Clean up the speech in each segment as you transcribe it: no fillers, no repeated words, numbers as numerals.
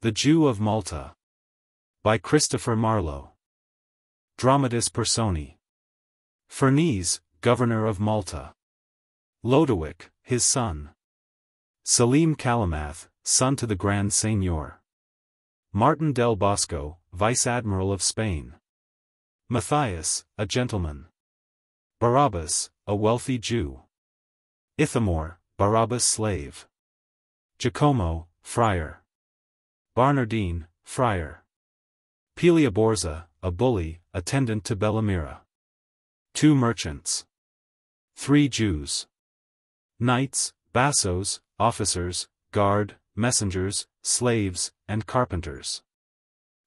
The Jew of Malta. By Christopher Marlowe. Dramatis Personae. Ferneze, governor of Malta. Lodowick, his son. Selim Calymath, son to the Grand Seignior. Martin del Bosco, vice-admiral of Spain. Mathias, a gentleman. Barabas, a wealthy Jew. Ithamore, Barabas' slave. Jacomo, friar. Barnardine, friar. Pilia-Borza, a bully, attendant to Bellamira. 2 merchants. 3 Jews. Knights, bassos, officers, guard, messengers, slaves, and carpenters.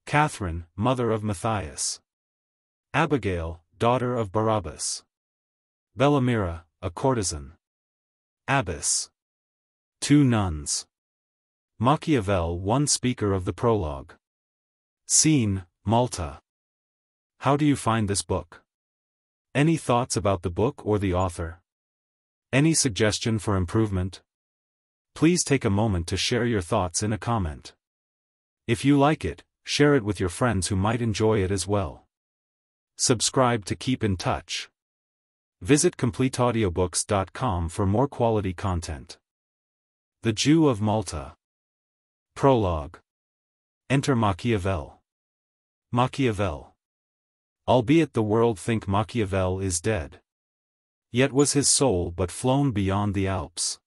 Katharine, mother of Mathias. Abigail, daughter of Barabas. Bellamira, a courtesan. Abbess. 2 nuns. Machiavelli, one speaker of the Prologue. Scene, Malta. How do you find this book? Any thoughts about the book or the author? Any suggestion for improvement? Please take a moment to share your thoughts in a comment. If you like it, share it with your friends who might enjoy it as well. Subscribe to keep in touch. Visit CompleteAudiobooks.com for more quality content. The Jew of Malta. Prologue. Enter Machiavelli. Machiavelli. Albeit the world think Machiavelli is dead. Yet was his soul but flown beyond the Alps.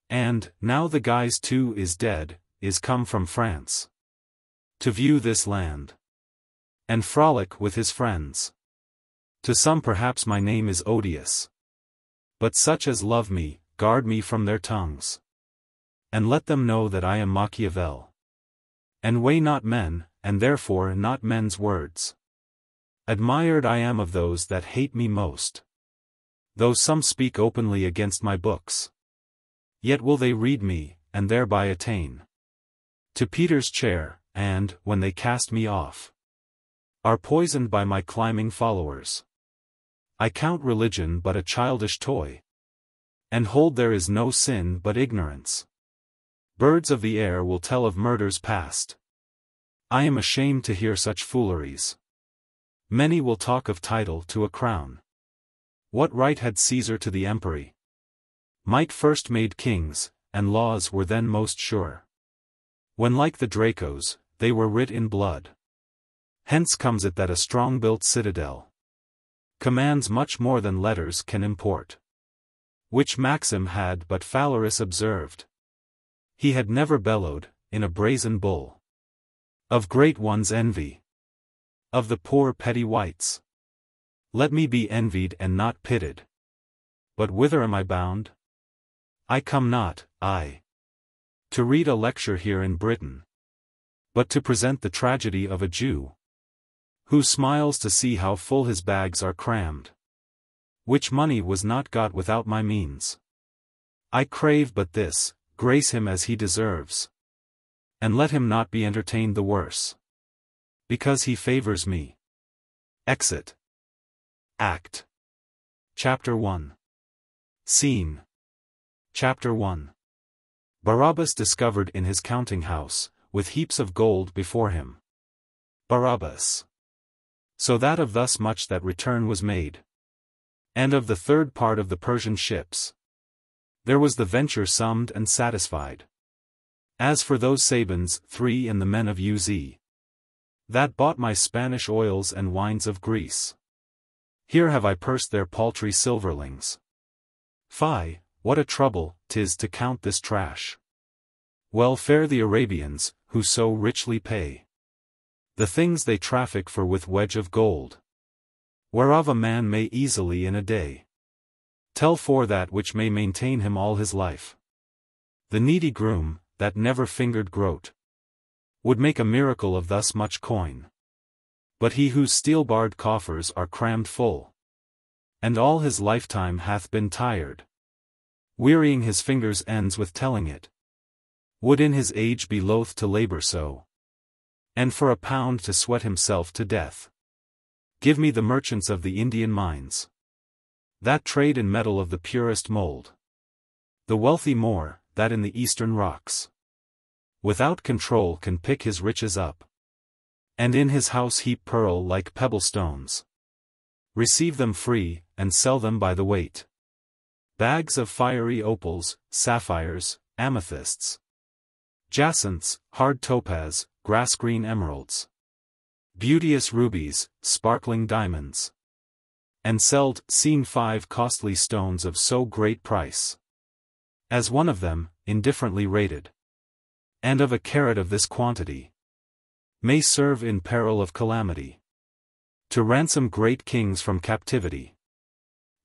And, now the guise too is dead, is come from France. To view this land. And frolic with his friends. To some perhaps my name is odious. But such as love me, guard me from their tongues. And let them know that I am Machiavelli. And weigh not men, and therefore not men's words. Admired I am of those that hate me most. Though some speak openly against my books. Yet will they read me, and thereby attain to Peter's chair, and, when they cast me off, are poisoned by my climbing followers. I count religion but a childish toy, and hold there is no sin but ignorance. Birds of the air will tell of murders past. I am ashamed to hear such fooleries. Many will talk of title to a crown. What right had Caesar to the empery? Might first made kings, and laws were then most sure. When like the Dracos, they were writ in blood. Hence comes it that a strong-built citadel commands much more than letters can import. Which maxim had but Phalaris observed. He had never bellowed, in a brazen bull. Of great ones envy. Of the poor petty wights. Let me be envied and not pitied. But whither am I bound? I come not, to read a lecture here in Britain, but to present the tragedy of a Jew, who smiles to see how full his bags are crammed. Which money was not got without my means. I crave but this, grace him as he deserves. And let him not be entertained the worse. Because he favors me. Exit. Act. Chapter 1. Scene. Chapter 1. Barabas discovered in his counting house, with heaps of gold before him. Barabas. So that of thus much that return was made. And of the third part of the Persian ships. There was the venture summed and satisfied. As for those Sabines 3 and the men of Uz, that bought my Spanish oils and wines of Greece. Here have I pursed their paltry silverlings. Fie, what a trouble 'tis to count this trash. Well fare the Arabians, who so richly pay the things they traffic for with wedge of gold, whereof a man may easily in a day tell for that which may maintain him all his life. The needy groom, that never fingered groat, would make a miracle of thus much coin. But he whose steel-barred coffers are crammed full, and all his lifetime hath been tired, wearying his fingers' ends with telling it, would in his age be loath to labor so, and for a pound to sweat himself to death. Give me the merchants of the Indian mines, that trade in metal of the purest mold. The wealthy Moor, that in the eastern rocks without control can pick his riches up, and in his house heap pearl like pebble stones. Receive them free, and sell them by the weight. Bags of fiery opals, sapphires, amethysts, jacinths, hard topaz, grass-green emeralds, beauteous rubies, sparkling diamonds, and selled, seen 5 costly stones of so great price, as one of them, indifferently rated, and of a carat of this quantity, may serve in peril of calamity, to ransom great kings from captivity.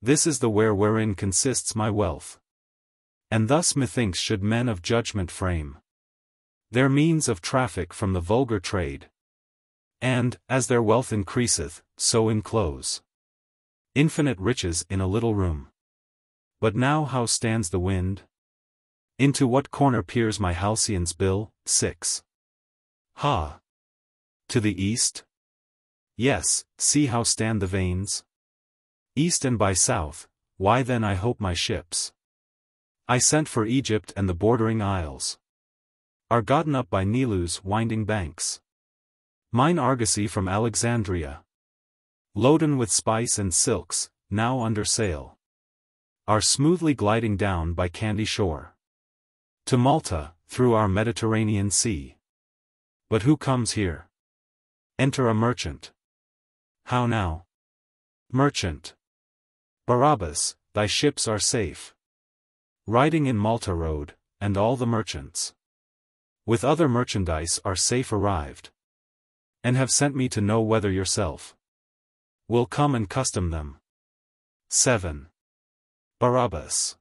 This is the ware wherein consists my wealth. And thus methinks should men of judgment frame their means of traffic from the vulgar trade, and, as their wealth increaseth, so enclose infinite riches in a little room. But now how stands the wind? Into what corner peers my halcyon's bill? 6. Ha! To the east? Yes, see how stand the vanes? East and by south. Why then I hope my ships I sent for Egypt and the bordering isles are gotten up by Nilu's winding banks. Mine argosy from Alexandria, loaden with spice and silks, now under sail, are smoothly gliding down by Candy shore to Malta, through our Mediterranean sea. But who comes here? Enter a merchant. How now? Merchant. Barabas, thy ships are safe, riding in Malta road, and all the merchants with other merchandise are safe arrived, and have sent me to know whether yourself will come and custom them. 7. Barabas.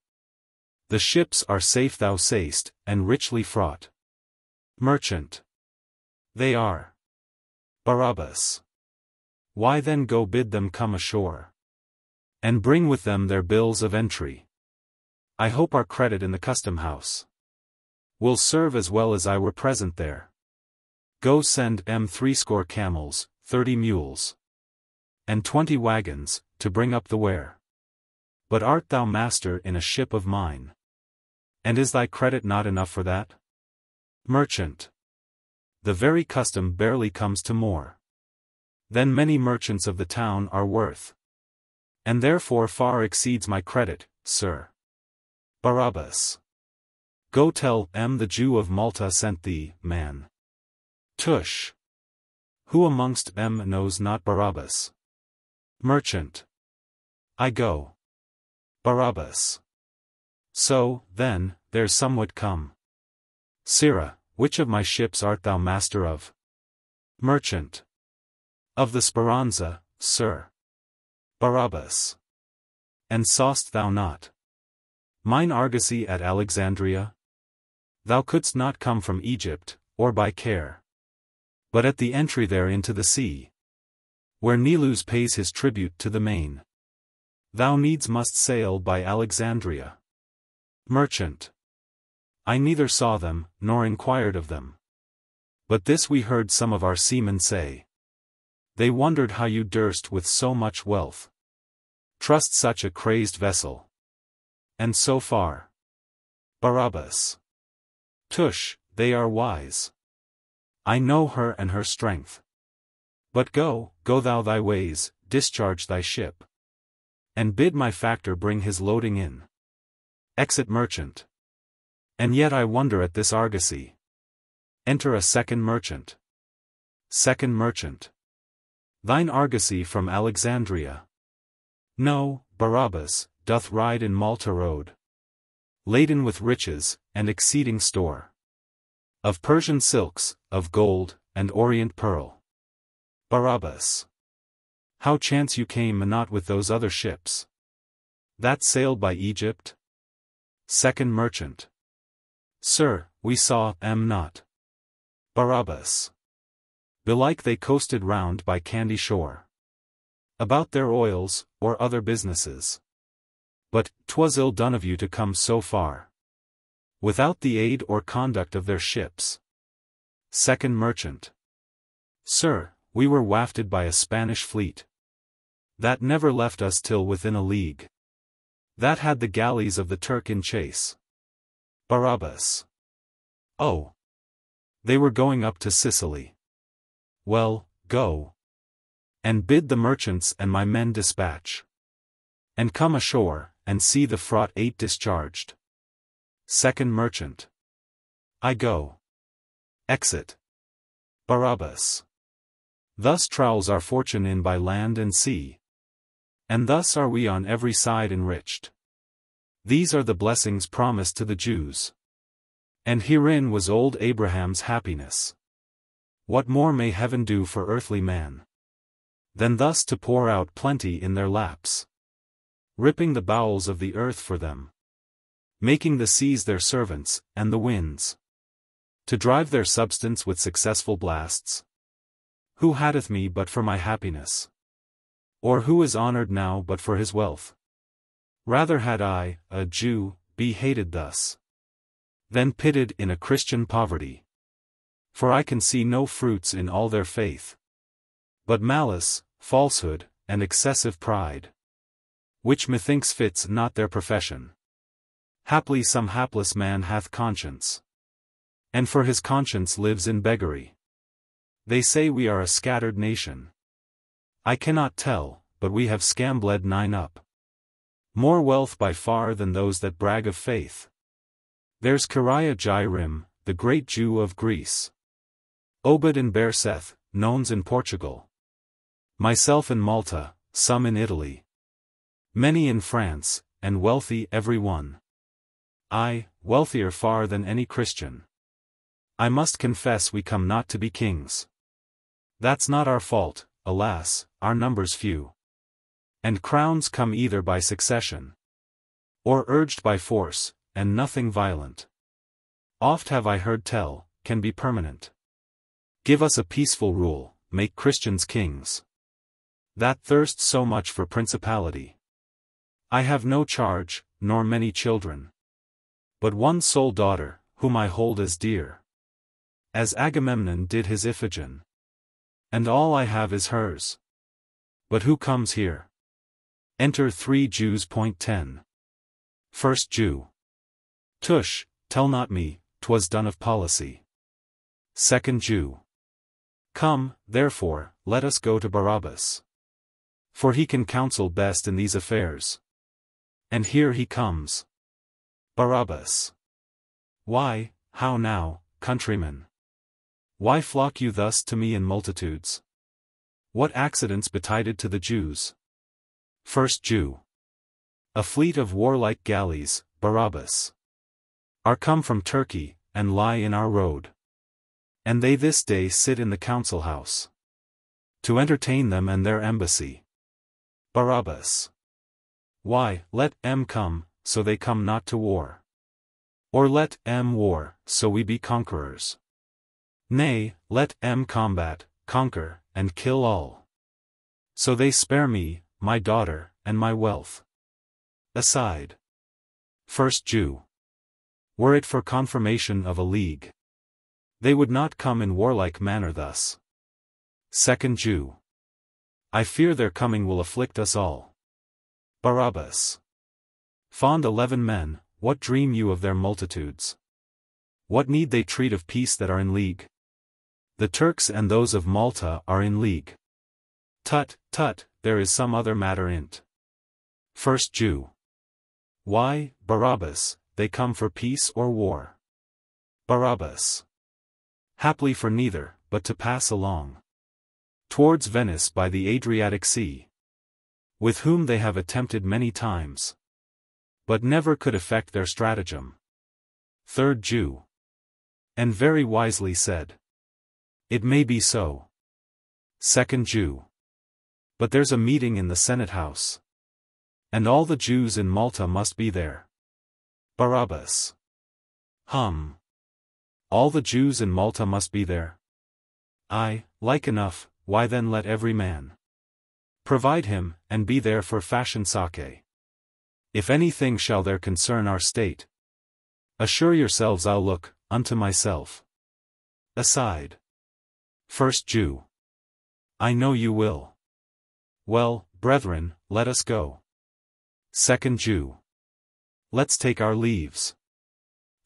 The ships are safe thou say'st, and richly fraught. Merchant. They are. Barabas. Why then go bid them come ashore, and bring with them their bills of entry. I hope our credit in the custom house will serve as well as I were present there. Go send 60 camels, 30 mules, and 20 wagons, to bring up the ware. But art thou master in a ship of mine? And is thy credit not enough for that? Merchant. The very custom barely comes to more than many merchants of the town are worth, and therefore far exceeds my credit, sir. Barabas. Go tell the Jew of Malta sent thee, man. Tush. Who amongst knows not Barabas? Merchant. I go. Barabas. So, then, there's somewhat come. Sirrah, which of my ships art thou master of? Merchant. Of the Speranza, sir. Barabas. And saw'st thou not mine argosy at Alexandria? Thou couldst not come from Egypt, or by care, but at the entry there into the sea, where Nilus pays his tribute to the main. Thou needs must sail by Alexandria. Merchant. I neither saw them, nor inquired of them. But this we heard some of our seamen say. They wondered how you durst with so much wealth trust such a crazed vessel. And so far. Barabas. Tush, they are wise. I know her and her strength. But go thou thy ways, discharge thy ship, and bid my factor bring his loading in. Exit merchant. And yet I wonder at this argosy. Enter a second merchant. Second merchant. Thine argosy from Alexandria? No, Barabas, doth ride in Malta road, laden with riches, and exceeding store of Persian silks, of gold, and Orient pearl. Barabas. How chance you came not with those other ships that sailed by Egypt? Second merchant. Sir, we saw not. Barabas. Belike they coasted round by Candy shore, about their oils, or other businesses. But 'twas ill done of you to come so far, without the aid or conduct of their ships. Second merchant. Sir, we were wafted by a Spanish fleet that never left us till within a league, that had the galleys of the Turk in chase. Barabas. Oh! They were going up to Sicily. Well, go. And bid the merchants and my men dispatch. And come ashore, and see the fraught 8 discharged. Second merchant. I go. Exit. Barabas. Thus trowels our fortune in by land and sea. And thus are we on every side enriched. These are the blessings promised to the Jews. And herein was old Abraham's happiness. What more may heaven do for earthly man, than thus to pour out plenty in their laps, ripping the bowels of the earth for them, making the seas their servants, and the winds, to drive their substance with successful blasts? Who hateth me but for my happiness? Or who is honored now but for his wealth? Rather had I, a Jew, be hated thus, than pitied in a Christian poverty. For I can see no fruits in all their faith, but malice, falsehood, and excessive pride, which methinks fits not their profession. Haply some hapless man hath conscience, and for his conscience lives in beggary. They say we are a scattered nation. I cannot tell, but we have scambled 9 up. More wealth by far than those that brag of faith. There's Kiria-Jairim, the great Jew of Greece. Obed in Berseth, Nones in Portugal. Myself in Malta, some in Italy. Many in France, and wealthy every one. I, wealthier far than any Christian. I must confess we come not to be kings. That's not our fault, alas, our numbers few. And crowns come either by succession, or urged by force, and nothing violent. Oft have I heard tell, can be permanent. Give us a peaceful rule, make Christians kings. That thirsts so much for principality. I have no charge, nor many children, but one sole daughter, whom I hold as dear as Agamemnon did his Iphigen. And all I have is hers. But who comes here? Enter 3 Jews. 10. First Jew. Tush, tell not me, 'twas done of policy. Second Jew. Come, therefore, let us go to Barabas, for he can counsel best in these affairs. And here he comes. Barabas. Why, how now, countrymen? Why flock you thus to me in multitudes? What accidents betided to the Jews? First Jew. A fleet of warlike galleys, Barabas, are come from Turkey, and lie in our road. And they this day sit in the council house, to entertain them and their embassy. Barabas. Why, let them come, so they come not to war. Or let them war, so we be conquerors. Nay, let them combat, conquer, and kill all, so they spare me, my daughter, and my wealth. Aside. First Jew. Were it for confirmation of a league, they would not come in warlike manner thus. Second Jew. I fear their coming will afflict us all. Barabas. Fond 11 men, what dream you of their multitudes? What need they treat of peace that are in league? The Turks and those of Malta are in league. Tut, tut, there is some other matter in't. First Jew. Why, Barabas, they come for peace or war? Barabas. Haply for neither, but to pass along towards Venice by the Adriatic Sea, with whom they have attempted many times, but never could effect their stratagem. Third Jew. And very wisely said. It may be so. Second Jew. But there's a meeting in the Senate House, and all the Jews in Malta must be there. Barabas. All the Jews in Malta must be there? Aye, like enough, why then let every man provide him, and be there for fashion sake. If anything shall there concern our state, assure yourselves I'll look unto myself. Aside. First Jew. I know you will. Well, brethren, let us go. Second Jew. Let's take our leaves.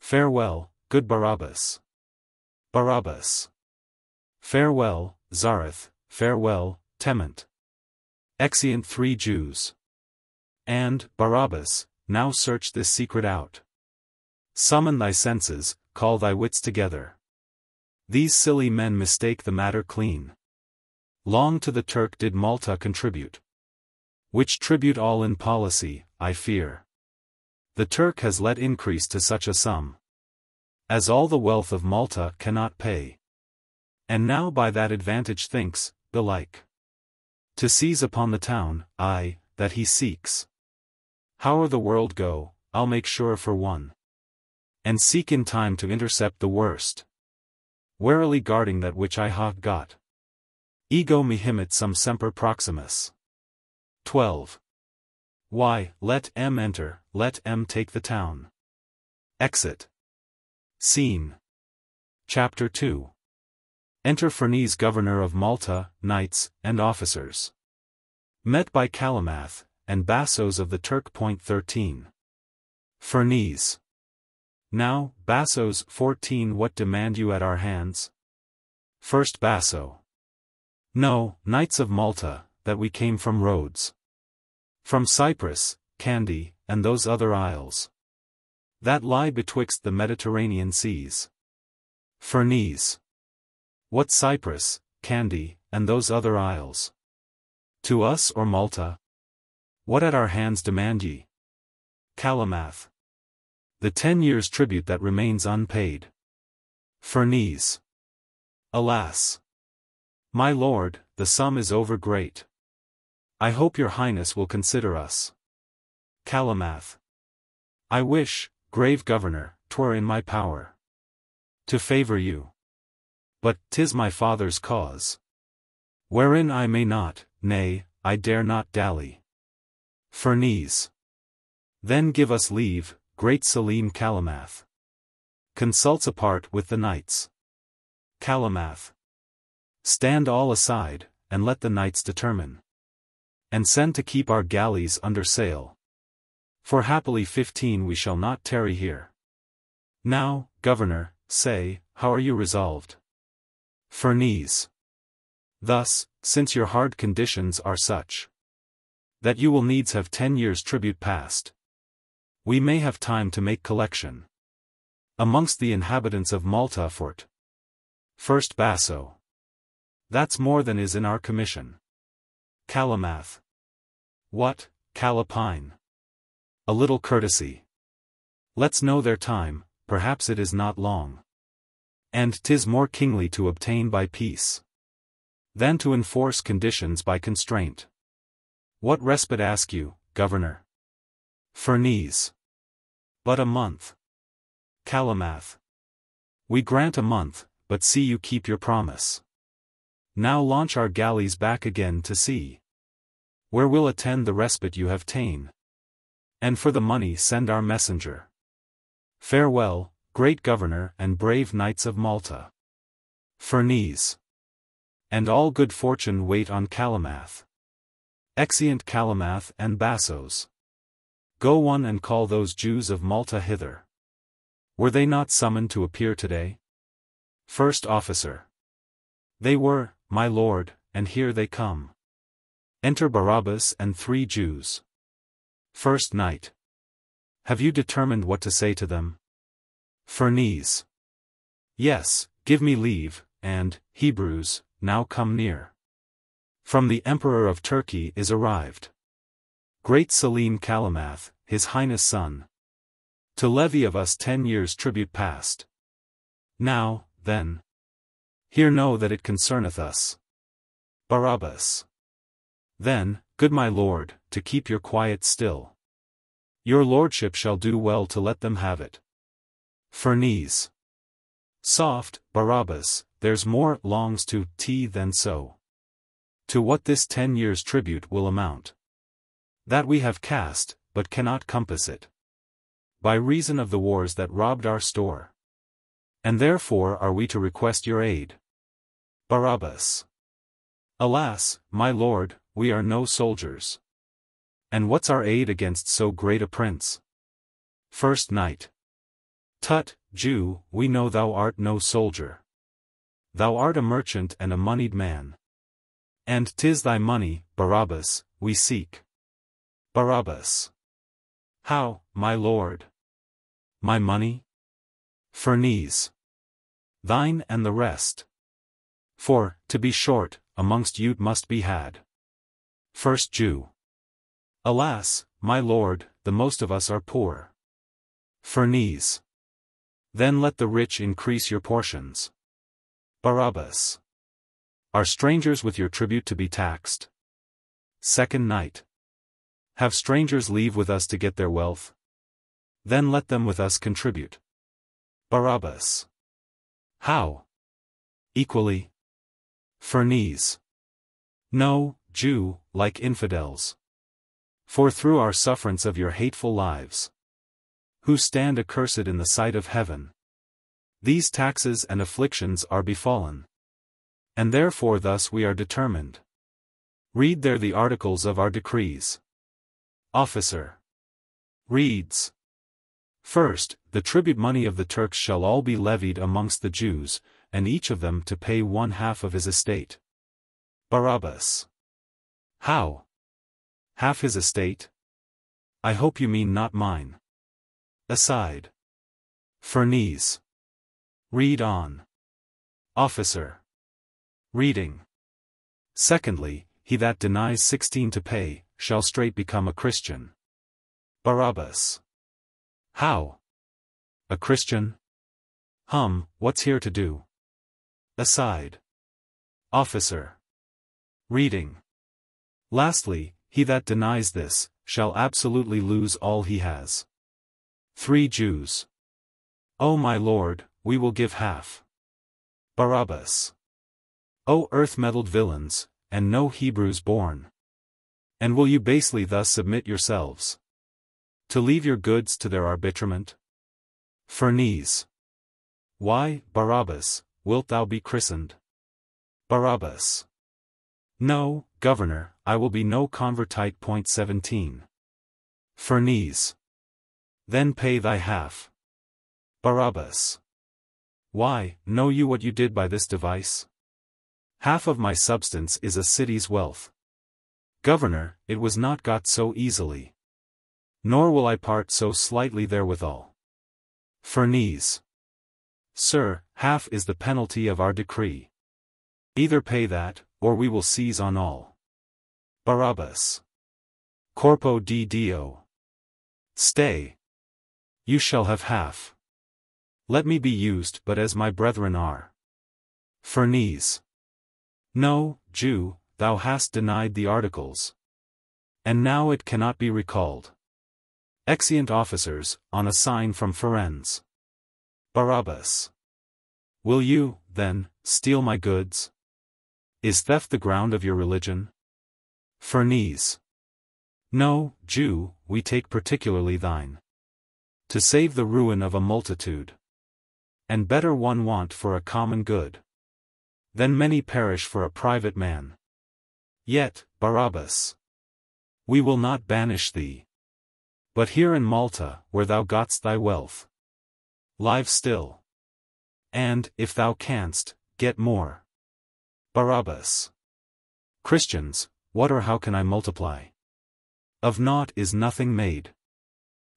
Farewell, good Barabas. Barabas. Farewell, Zareth, farewell, Tement. Exeunt 3 Jews. And, Barabas, now search this secret out. Summon thy senses, call thy wits together. These silly men mistake the matter clean. Long to the Turk did Malta contribute. Which tribute all in policy, I fear. The Turk has let increase to such a sum, as all the wealth of Malta cannot pay. And now by that advantage thinks, belike, to seize upon the town, aye, that he seeks. Howe'er the world go, I'll make sure for one, and seek in time to intercept the worst, warily guarding that which I have got. Ego mihimit sum semper proximus. 12. Why, let M enter, let M take the town. Exit. Scene. Chapter 2. Enter Ferneze, governor of Malta, knights, and officers. Met by Calymath, and bassos of the Turk. 13. Ferneze. Now, bassos. 14. What demand you at our hands? First basso. No, knights of Malta, that we came from Rhodes, from Cyprus, Candy, and those other isles that lie betwixt the Mediterranean seas. Ferneze. What Cyprus, Candy, and those other isles? To us or Malta? What at our hands demand ye? Calymath. The 10 years' tribute that remains unpaid. Ferneze. Alas, my lord, the sum is over great. I hope your highness will consider us. Calymath. I wish, grave governor, 'twere in my power to favor you. But 'tis my father's cause, wherein I may not, nay, I dare not dally. Ferneze. Then give us leave, great Selim. Calymath consults apart with the knights. Calymath. Stand all aside, and let the knights determine, and send to keep our galleys under sail. For happily 15 we shall not tarry here. Now, governor, say, how are you resolved? Ferneze. Thus, since your hard conditions are such that you will needs have 10 years' tribute passed, we may have time to make collection amongst the inhabitants of Malta for't. First basso. That's more than is in our commission. Calymath. What, Calipine? A little courtesy. Let's know their time, perhaps it is not long. And 'tis more kingly to obtain by peace than to enforce conditions by constraint. What respite ask you, governor? Ferneze. But a month. Calymath. We grant a month, but see you keep your promise. Now launch our galleys back again to sea, where we'll attend the respite you have ta'en. And for the money send our messenger. Farewell, great governor and brave knights of Malta. Ferneze. And all good fortune wait on Calymath. Exeunt Calymath and bassos. Go one and call those Jews of Malta hither. Were they not summoned to appear today? First officer. They were, my lord, and here they come. Enter Barabas and 3 Jews. First knight. Have you determined what to say to them? Ferneze. Yes, give me leave, and, Hebrews, now come near. From the Emperor of Turkey is arrived great Selim Calymath, his highness son, to levy of us 10 years' tribute past. Now, then, hear know that it concerneth us. Barabas. Then, good my lord, to keep your quiet still. Your lordship shall do well to let them have it. Ferneze. Soft, Barabas, there's more longs to tea than so. To what this 10 years' tribute will amount, that we have cast, but cannot compass it, by reason of the wars that robbed our store. And therefore are we to request your aid. Barabas. Alas, my lord, we are no soldiers. And what's our aid against so great a prince? First knight. Tut, Jew, we know thou art no soldier. thou art a merchant and a moneyed man. And 'tis thy money, Barabas, we seek. Barabas. How, my lord? My money? Ferneze. Thine and the rest. For, to be short, amongst you't must be had. First Jew. Alas, my lord, the most of us are poor. Ferneze. Then let the rich increase your portions. Barabas. Are strangers with your tribute to be taxed? Second Knight. Have strangers leave with us to get their wealth? Then let them with us contribute. Barabas. How? Equally. Ferneze. No, Jew, like infidels. For through our sufferance of your hateful lives, who stand accursed in the sight of heaven, these taxes and afflictions are befallen. And therefore thus we are determined. Read there the articles of our decrees. Officer. Reads. First, the tribute money of the Turks shall all be levied amongst the Jews, and each of them to pay 1/2 of his estate. Barabas. How? Half his estate? I hope you mean not mine. Aside. Ferneze. Read on. Officer. Reading. Secondly, he that denies 16 to pay, shall straight become a Christian. Barabas. How? A Christian? What's here to do? Aside. Officer. Reading. Lastly, he that denies this, shall absolutely lose all he has. 3 Jews. O my lord, we will give half. Barabas. O earth-meddled villains, and no Hebrews born. And will you basely thus submit yourselves? To leave your goods to their arbitrament? Ferneze. Why, Barabas, wilt thou be christened? Barabas. No, governor, I will be no convertite. 17. Ferneze. Then pay thy half. Barabas. Why, know you what you did by this device? Half of my substance is a city's wealth. Governor, it was not got so easily. Nor will I part so slightly therewithal. Ferneze. Sir, half is the penalty of our decree. Either pay that, or we will seize on all. Barabas. Corpo di Dio. Stay. You shall have half. Let me be used but as my brethren are. Ferneze. No, Jew, thou hast denied the articles. And now it cannot be recalled. Exeunt officers, on a sign from Ferneze. Barabas. Will you, then, steal my goods? Is theft the ground of your religion? Ferneze. No, Jew, we take particularly thine. To save the ruin of a multitude. And better one want for a common good, than many perish for a private man. Yet, Barabas, we will not banish thee. But here in Malta, where thou gotst thy wealth, live still. And, if thou canst, get more. Barabas. Christians, what or how can I multiply? Of naught is nothing made.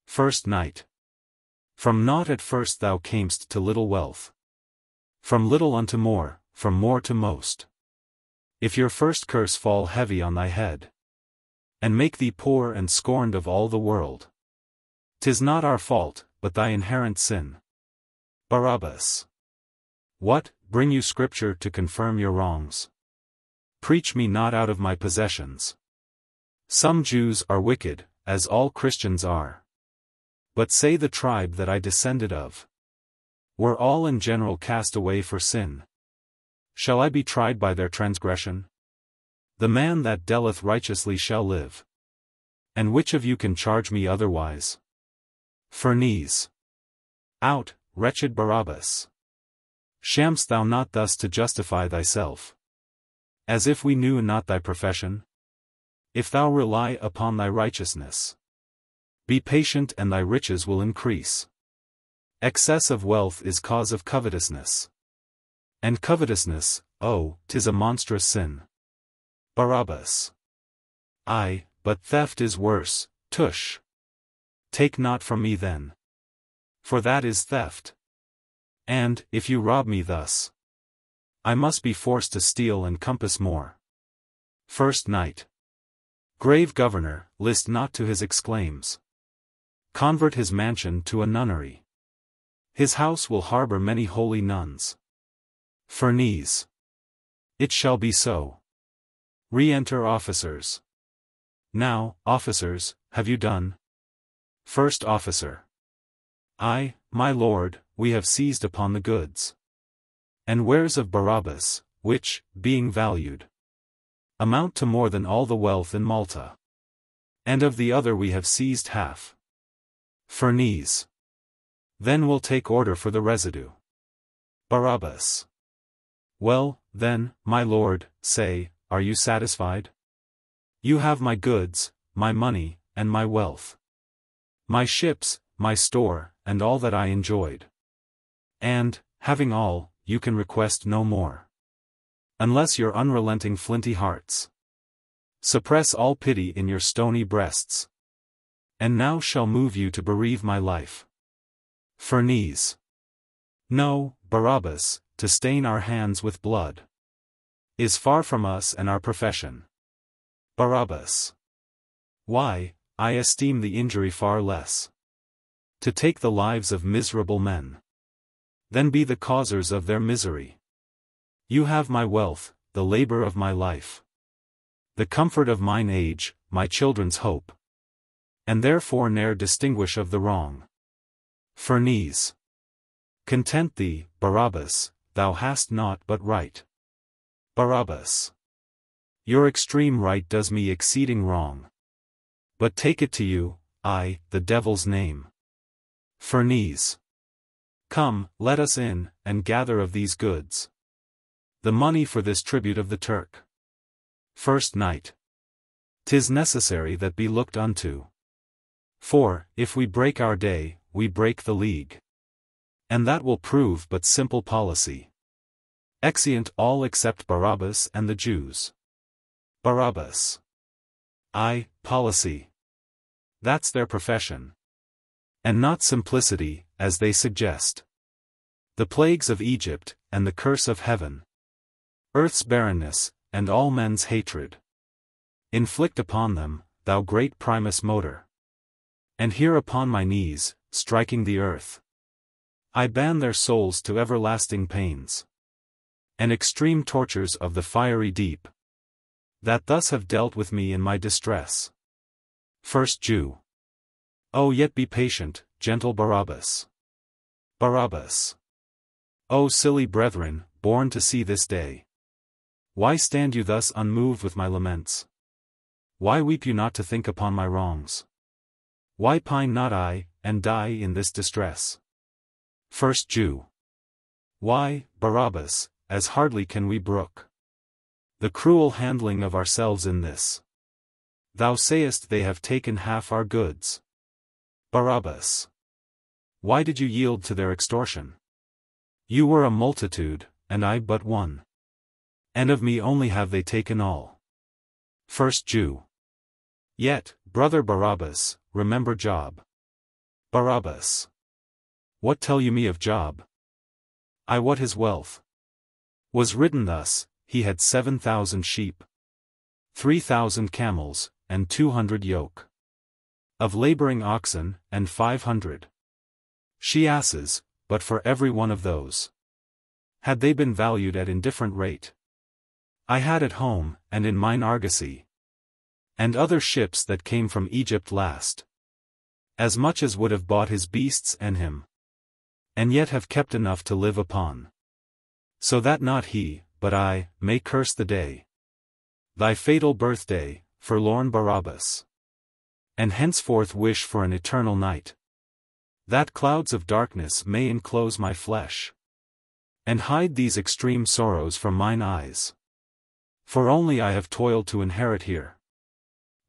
First Knight. From naught at first thou camest to little wealth. From little unto more, from more to most. If your first curse fall heavy on thy head, and make thee poor and scorned of all the world, 'tis not our fault, but thy inherent sin. Barabas. What, bring you scripture to confirm your wrongs? Preach me not out of my possessions. Some Jews are wicked, as all Christians are. But say the tribe that I descended of were all in general cast away for sin. Shall I be tried by their transgression? The man that dealeth righteously shall live. And which of you can charge me otherwise? Ferneze. Out, wretched Barabas. Sham'st thou not thus to justify thyself? As if we knew not thy profession? If thou rely upon thy righteousness, be patient and thy riches will increase. Excess of wealth is cause of covetousness. And covetousness, oh, 'tis a monstrous sin. Barabas. Ay, but theft is worse, tush. Take not from me then. For that is theft. And, if you rob me thus, I must be forced to steal and compass more. First Knight. Grave Governor, list not to his exclaims. Convert his mansion to a nunnery. His house will harbor many holy nuns. Ferneze. It shall be so. Re-enter officers. Now, officers, have you done? First Officer. Aye, my lord, we have seized upon the goods and wares of Barabas, which, being valued, amount to more than all the wealth in Malta. And of the other we have seized half. Ferneze. Then we'll take order for the residue. Barabas. Well, then, my lord, say, are you satisfied? You have my goods, my money, and my wealth. My ships, my store, and all that I enjoyed. And, having all, you can request no more. Unless your unrelenting flinty hearts suppress all pity in your stony breasts. And now shall move you to bereave my life. Ferneze. No, Barabas, to stain our hands with blood is far from us and our profession. Barabas. Why, I esteem the injury far less. To take the lives of miserable men, than be the causers of their misery. You have my wealth, the labor of my life, the comfort of mine age, my children's hope, and therefore ne'er distinguish of the wrong. Ferneze. Content thee, Barabas, thou hast naught but right. Barabas. Your extreme right does me exceeding wrong. But take it to you, I, the devil's name. Ferneze. Come, let us in, and gather of these goods the money for this tribute of the Turk. First Knight. 'Tis necessary that be looked unto. For, if we break our day, we break the league. And that will prove but simple policy. Exeunt all except Barabas and the Jews. Barabas. Aye, policy. That's their profession. And not simplicity, as they suggest. The plagues of Egypt, and the curse of heaven, earth's barrenness, and all men's hatred, inflict upon them, thou great primus motor. And here upon my knees, striking the earth, I ban their souls to everlasting pains and extreme tortures of the fiery deep, that thus have dealt with me in my distress. First Jew. Oh, yet be patient, gentle Barabas. Barabas. O silly brethren, born to see this day, why stand you thus unmoved with my laments? Why weep you not to think upon my wrongs? Why pine not I, and die in this distress? First Jew. Why, Barabas, as hardly can we brook the cruel handling of ourselves in this. Thou sayest they have taken half our goods. Barabas. Why did you yield to their extortion? You were a multitude, and I but one. And of me only have they taken all. First Jew. Yet, brother Barabas, remember Job. Barabas. What tell you me of Job? I what his wealth was written thus, he had 7,000 sheep, 3,000 camels, and 200 yoke of laboring oxen, and 500 she-asses, but for every one of those had they been valued at indifferent rate. I had at home, and in mine argosy, and other ships that came from Egypt last, as much as would have bought his beasts and him, and yet have kept enough to live upon. So that not he, but I, may curse the day, thy fatal birthday, forlorn Barabas, and henceforth wish for an eternal night, that clouds of darkness may enclose my flesh, and hide these extreme sorrows from mine eyes. For only I have toiled to inherit here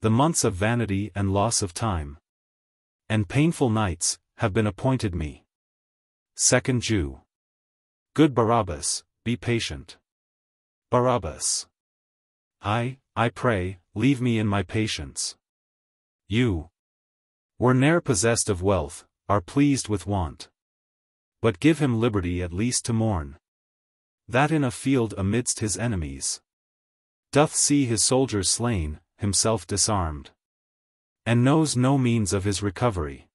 the months of vanity and loss of time, and painful nights have been appointed me. Second Jew. Good Barabas, be patient. Barabas. I pray, leave me in my patience. You were ne'er possessed of wealth, are pleased with want. But give him liberty at least to mourn, that in a field amidst his enemies doth see his soldiers slain, himself disarmed, and knows no means of his recovery.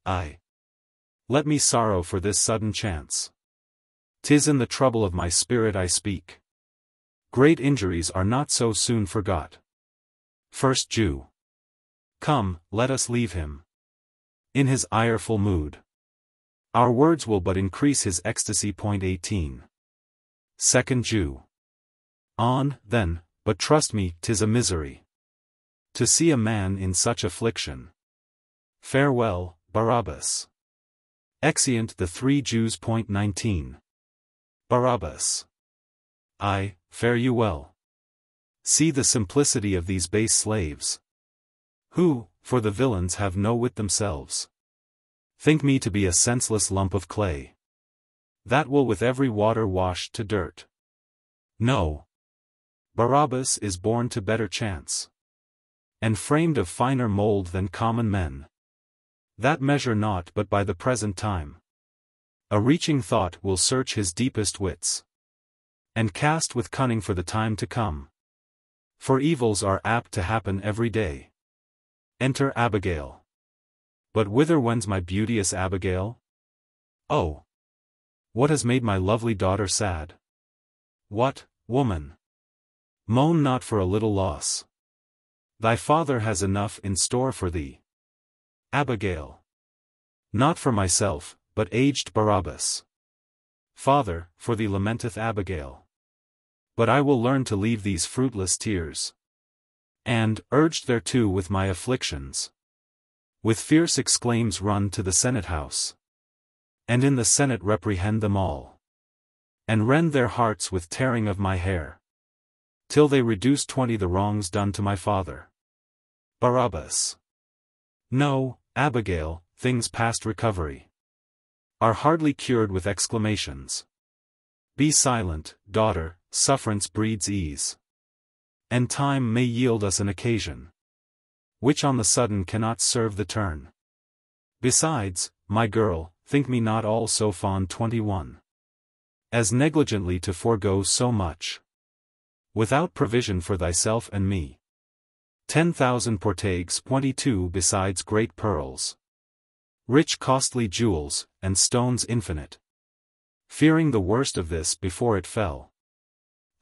Let me sorrow for this sudden chance. 'Tis in the trouble of my spirit I speak. Great injuries are not so soon forgot. First Jew. Come, let us leave him in his ireful mood. Our words will but increase his ecstasy. 18. Second Jew. On, then, but trust me, 'tis a misery to see a man in such affliction. Farewell, Barabas. Exeunt the three Jews. 19. Barabas. Fare you well. See the simplicity of these base slaves, who, for the villains have no wit themselves, think me to be a senseless lump of clay, that will with every water wash to dirt. No. Barabas is born to better chance, and framed of finer mold than common men, that measure naught but by the present time. A reaching thought will search his deepest wits, and cast with cunning for the time to come. For evils are apt to happen every day. Enter Abigail. But whither wends my beauteous Abigail? Oh! What has made my lovely daughter sad? What, woman? Moan not for a little loss. Thy father has enough in store for thee. Abigail. Not for myself, but aged Barabas. Father, for thee lamenteth Abigail. But I will learn to leave these fruitless tears, and, urged thereto with my afflictions, with fierce exclaims run to the Senate house, and in the Senate reprehend them all, and rend their hearts with tearing of my hair, till they reduce 20 the wrongs done to my father. Barabas. No, Abigail, things past recovery are hardly cured with exclamations. Be silent, daughter, sufferance breeds ease, and time may yield us an occasion, which on the sudden cannot serve the turn. Besides, my girl, think me not all so fond. 21. As negligently to forego so much, without provision for thyself and me. 10,000 portagues. 22. Besides great pearls, rich costly jewels, and stones infinite. Fearing the worst of this before it fell,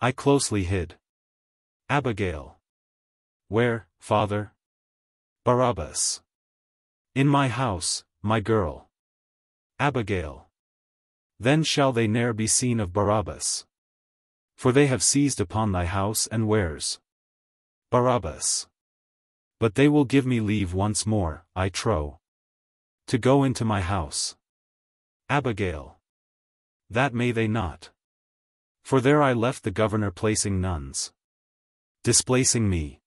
I closely hid. Abigail. Where, father? Barabas. In my house, my girl. Abigail. Then shall they ne'er be seen of Barabas, for they have seized upon thy house and wares. Barabas. But they will give me leave once more, I trow, to go into my house. Abigail. That may they not. For there I left the governor placing nuns, displacing me.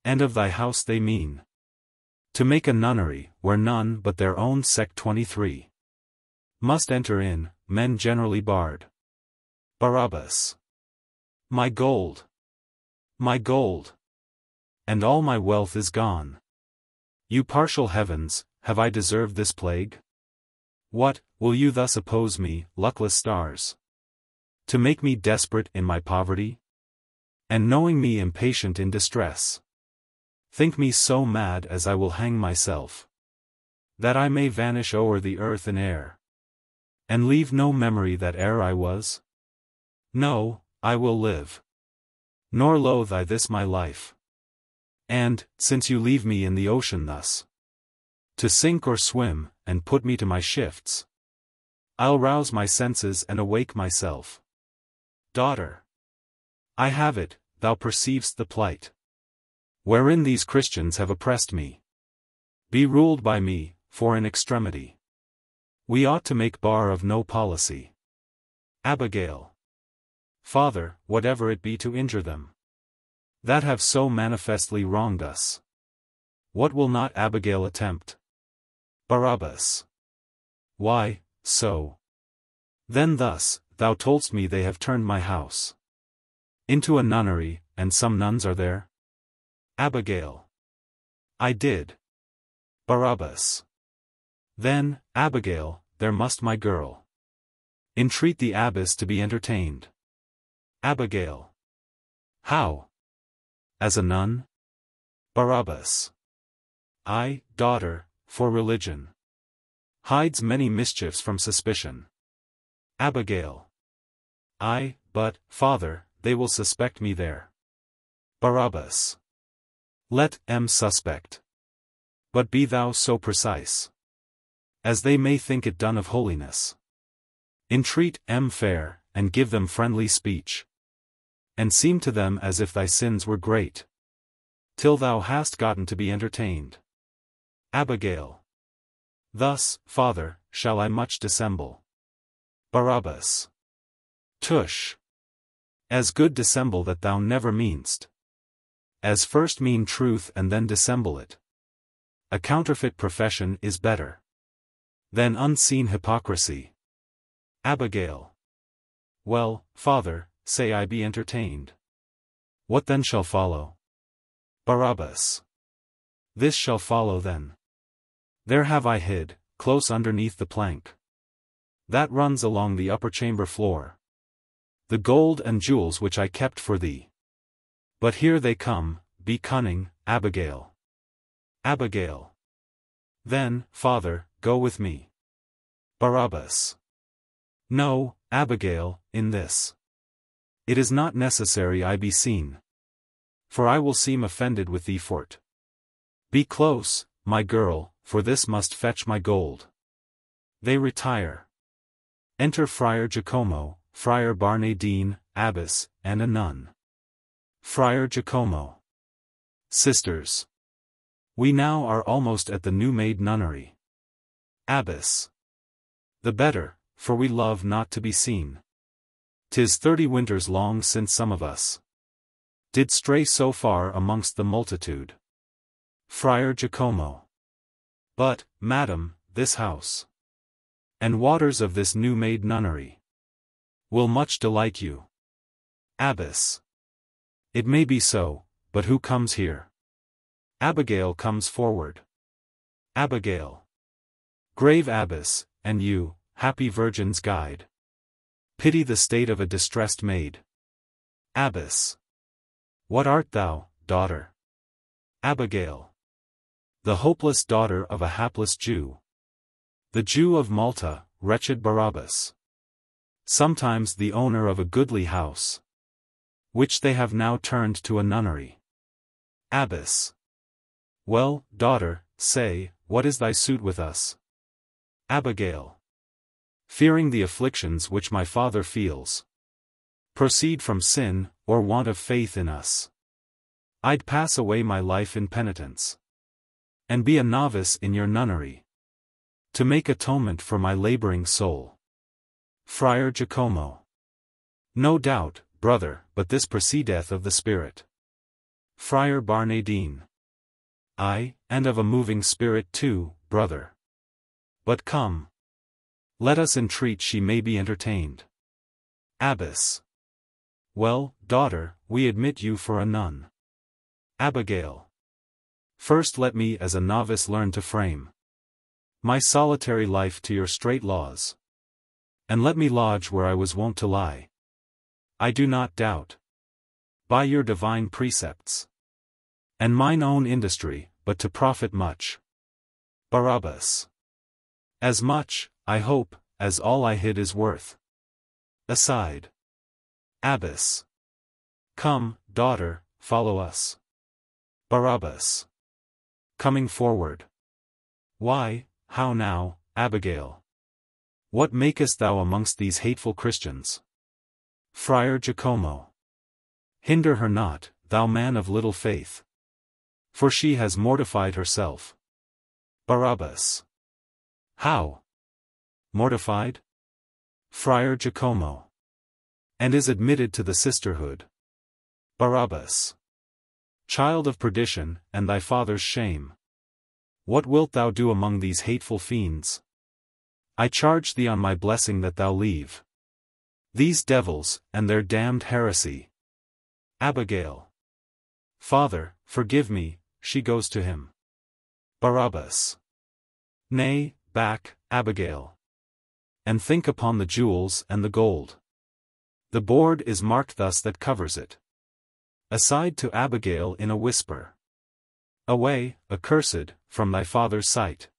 And of thy house they mean to make a nunnery, where none but their own sect 23 must enter in, men generally barred. Barabas. My gold! My gold! And all my wealth is gone. You partial heavens, have I deserved this plague? What, will you thus oppose me, luckless stars, to make me desperate in my poverty? And knowing me impatient in distress, think me so mad as I will hang myself, that I may vanish o'er the earth and air, and leave no memory that e'er I was? No, I will live, nor loathe I this my life. And, since you leave me in the ocean thus, to sink or swim, and put me to my shifts, I'll rouse my senses and awake myself. Daughter. I have it, thou perceiv'st the plight wherein these Christians have oppressed me. Be ruled by me, for in extremity we ought to make bar of no policy. Abigail. Father, whatever it be to injure them that have so manifestly wronged us, what will not Abigail attempt? Barabas. Why, so. Then thus, thou toldst me they have turned my house into a nunnery, and some nuns are there? Abigail. I did. Barabas. Then, Abigail, there must my girl entreat the abbess to be entertained. Abigail. How? As a nun? Barabas. Ay, daughter, for religion hides many mischiefs from suspicion. Abigail. Ay, but, father, they will suspect me there. Barabas. Let 'em suspect. But be thou so precise as they may think it done of holiness. Entreat 'em fair, and give them friendly speech, and seem to them as if thy sins were great, till thou hast gotten to be entertained. Abigail. Thus, father, shall I much dissemble. Barabas. Tush. As good dissemble that thou never mean'st, as first mean truth and then dissemble it. A counterfeit profession is better than unseen hypocrisy. Abigail. Well, father, say I be entertained. What then shall follow? Barabas. This shall follow then. There have I hid, close underneath the plank that runs along the upper chamber floor, the gold and jewels which I kept for thee. But here they come, be cunning, Abigail. Abigail. Then, father, go with me. Barabas. No, Abigail, in this it is not necessary I be seen, for I will seem offended with thee for't. Be close, my girl, for this must fetch my gold. They retire. Enter Friar Jacomo, Friar Barnardine, abbess, and a nun. Friar Jacomo. Sisters. We now are almost at the new-made nunnery. Abbess. The better, for we love not to be seen. 'Tis 30 winters long since some of us did stray so far amongst the multitude. Friar Jacomo. But, madam, this house and waters of this new-made nunnery will much delight you. Abbess. It may be so, but who comes here? Abigail comes forward. Abigail. Grave abbess, and you, happy virgin's guide, pity the state of a distressed maid. Abbess. What art thou, daughter? Abigail. The hopeless daughter of a hapless Jew. The Jew of Malta, wretched Barabas. Sometimes the owner of a goodly house, which they have now turned to a nunnery. Abbess. Well, daughter, say, what is thy suit with us? Abigail. Fearing the afflictions which my father feels proceed from sin, or want of faith in us, I'd pass away my life in penitence, and be a novice in your nunnery, to make atonement for my laboring soul. Friar Jacomo. No doubt, brother, but this proceedeth of the Spirit. Friar Barnardine. Ay, and of a moving spirit too, brother. But come. Let us entreat she may be entertained. Abbess. Well, daughter, we admit you for a nun. Abigail. First let me as a novice learn to frame my solitary life to your straight laws, and let me lodge where I was wont to lie. I do not doubt by your divine precepts and mine own industry, but to profit much. Barabas. As much, I hope, as all I hid is worth. Aside. Abbess. Come, daughter, follow us. Barabas. Coming forward. Why, how now, Abigail? What makest thou amongst these hateful Christians? Friar Jacomo. Hinder her not, thou man of little faith, for she has mortified herself. Barabas. How? Mortified? Friar Jacomo. And is admitted to the sisterhood. Barabas. Child of perdition, and thy father's shame. What wilt thou do among these hateful fiends? I charge thee on my blessing that thou leave These devils, and their damned heresy. Abigail. Father, forgive me, she goes to him. Barabas. Nay, back, Abigail. And think upon the jewels and the gold. The board is marked thus that covers it. Aside to Abigail in a whisper. Away, accursed, from thy father's sight.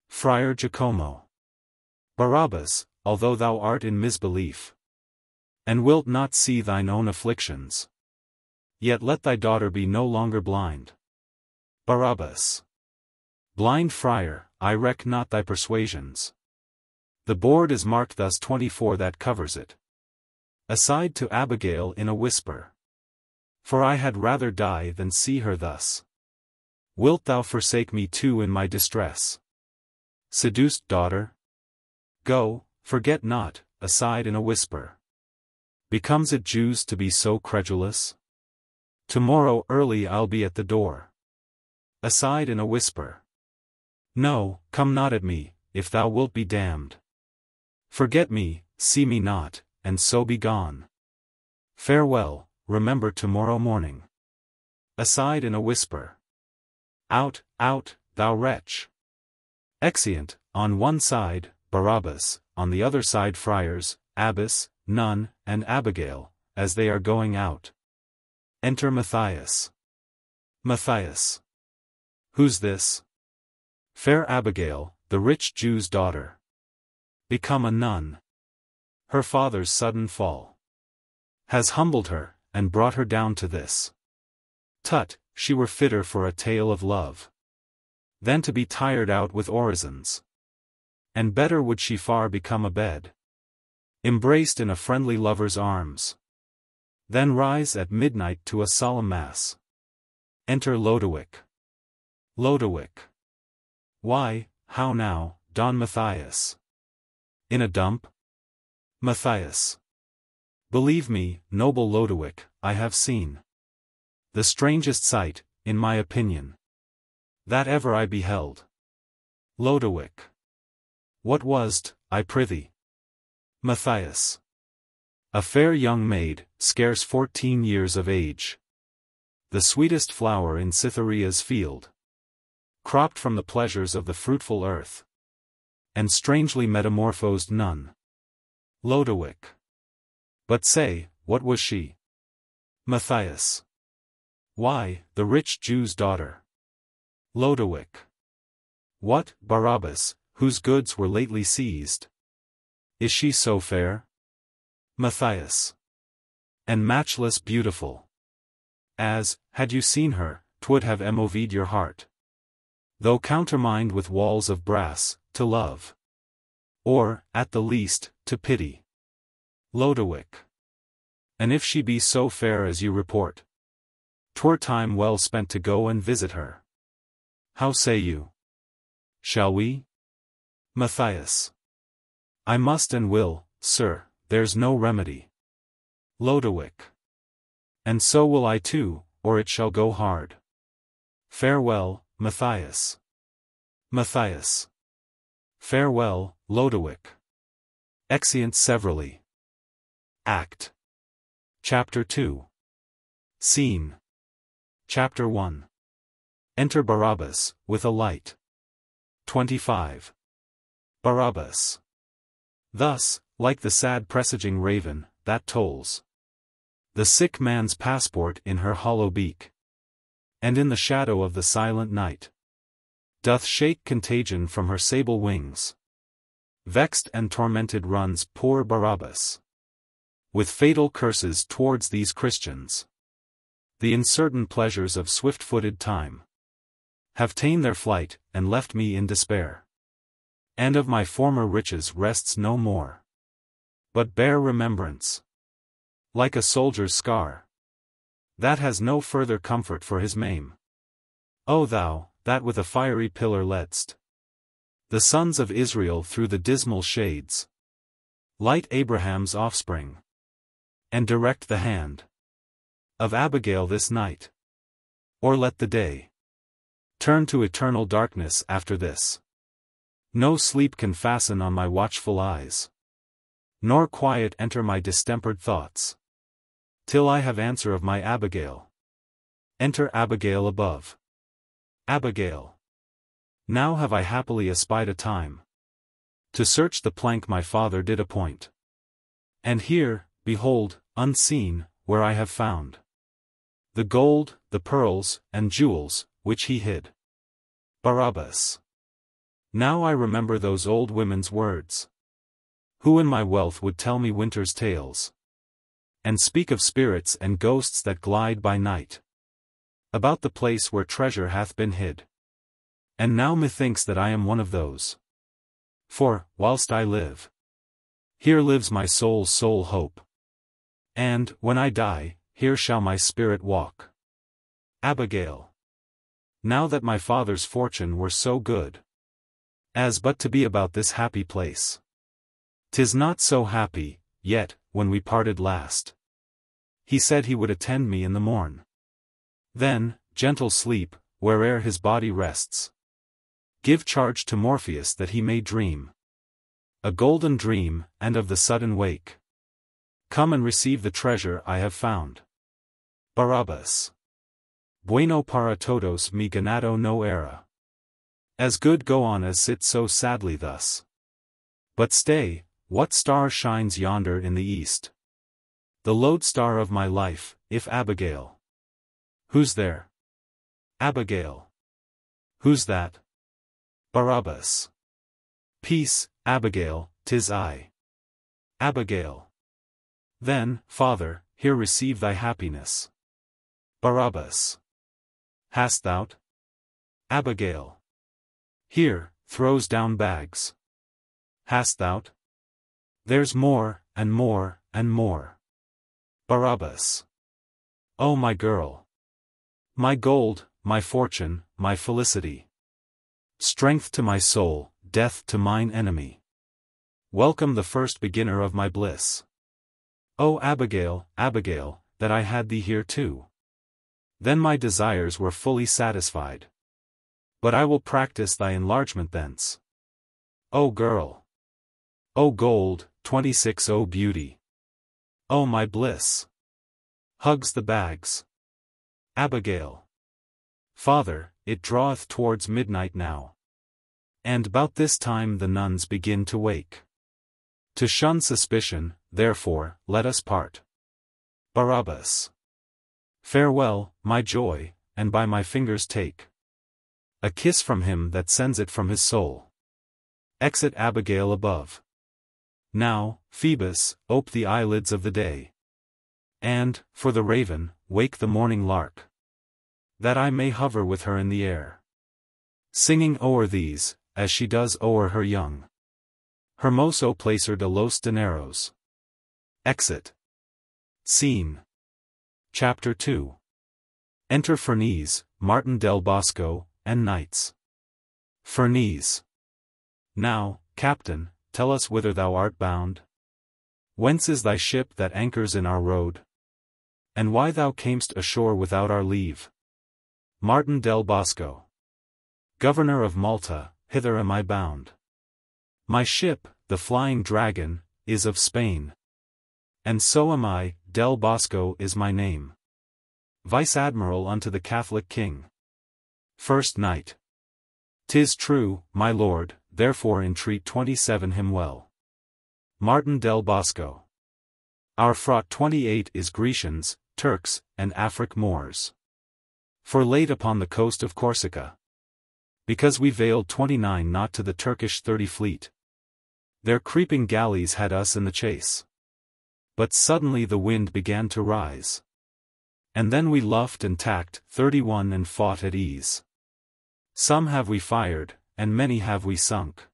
Friar Jacomo. Barabas, although thou art in misbelief, and wilt not see thine own afflictions, yet let thy daughter be no longer blind. Barabas. Blind friar, I reck not thy persuasions. The board is marked thus 24 that covers it. Aside to Abigail in a whisper. For I had rather die than see her thus. Wilt thou forsake me too in my distress? Seduced daughter? Go, forget not, aside in a whisper. Becomes it Jews to be so credulous? Tomorrow early I'll be at the door. Aside in a whisper. No, come not at me, if thou wilt be damned. Forget me, see me not, and so be gone. Farewell, remember tomorrow morning. Aside in a whisper. Out, out, thou wretch. Exeunt, on one side, Barabas, on the other side friars, abbess, nun, and Abigail, as they are going out. Enter Mathias. Mathias. Who's this? Fair Abigail, the rich Jew's daughter. Become a nun. Her father's sudden fall has humbled her, and brought her down to this. Tut, she were fitter for a tale of love than to be tired out with orisons. And better would she far become abed, embraced in a friendly lover's arms, than rise at midnight to a solemn mass. Enter Lodowick. Lodowick. Why, how now, Don Mathias? In a dump? Mathias. Believe me, noble Lodowick, I have seen the strangest sight, in my opinion, that ever I beheld. Lodowick. What was't, I prithee? Mathias. A fair young maid, scarce 14 years of age. The sweetest flower in Cytherea's field, cropped from the pleasures of the fruitful earth, and strangely metamorphosed nun. Lodowick. But say, what was she? Mathias. Why, the rich Jew's daughter. Lodowick. What, Barabas, whose goods were lately seized? Is she so fair? Mathias. And matchless beautiful, as, had you seen her, 'twould have moved your heart, though countermined with walls of brass, to love, or, at the least, to pity. Lodowick. And if she be so fair as you report, 'twere time well spent to go and visit her. How say you? Shall we? Mathias. I must and will, sir, there's no remedy. Lodowick. And so will I too, or it shall go hard. Farewell, Mathias. Mathias. Farewell, Lodowick. Exeunt severally. Act. Chapter 2. Scene. Chapter 1. Enter Barabas, with a light. 25. Barabas. Thus, like the sad presaging raven, that tolls the sick man's passport in her hollow beak, and in the shadow of the silent night doth shake contagion from her sable wings. Vexed and tormented runs poor Barabas, with fatal curses towards these Christians. The uncertain pleasures of swift-footed time have ta'en their flight, and left me in despair. And of my former riches rests no more, but bare remembrance, like a soldier's scar, that has no further comfort for his maim. O thou, that with a fiery pillar ledst the sons of Israel through the dismal shades, light Abraham's offspring, and direct the hand of Abigail this night, or let the day turn to eternal darkness after this. No sleep can fasten on my watchful eyes. nor quiet enter my distempered thoughts. Till I have answer of my Abigail. Enter Abigail above. Abigail. Now have I happily espied a time to search the plank my father did appoint. And here, behold, unseen, where I have found the gold, the pearls, and jewels, which he hid. Barabas. Now I remember those old women's words. Who in my wealth would tell me winter's tales, and speak of spirits and ghosts that glide by night about the place where treasure hath been hid. And now methinks that I am one of those. For, whilst I live, here lives my soul's sole hope. And, when I die, here shall my spirit walk. Abigail. Now that my father's fortune were so good as but to be about this happy place. 'Tis not so happy, yet, when we parted last, he said he would attend me in the morn. Then, gentle sleep, where'er his body rests, give charge to Morpheus that he may dream a golden dream, and of the sudden wake come and receive the treasure I have found. Barabas. Bueno para todos mi ganado no era. As good go on as sit so sadly thus. But stay, what star shines yonder in the east? The lodestar of my life, if Abigail. Who's there? Abigail. Who's that? Barabas. Peace, Abigail, 'tis I. Abigail. Then, father, here receive thy happiness. Barabas. Hast thou't? Abigail. Here, throws down bags. Hast thou't? There's more, and more, and more. Barabas. O my girl. My gold, my fortune, my felicity. Strength to my soul, death to mine enemy. Welcome the first beginner of my bliss. O Abigail, Abigail, that I had thee here too. Then my desires were fully satisfied. But I will practice thy enlargement thence. O girl. O gold, 26 O beauty. O my bliss. Hugs the bags. Abigail. Father, it draweth towards midnight now. And 'bout this time the nuns begin to wake. To shun suspicion, therefore, let us part. Barabas. Farewell, my joy, and by my fingers take a kiss from him that sends it from his soul. Exit Abigail above. Now, Phoebus, ope the eyelids of the day. And, for the raven, wake the morning lark, that I may hover with her in the air, singing o'er these, as she does o'er her young. Hermoso placer de los dineros. Exit. Scene. Chapter 2. Enter Ferneze, Martin del Bosco, and knights. Ferneze. Now, Captain, tell us whither thou art bound. Whence is thy ship that anchors in our road? And why thou camest ashore without our leave? Martin del Bosco. Governor of Malta, hither am I bound. My ship, the Flying Dragon, is of Spain. And so am I, del Bosco is my name. Vice-Admiral unto the Catholic King. First Knight. 'Tis true, my lord, therefore entreat 27 him well. Martin del Bosco. Our fraught 28 is Grecians, Turks, and Afric Moors. For late upon the coast of Corsica. Because we veiled 29 not to the Turkish 30 fleet. Their creeping galleys had us in the chase. But suddenly the wind began to rise. And then we luffed and tacked 31 and fought at ease. Some have we fired, and many have we sunk.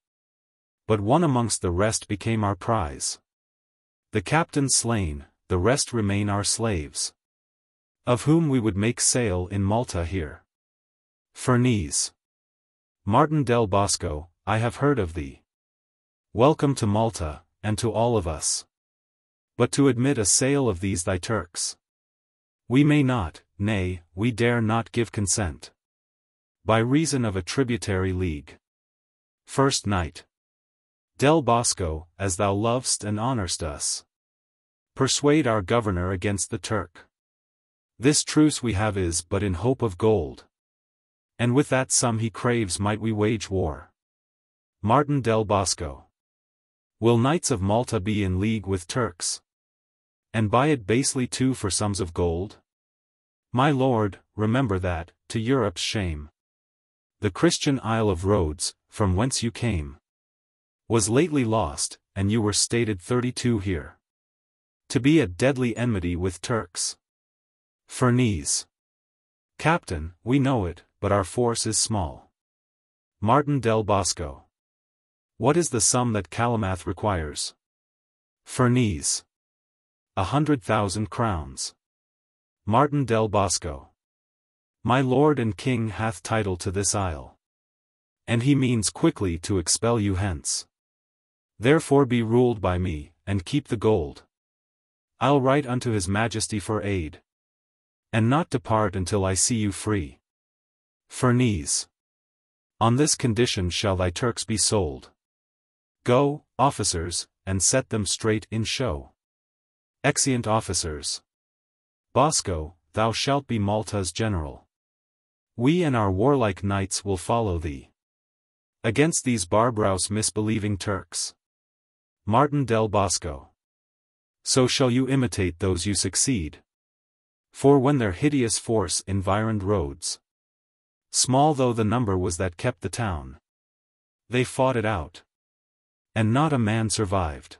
But one amongst the rest became our prize. The captain slain, the rest remain our slaves. Of whom we would make sail in Malta here. Ferneze. Martin del Bosco, I have heard of thee. Welcome to Malta, and to all of us. But to admit a sail of these thy Turks, we may not, nay, we dare not give consent. By reason of a tributary league. First Knight. Del Bosco, as thou lovest and honour'st us, persuade our governor against the Turk. This truce we have is but in hope of gold, and with that sum he craves might we wage war. Martin del Bosco. Will knights of Malta be in league with Turks, and buy it basely too for sums of gold? My lord, remember that, to Europe's shame, the Christian Isle of Rhodes, from whence you came, was lately lost, and you were stated 32 here, to be at deadly enmity with Turks. Ferneze. Captain, we know it, but our force is small. Martin del Bosco. What is the sum that Calymath requires? Ferneze. 100,000 crowns. Martin del Bosco. My lord and king hath title to this isle, and he means quickly to expel you hence. Therefore be ruled by me, and keep the gold. I'll write unto his majesty for aid, and not depart until I see you free. Ferneze. On this condition shall thy Turks be sold. Go, officers, and set them straight in show. Exeunt officers. Bosco, thou shalt be Malta's general. We and our warlike knights will follow thee against these barbarous misbelieving Turks. Martin del Bosco. So shall you imitate those you succeed. For when their hideous force environed Rhodes, small though the number was that kept the town, they fought it out, and not a man survived,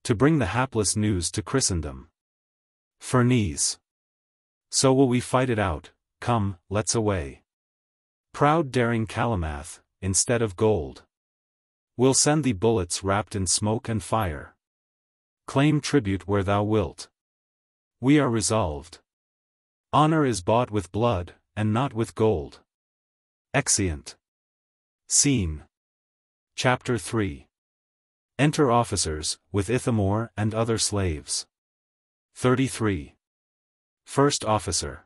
to bring the hapless news to Christendom. Ferneze. So will we fight it out, come, let's away. Proud daring Calymath, instead of gold, we'll send thee bullets wrapped in smoke and fire. Claim tribute where thou wilt. We are resolved. Honor is bought with blood, and not with gold. Exeunt. Scene. Chapter 3. Enter officers, with Ithamore and other slaves. 33. First Officer.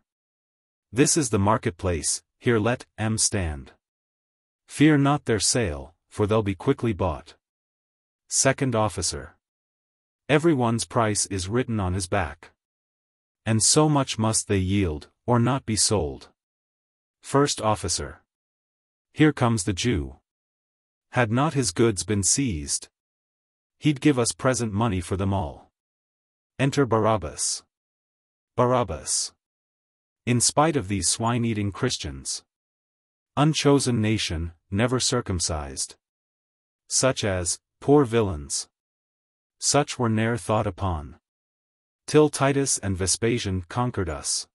This is the marketplace, here let 'em stand. Fear not their sale, for they'll be quickly bought. Second Officer. Every one's price is written on his back, and so much must they yield, or not be sold. First Officer. Here comes the Jew. Had not his goods been seized, he'd give us present money for them all. Enter Barabas. Barabas. In spite of these swine-eating Christians, unchosen nation, never circumcised, such as, poor villains, such were ne'er thought upon, till Titus and Vespasian conquered us.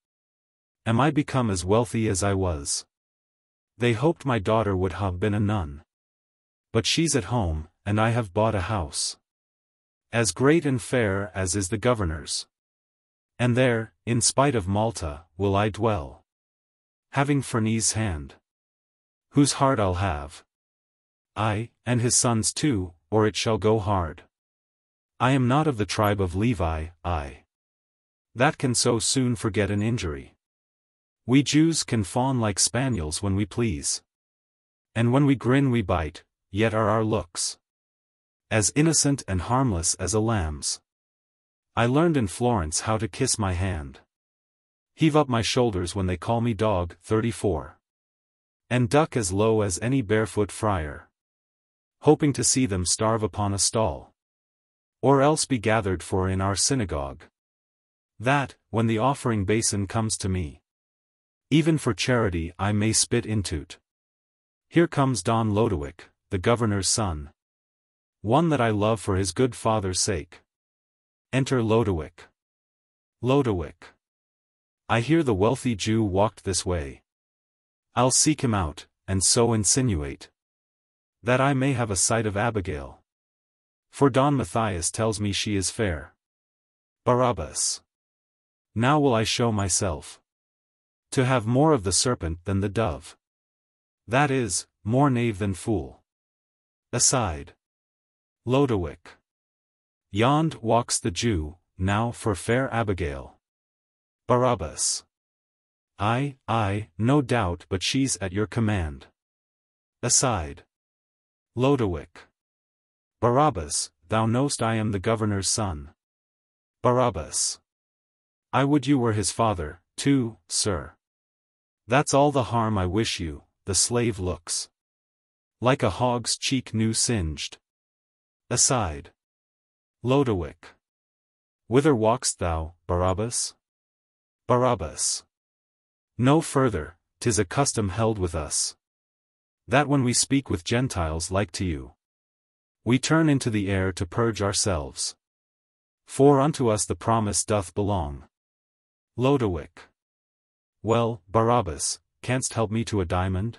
Am I become as wealthy as I was? They hoped my daughter would have been a nun, but she's at home, and I have bought a house, as great and fair as is the governor's. And there, in spite of Malta, will I dwell, having Ferneze's hand, whose heart I'll have. I, and his sons too, or it shall go hard. I am not of the tribe of Levi, I, that can so soon forget an injury. We Jews can fawn like spaniels when we please, and when we grin we bite, yet are our looks as innocent and harmless as a lamb's. I learned in Florence how to kiss my hand, heave up my shoulders when they call me dog, 34, and duck as low as any barefoot friar, hoping to see them starve upon a stall, or else be gathered for in our synagogue. That, when the offering basin comes to me, even for charity I may spit into't. Here comes Don Lodowick, the governor's son, one that I love for his good father's sake. Enter Lodowick. Lodowick. I hear the wealthy Jew walked this way. I'll seek him out, and so insinuate, that I may have a sight of Abigail. For Don Mathias tells me she is fair. Barabas. Now will I show myself to have more of the serpent than the dove. That is, more knave than fool. Aside. Lodowick. Yond walks the Jew, now for fair Abigail. Barabas. Aye, no doubt, but she's at your command. Aside. Lodowick. Barabas, thou know'st I am the governor's son. Barabas. I would you were his father, too, sir. That's all the harm I wish you. The slave looks like a hog's cheek new singed. Aside. Lodowick. Whither walk'st thou, Barabas? Barabas. No further, 'tis a custom held with us, that when we speak with Gentiles like to you, we turn into the air to purge ourselves. For unto us the promise doth belong. Lodowick. Well, Barabas, canst help me to a diamond?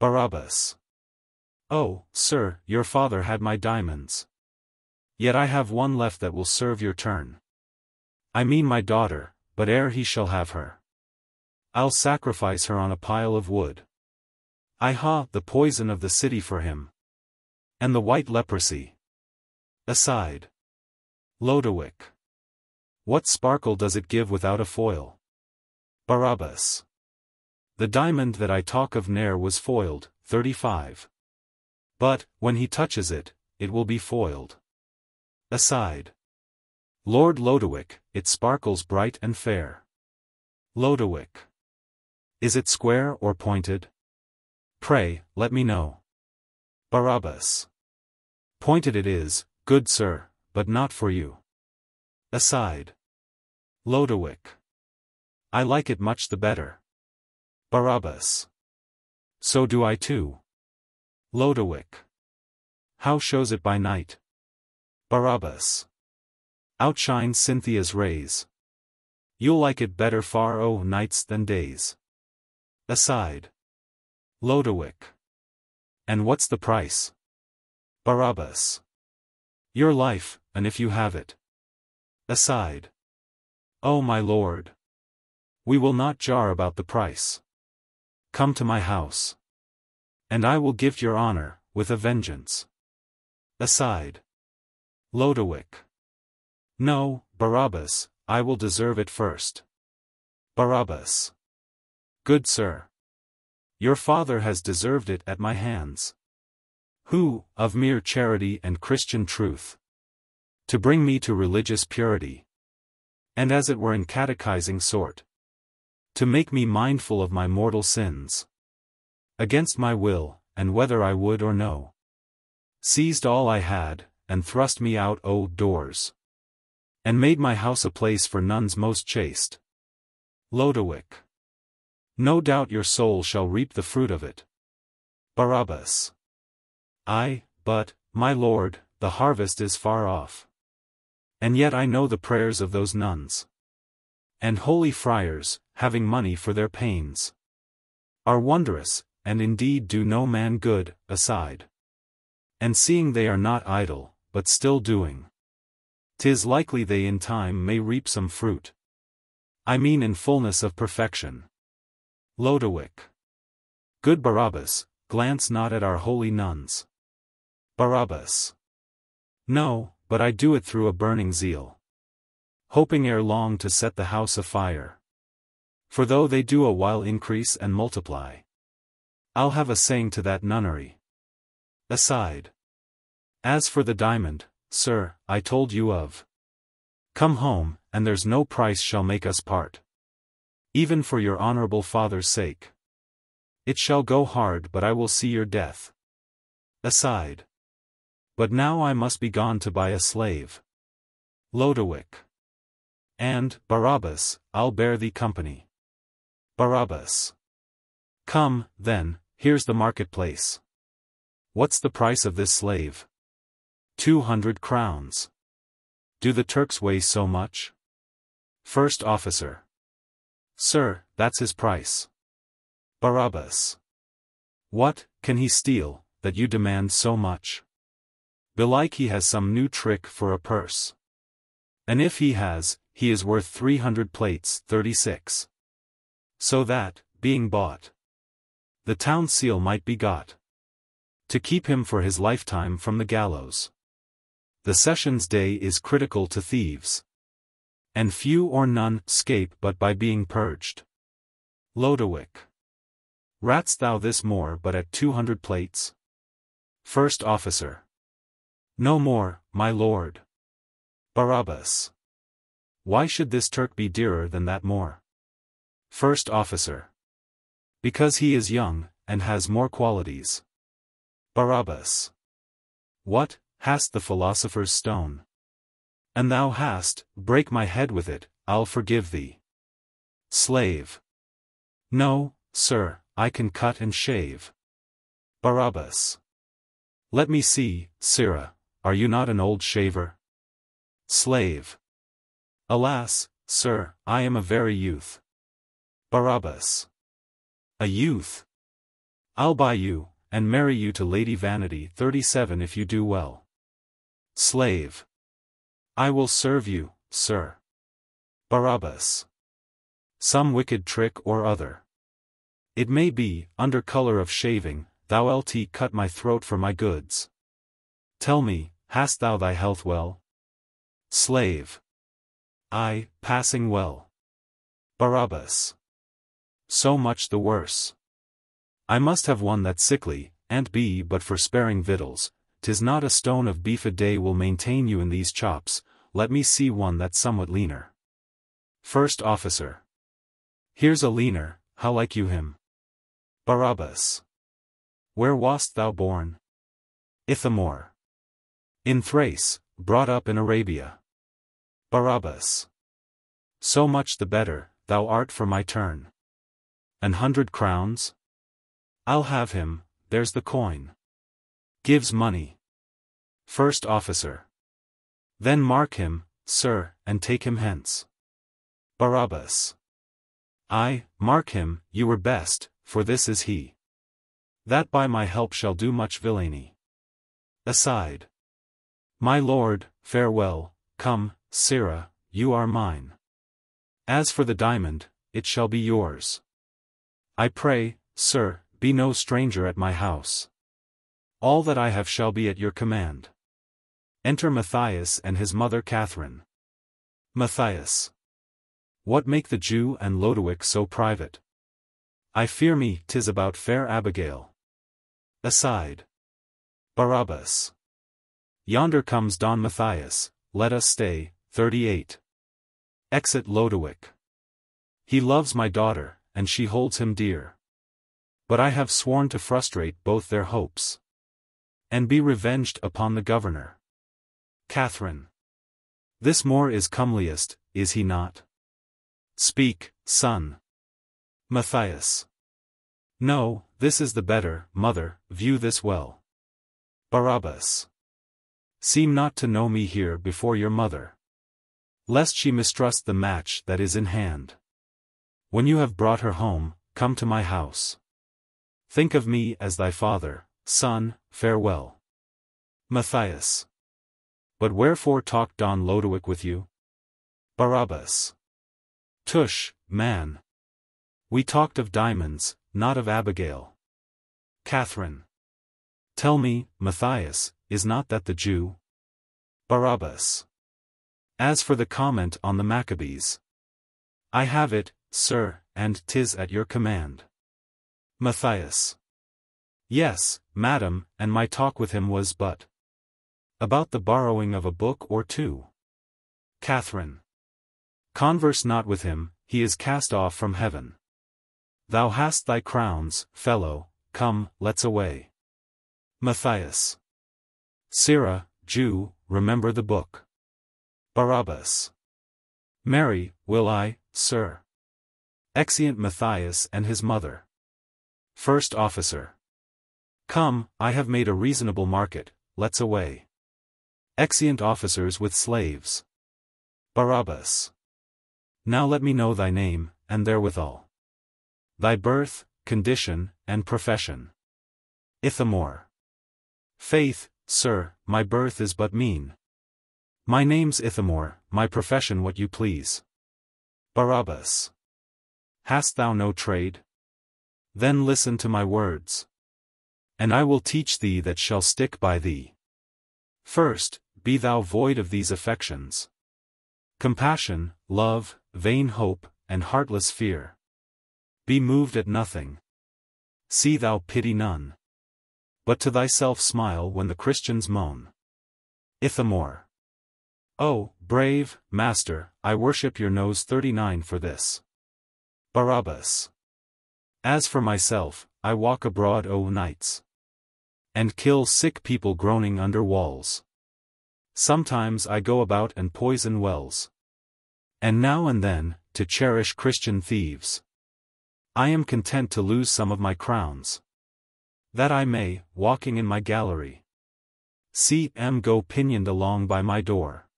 Barabas. Oh, sir, your father had my diamonds. Yet I have one left that will serve your turn. I mean my daughter, but ere he shall have her, I'll sacrifice her on a pile of wood. The poison of the city for him. And the white leprosy. Aside. Lodowick. What sparkle does it give without a foil? Barabas. The diamond that I talk of ne'er was foiled. 35. But, when he touches it, it will be foiled. Aside. Lord Lodowick, it sparkles bright and fair. Lodowick. Is it square or pointed? Pray, let me know. Barabas. Pointed it is, good sir, but not for you. Aside. Lodowick. I like it much the better. Barabas. So do I too. Lodowick. How shows it by night? Barabas. Outshines Cynthia's rays. You'll like it better far nights than days. Aside. Lodowick. And what's the price? Barabas. Your life, and if you have it. Aside. Oh my lord. We will not jar about the price. Come to my house. And I will give your honor, with a vengeance. Aside. Lodowick. No, Barabas, I will deserve it first. Barabas. Good sir. Your father has deserved it at my hands. Who, of mere charity and Christian truth, to bring me to religious purity, and as it were in catechizing sort, to make me mindful of my mortal sins, against my will, and whether I would or no, seized all I had, and thrust me out doors, and made my house a place for nuns most chaste. Lodowick. No doubt your soul shall reap the fruit of it. Barabas. Aye, but, my lord, the harvest is far off. And yet I know the prayers of those nuns and holy friars, having money for their pains, are wondrous, and indeed do no man good. Aside. And seeing they are not idle, but still doing, 'tis likely they in time may reap some fruit. I mean in fullness of perfection. Lodowick. Good Barabas, glance not at our holy nuns. Barabas. No, but I do it through a burning zeal, hoping ere long to set the house afire. For though they do a while increase and multiply, I'll have a saying to that nunnery. Aside. As for the diamond, sir, I told you of. Come home, and there's no price shall make us part. Even for your honorable father's sake. It shall go hard, but I will see your death. Aside. But now I must be gone to buy a slave. Lodowick. And, Barabas, I'll bear thee company. Barabas. Come, then, here's the marketplace. What's the price of this slave? 200 crowns. Do the Turks weigh so much? First officer. Sir, that's his price. Barabas. What, can he steal, that you demand so much? Belike he has some new trick for a purse. And if he has, he is worth 300 plates. 36. So that, being bought, the town seal might be got, to keep him for his lifetime from the gallows. The sessions day is critical to thieves, and few or none scape but by being purged. Lodowick. Ratst thou this more but at 200 plates? First officer. No more, my lord. Barabas. Why should this Turk be dearer than that Moor? First Officer. Because he is young, and has more qualities. Barabas. What, hast the philosopher's stone? And thou hast, break my head with it, I'll forgive thee. Slave. No, sir, I can cut and shave. Barabas. Let me see, sirrah, are you not an old shaver? Slave. Alas, sir, I am a very youth. Barabas. A youth. I'll buy you, and marry you to Lady Vanity 37 if you do well. Slave. I will serve you, sir. Barabas. Some wicked trick or other. It may be, under color of shaving, thou lt cut my throat for my goods. Tell me, hast thou thy health well? Slave. Aye, passing well. Barabas. So much the worse. I must have one that's sickly, and be but for sparing victuals. 'Tis not a stone of beef a day will maintain you in these chops, let me see one that's somewhat leaner. First Officer. Here's a leaner, how like you him? Barabas. Where wast thou born? Ithamore. In Thrace, brought up in Arabia. Barabas. So much the better, thou art for my turn. 100 crowns? I'll have him, there's the coin. Gives money. First Officer. Then mark him, sir, and take him hence. Barabas. Aye, mark him, you were best, for this is he. That by my help shall do much villainy. Aside. My lord, farewell, come, sirrah, you are mine. As for the diamond, it shall be yours. I pray, sir, be no stranger at my house. All that I have shall be at your command. Enter Mathias and his mother Katharine. Mathias. What make the Jew and Lodowick so private? I fear me 'tis about fair Abigail. Aside. Barabas. Yonder comes Don Mathias, let us stay. 38. Exit Lodowick. He loves my daughter, and she holds him dear. But I have sworn to frustrate both their hopes. And be revenged upon the governor. Katharine. This Moor is comeliest, is he not? Speak, son. Mathias. No, this is the better, mother, view this well. Barabas. Seem not to know me here before your mother. Lest she mistrust the match that is in hand. When you have brought her home, come to my house. Think of me as thy father, son, farewell. Mathias. But wherefore talked Don Lodowick with you? Barabas. Tush, man. We talked of diamonds, not of Abigail. Katharine. Tell me, Mathias, is not that the Jew? Barabas. As for the comment on the Maccabees. I have it, sir, and 'tis at your command. Mathias. Yes, madam, and my talk with him was but about the borrowing of a book or two. Katharine. Converse not with him, he is cast off from heaven. Thou hast thy crowns, fellow, come, let's away. Mathias. Sirrah, Jew, remember the book. Barabas. Marry, will I, sir. Exeunt Mathias and his mother. First Officer. Come, I have made a reasonable market, let's away. Exeunt officers with slaves. Barabas. Now let me know thy name, and therewithal. Thy birth, condition, and profession. Ithamore. Faith, sir, my birth is but mean. My name's Ithamore, my profession what you please. Barabas. Hast thou no trade? Then listen to my words. And I will teach thee that shall stick by thee. First, be thou void of these affections. Compassion, love, vain hope, and heartless fear. Be moved at nothing. See thou pity none. But to thyself smile when the Christians moan. Ithamore. Oh, brave master, I worship your nose 39 for this. Barabas. As for myself, I walk abroad o' nights, and kill sick people groaning under walls. Sometimes I go about and poison wells, and now and then, to cherish Christian thieves. I am content to lose some of my crowns, that I may, walking in my gallery, see them go pinioned along by my door.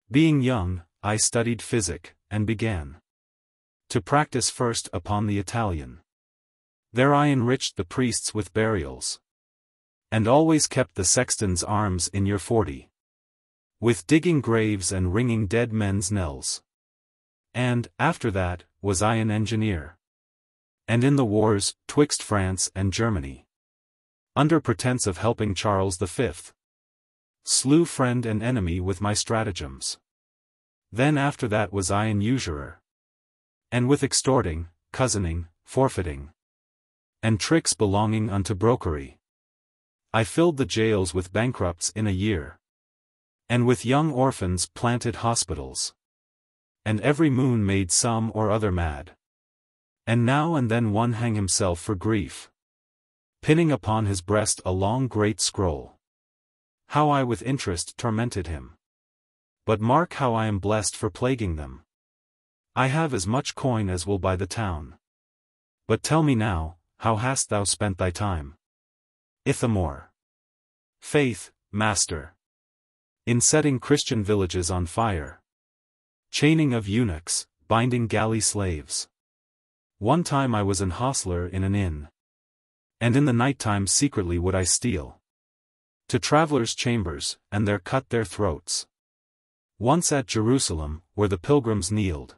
Being young, I studied physic, and began to practice first upon the Italian. There I enriched the priests with burials, and always kept the sexton's arms in year 40, with digging graves and ringing dead men's knells. And, after that, was I an engineer, and in the wars, twixt France and Germany, under pretence of helping Charles V, slew friend and enemy with my stratagems. Then after that was I an usurer, and with extorting, cousining, forfeiting, and tricks belonging unto brokery, I filled the jails with bankrupts in a year, and with young orphans planted hospitals, and every moon made some or other mad, and now and then one hang himself for grief, pinning upon his breast a long great scroll. How I with interest tormented him. But mark how I am blessed for plaguing them. I have as much coin as will buy the town. But tell me now, how hast thou spent thy time? Ithamore. Faith, master. In setting Christian villages on fire, chaining of eunuchs, binding galley slaves. One time I was an hostler in an inn, and in the night time secretly would I steal to travelers' chambers, and there cut their throats. Once at Jerusalem, where the pilgrims kneeled,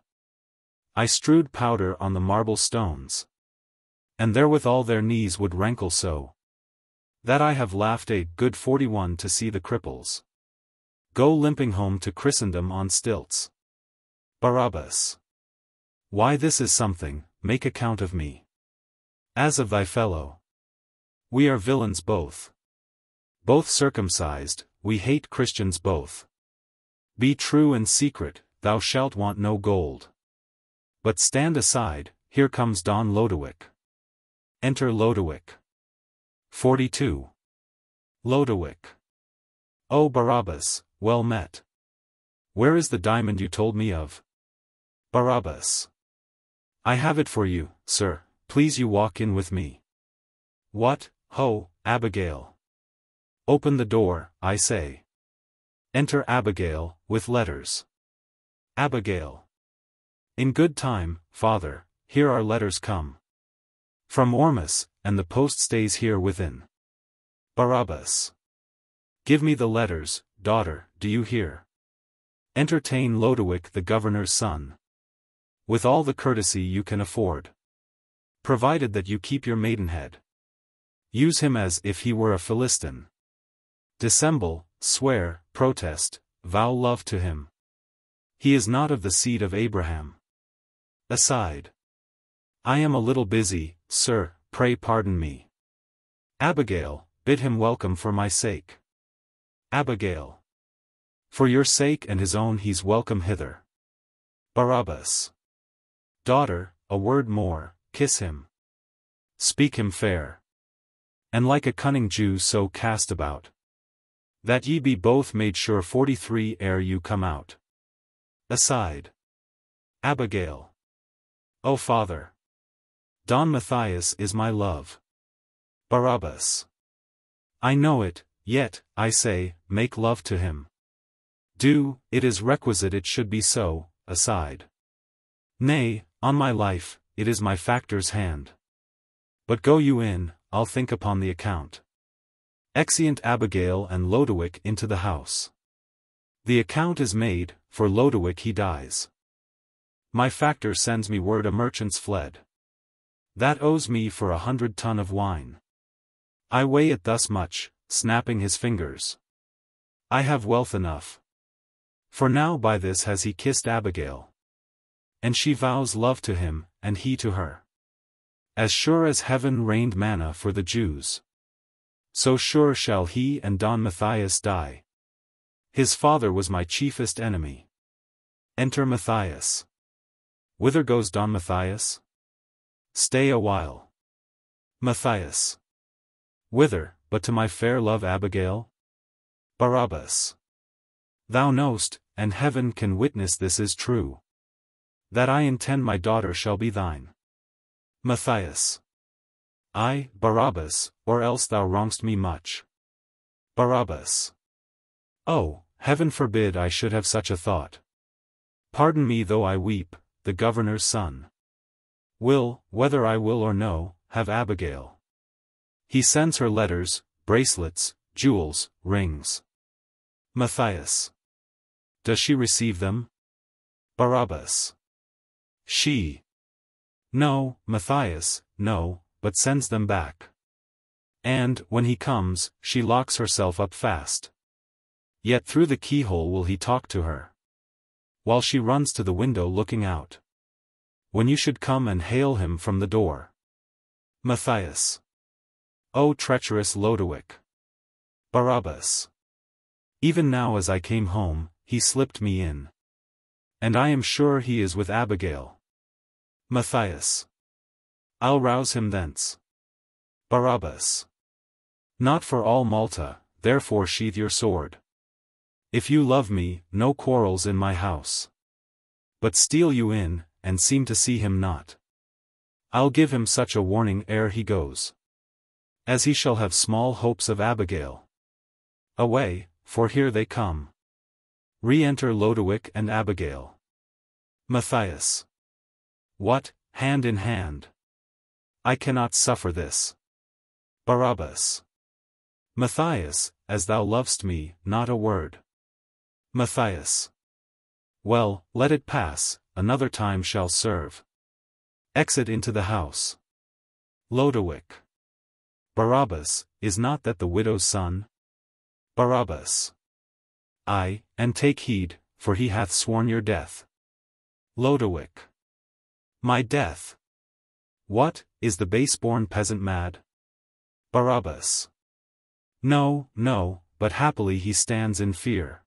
I strewed powder on the marble stones, and therewithal their knees would rankle so, that I have laughed a good 41 to see the cripples go limping home to Christendom on stilts. Barabas. Why, this is something, make account of me, as of thy fellow. We are villains both circumcised, we hate Christians both. Be true and secret, thou shalt want no gold. But stand aside, here comes Don Lodowick. Enter Lodowick. 42. Lodowick. O Barabas, well met. Where is the diamond you told me of? Barabas. I have it for you, sir, please you walk in with me. What, ho, Abigail. Open the door, I say. Enter Abigail, with letters. Abigail. In good time, father, here our letters come from Ormus, and the post stays here within. Barabas. Give me the letters, daughter, do you hear? Entertain Lodowick the governor's son with all the courtesy you can afford, provided that you keep your maidenhead. Use him as if he were a Philistine. Dissemble, swear, protest, vow love to him. He is not of the seed of Abraham. Aside. I am a little busy, sir, pray pardon me. Abigail, bid him welcome for my sake. Abigail. For your sake and his own he's welcome hither. Barabas. Daughter, a word more, kiss him. Speak him fair. And like a cunning Jew so cast about, that ye be both made sure 43 ere you come out. Aside. Abigail. O father. Don Mathias is my love. Barabas. I know it, yet, I say, make love to him. Do, it is requisite it should be so, aside. Nay, on my life, it is my factor's hand. But go you in, I'll think upon the account. Exeunt Abigail and Lodowick into the house. The account is made, for Lodowick he dies. My factor sends me word a merchant's fled. That owes me for 100 ton of wine. I weigh it thus much, snapping his fingers. I have wealth enough. For now by this has he kissed Abigail. And she vows love to him, and he to her. As sure as heaven rained manna for the Jews, so sure shall he and Don Mathias die. His father was my chiefest enemy. Enter Mathias. Whither goes Don Mathias? Stay a while. Mathias. Whither, but to my fair love Abigail? Barabas. Thou knowst, and heaven can witness this is true, that I intend my daughter shall be thine. Mathias. I, Barabas, or else thou wrongst me much. Barabas. Oh, heaven forbid I should have such a thought. Pardon me though I weep, the governor's son will, whether I will or no, have Abigail. He sends her letters, bracelets, jewels, rings. Mathias. Does she receive them? Barabas. She. No, Mathias, no, but sends them back. And, when he comes, she locks herself up fast. Yet through the keyhole will he talk to her, while she runs to the window looking out. When you should come and hail him from the door. Mathias. O treacherous Lodowick. Barabas. Even now as I came home, he slipped me in. And I am sure he is with Abigail. Mathias. I'll rouse him thence. Barabas. Not for all Malta, therefore sheathe your sword. If you love me, no quarrels in my house. But steal you in, and seem to see him not. I'll give him such a warning ere he goes, as he shall have small hopes of Abigail. Away, for here they come. Re-enter Lodowick and Abigail. Mathias. What, hand in hand? I cannot suffer this. Barabas. Mathias, as thou lovest me, not a word. Mathias. Well, let it pass, another time shall serve. Exit into the house. Lodowick. Barabas, is not that the widow's son? Barabas. Aye, and take heed, for he hath sworn your death. Lodowick. My death? What, is the base-born peasant mad? Barabas. No, no, but happily he stands in fear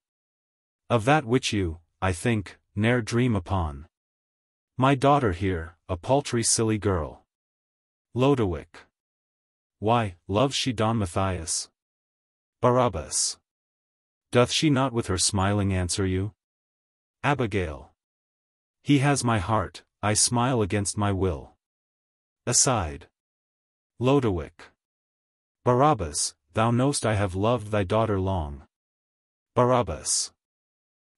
of that which you, I think, ne'er dream upon. My daughter here, a paltry silly girl. Lodowick. Why, loves she Don Mathias? Barabas. Doth she not with her smiling answer you? Abigail. He has my heart, I smile against my will. Aside. Lodowick. Barabas, thou knowst I have loved thy daughter long. Barabas.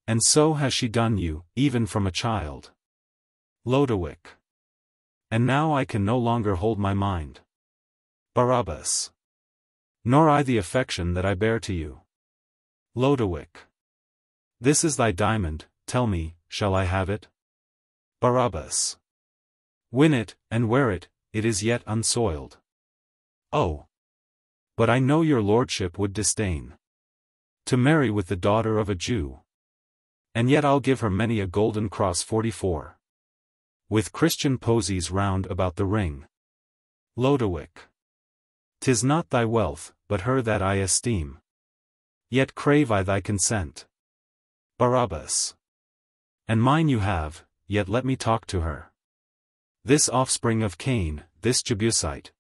And so has she done you, even from a child. Lodowick. And now I can no longer hold my mind. Barabas. Nor I the affection that I bear to you. Lodowick. This is thy diamond, tell me, shall I have it? Barabas. Win it, and wear it, it is yet unsoiled. Oh! But I know your lordship would disdain to marry with the daughter of a Jew. And yet I'll give her many a golden cross 44. With Christian posies round about the ring. Lodowick. 'Tis not thy wealth, but her that I esteem. Yet crave I thy consent. Barabas. And mine you have, yet let me talk to her. This offspring of Cain, this Jebusite,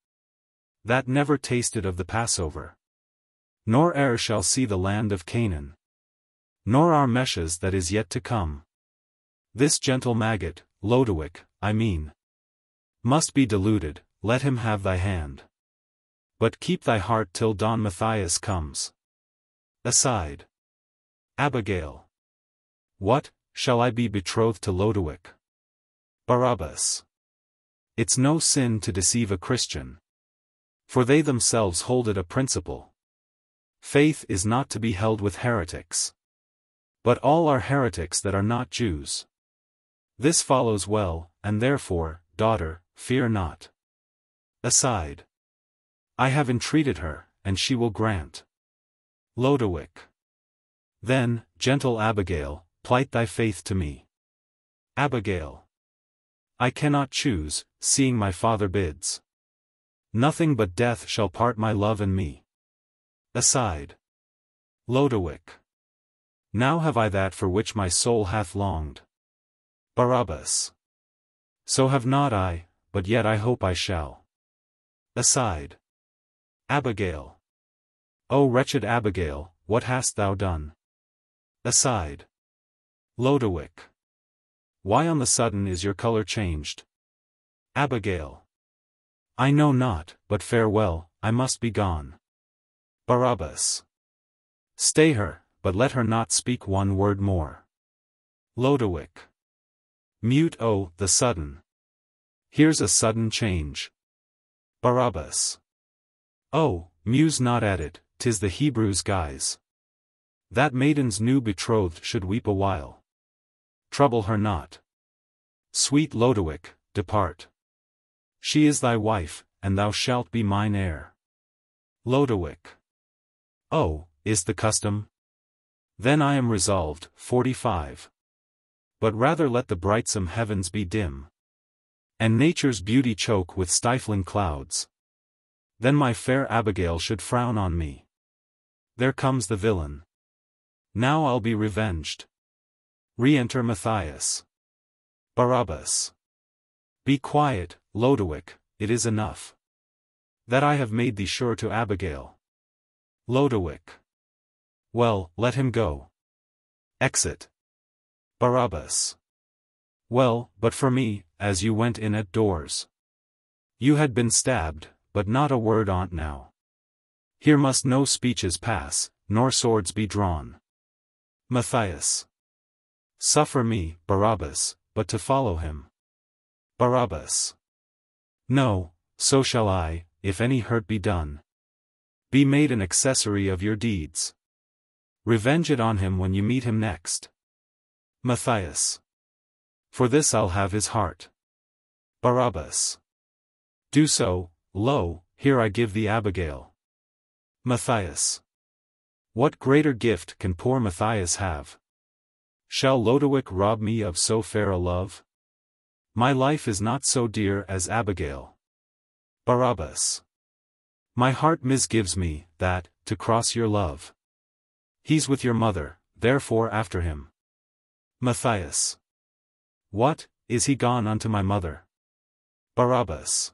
that never tasted of the Passover, nor e'er shall see the land of Canaan, nor our meshes that is yet to come. This gentle maggot, Lodowick, I mean, must be deluded, let him have thy hand. But keep thy heart till Don Mathias comes. Aside. Abigail. What, shall I be betrothed to Lodowick? Barabas. It's no sin to deceive a Christian, for they themselves hold it a principle. Faith is not to be held with heretics. But all are heretics that are not Jews. This follows well, and therefore, daughter, fear not. Aside. I have entreated her, and she will grant. Lodowick. Then, gentle Abigail, plight thy faith to me. Abigail. I cannot choose, seeing my father bids. Nothing but death shall part my love and me. Aside. Lodowick. Now have I that for which my soul hath longed. Barabas. So have not I, but yet I hope I shall. Aside. Abigail. O wretched Abigail, what hast thou done? Aside. Lodowick. Why on the sudden is your color changed? Abigail. I know not, but farewell, I must be gone. Barabas. Stay her, but let her not speak one word more. Lodowick. Mute oh, the sudden. Here's a sudden change. Barabas. Oh, muse not at it, 'tis the Hebrew's guise. That maiden's new betrothed should weep a while. Trouble her not. Sweet Lodowick, depart. She is thy wife, and thou shalt be mine heir. Lodowick. Oh, is the custom? Then I am resolved. 45. But rather let the brightsome heavens be dim, and nature's beauty choke with stifling clouds. Then my fair Abigail should frown on me. There comes the villain. Now I'll be revenged. Re-enter Mathias. Barabas. Be quiet, Lodowick, it is enough that I have made thee sure to Abigail. Lodowick. Well, let him go. Exit. Barabas. Well, but for me, as you went in at doors, you had been stabbed, but not a word on't now. Here must no speeches pass, nor swords be drawn. Mathias. Suffer me, Barabas, but to follow him. Barabas. No, so shall I, if any hurt be done. Be made an accessory of your deeds. Revenge it on him when you meet him next. Mathias. For this I'll have his heart. Barabas. Do so, lo, here I give thee Abigail. Mathias. What greater gift can poor Mathias have? Shall Lodowick rob me of so fair a love? My life is not so dear as Abigail. Barabas. My heart misgives me, that, to cross your love. He's with your mother, therefore after him. Mathias. What, is he gone unto my mother? Barabas.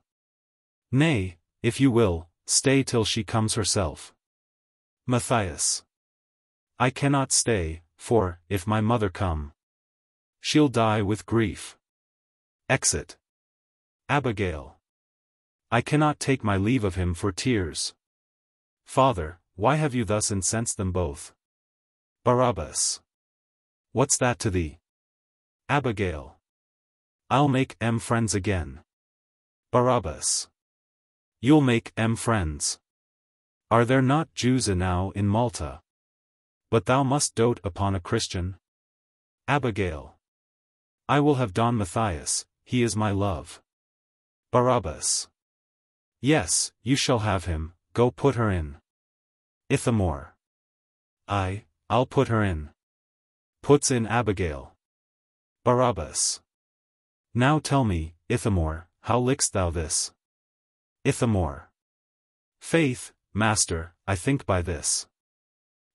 Nay, if you will, stay till she comes herself. Mathias. I cannot stay, for, if my mother come, she'll die with grief. Exit. Abigail. I cannot take my leave of him for tears. Father, why have you thus incensed them both? Barabas. What's that to thee? Abigail. I'll make friends again. Barabas. You'll make friends. Are there not Jews enow in Malta? But thou must dote upon a Christian. Abigail. I will have Don Mathias, he is my love. Barabas. Yes, you shall have him, go put her in. Ithamore. I'll put her in. Puts in Abigail. Barabas. Now tell me, Ithamore, how lick'st thou this? Ithamore. Faith, master, I think by this.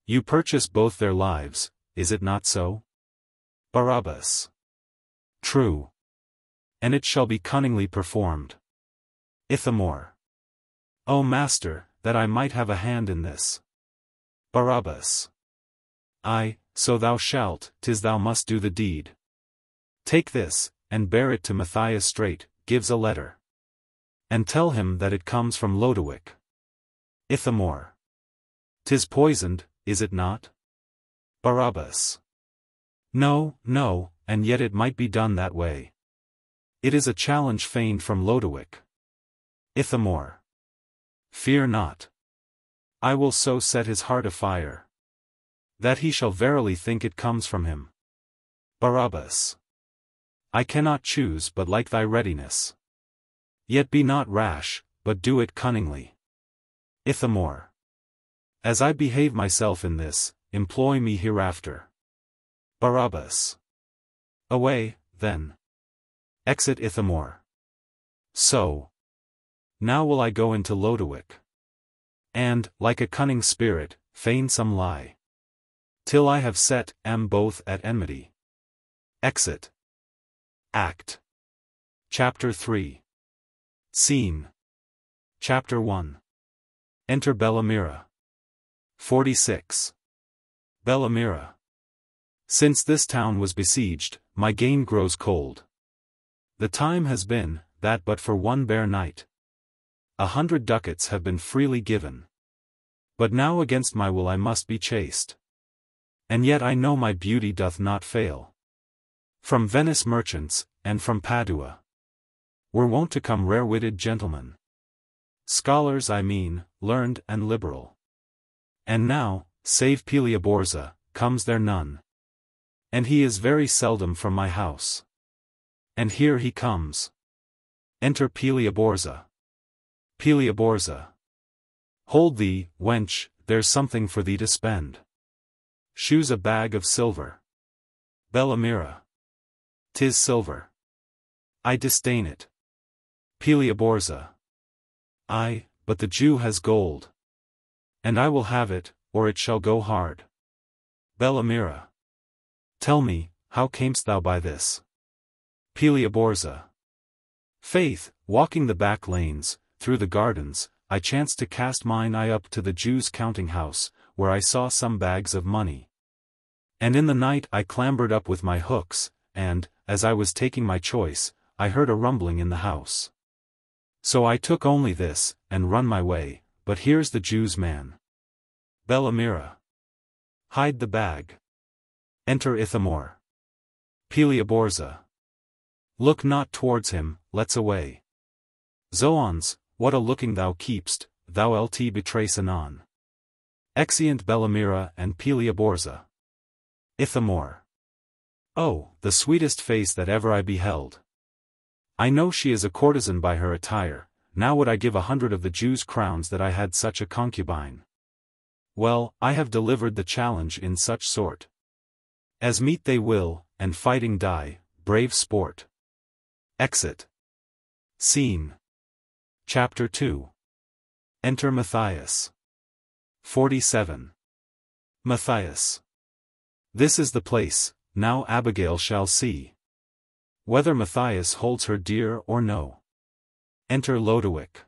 You purchase both their lives, is it not so? Barabas. True. And it shall be cunningly performed. Ithamore. O master, that I might have a hand in this. Barabas. Aye, so thou shalt, 'tis thou must do the deed. Take this, and bear it to Mathias straight, gives a letter. And tell him that it comes from Lodowick. Ithamore. 'Tis poisoned, is it not? Barabas. No, no, and yet it might be done that way. It is a challenge feigned from Lodowick. Ithamore. Fear not. I will so set his heart afire, that he shall verily think it comes from him. Barabas. I cannot choose but like thy readiness. Yet be not rash, but do it cunningly. Ithamore. As I behave myself in this, employ me hereafter. Barabas. Away, then. Exit Ithamore. So. Now will I go into Lodowick. And, like a cunning spirit, feign some lie. till I have set both at enmity. Exit. Act. Chapter 3. Scene. Chapter 1. Enter Bellamira. 46. Bellamira. Since this town was besieged, my gain grows cold. The time has been, that but for one bare night 100 ducats have been freely given. But now against my will I must be chased. And yet I know my beauty doth not fail. From Venice merchants, and from Padua, were wont to come rare-witted gentlemen. Scholars I mean, learned and liberal. And now, save Pilia-Borza, comes there none. And he is very seldom from my house. And here he comes. Enter Pilia-Borza. Pilia-Borza. Hold thee, wench, there's something for thee to spend. Shews a bag of silver. Bellamira. 'Tis silver. I disdain it. Pilia-Borza. Ay, but the Jew has gold. And I will have it, or it shall go hard. Bellamira. Tell me, how camest thou by this? Pilia-Borza. Faith, walking the back lanes, through the gardens, I chanced to cast mine eye up to the Jew's counting house, where I saw some bags of money. And in the night I clambered up with my hooks, and, as I was taking my choice, I heard a rumbling in the house. So I took only this, and run my way, but here's the Jew's man. Bellamira. Hide the bag. Enter Ithamore. Pilia-Borza. Look not towards him, let's away. Zoons, what a looking thou keepst, thou lt betrays anon. Exeunt Bellamira and Pilia-Borza. Ithamore. Oh, the sweetest face that ever I beheld. I know she is a courtesan by her attire, now would I give 100 of the Jew's crowns that I had such a concubine. Well, I have delivered the challenge in such sort. As meet they will, and fighting die, brave sport. Exit. Scene. Chapter 2. Enter Mathias. 47. Mathias. This is the place, now Abigail shall see whether Mathias holds her dear or no. Enter Lodowick.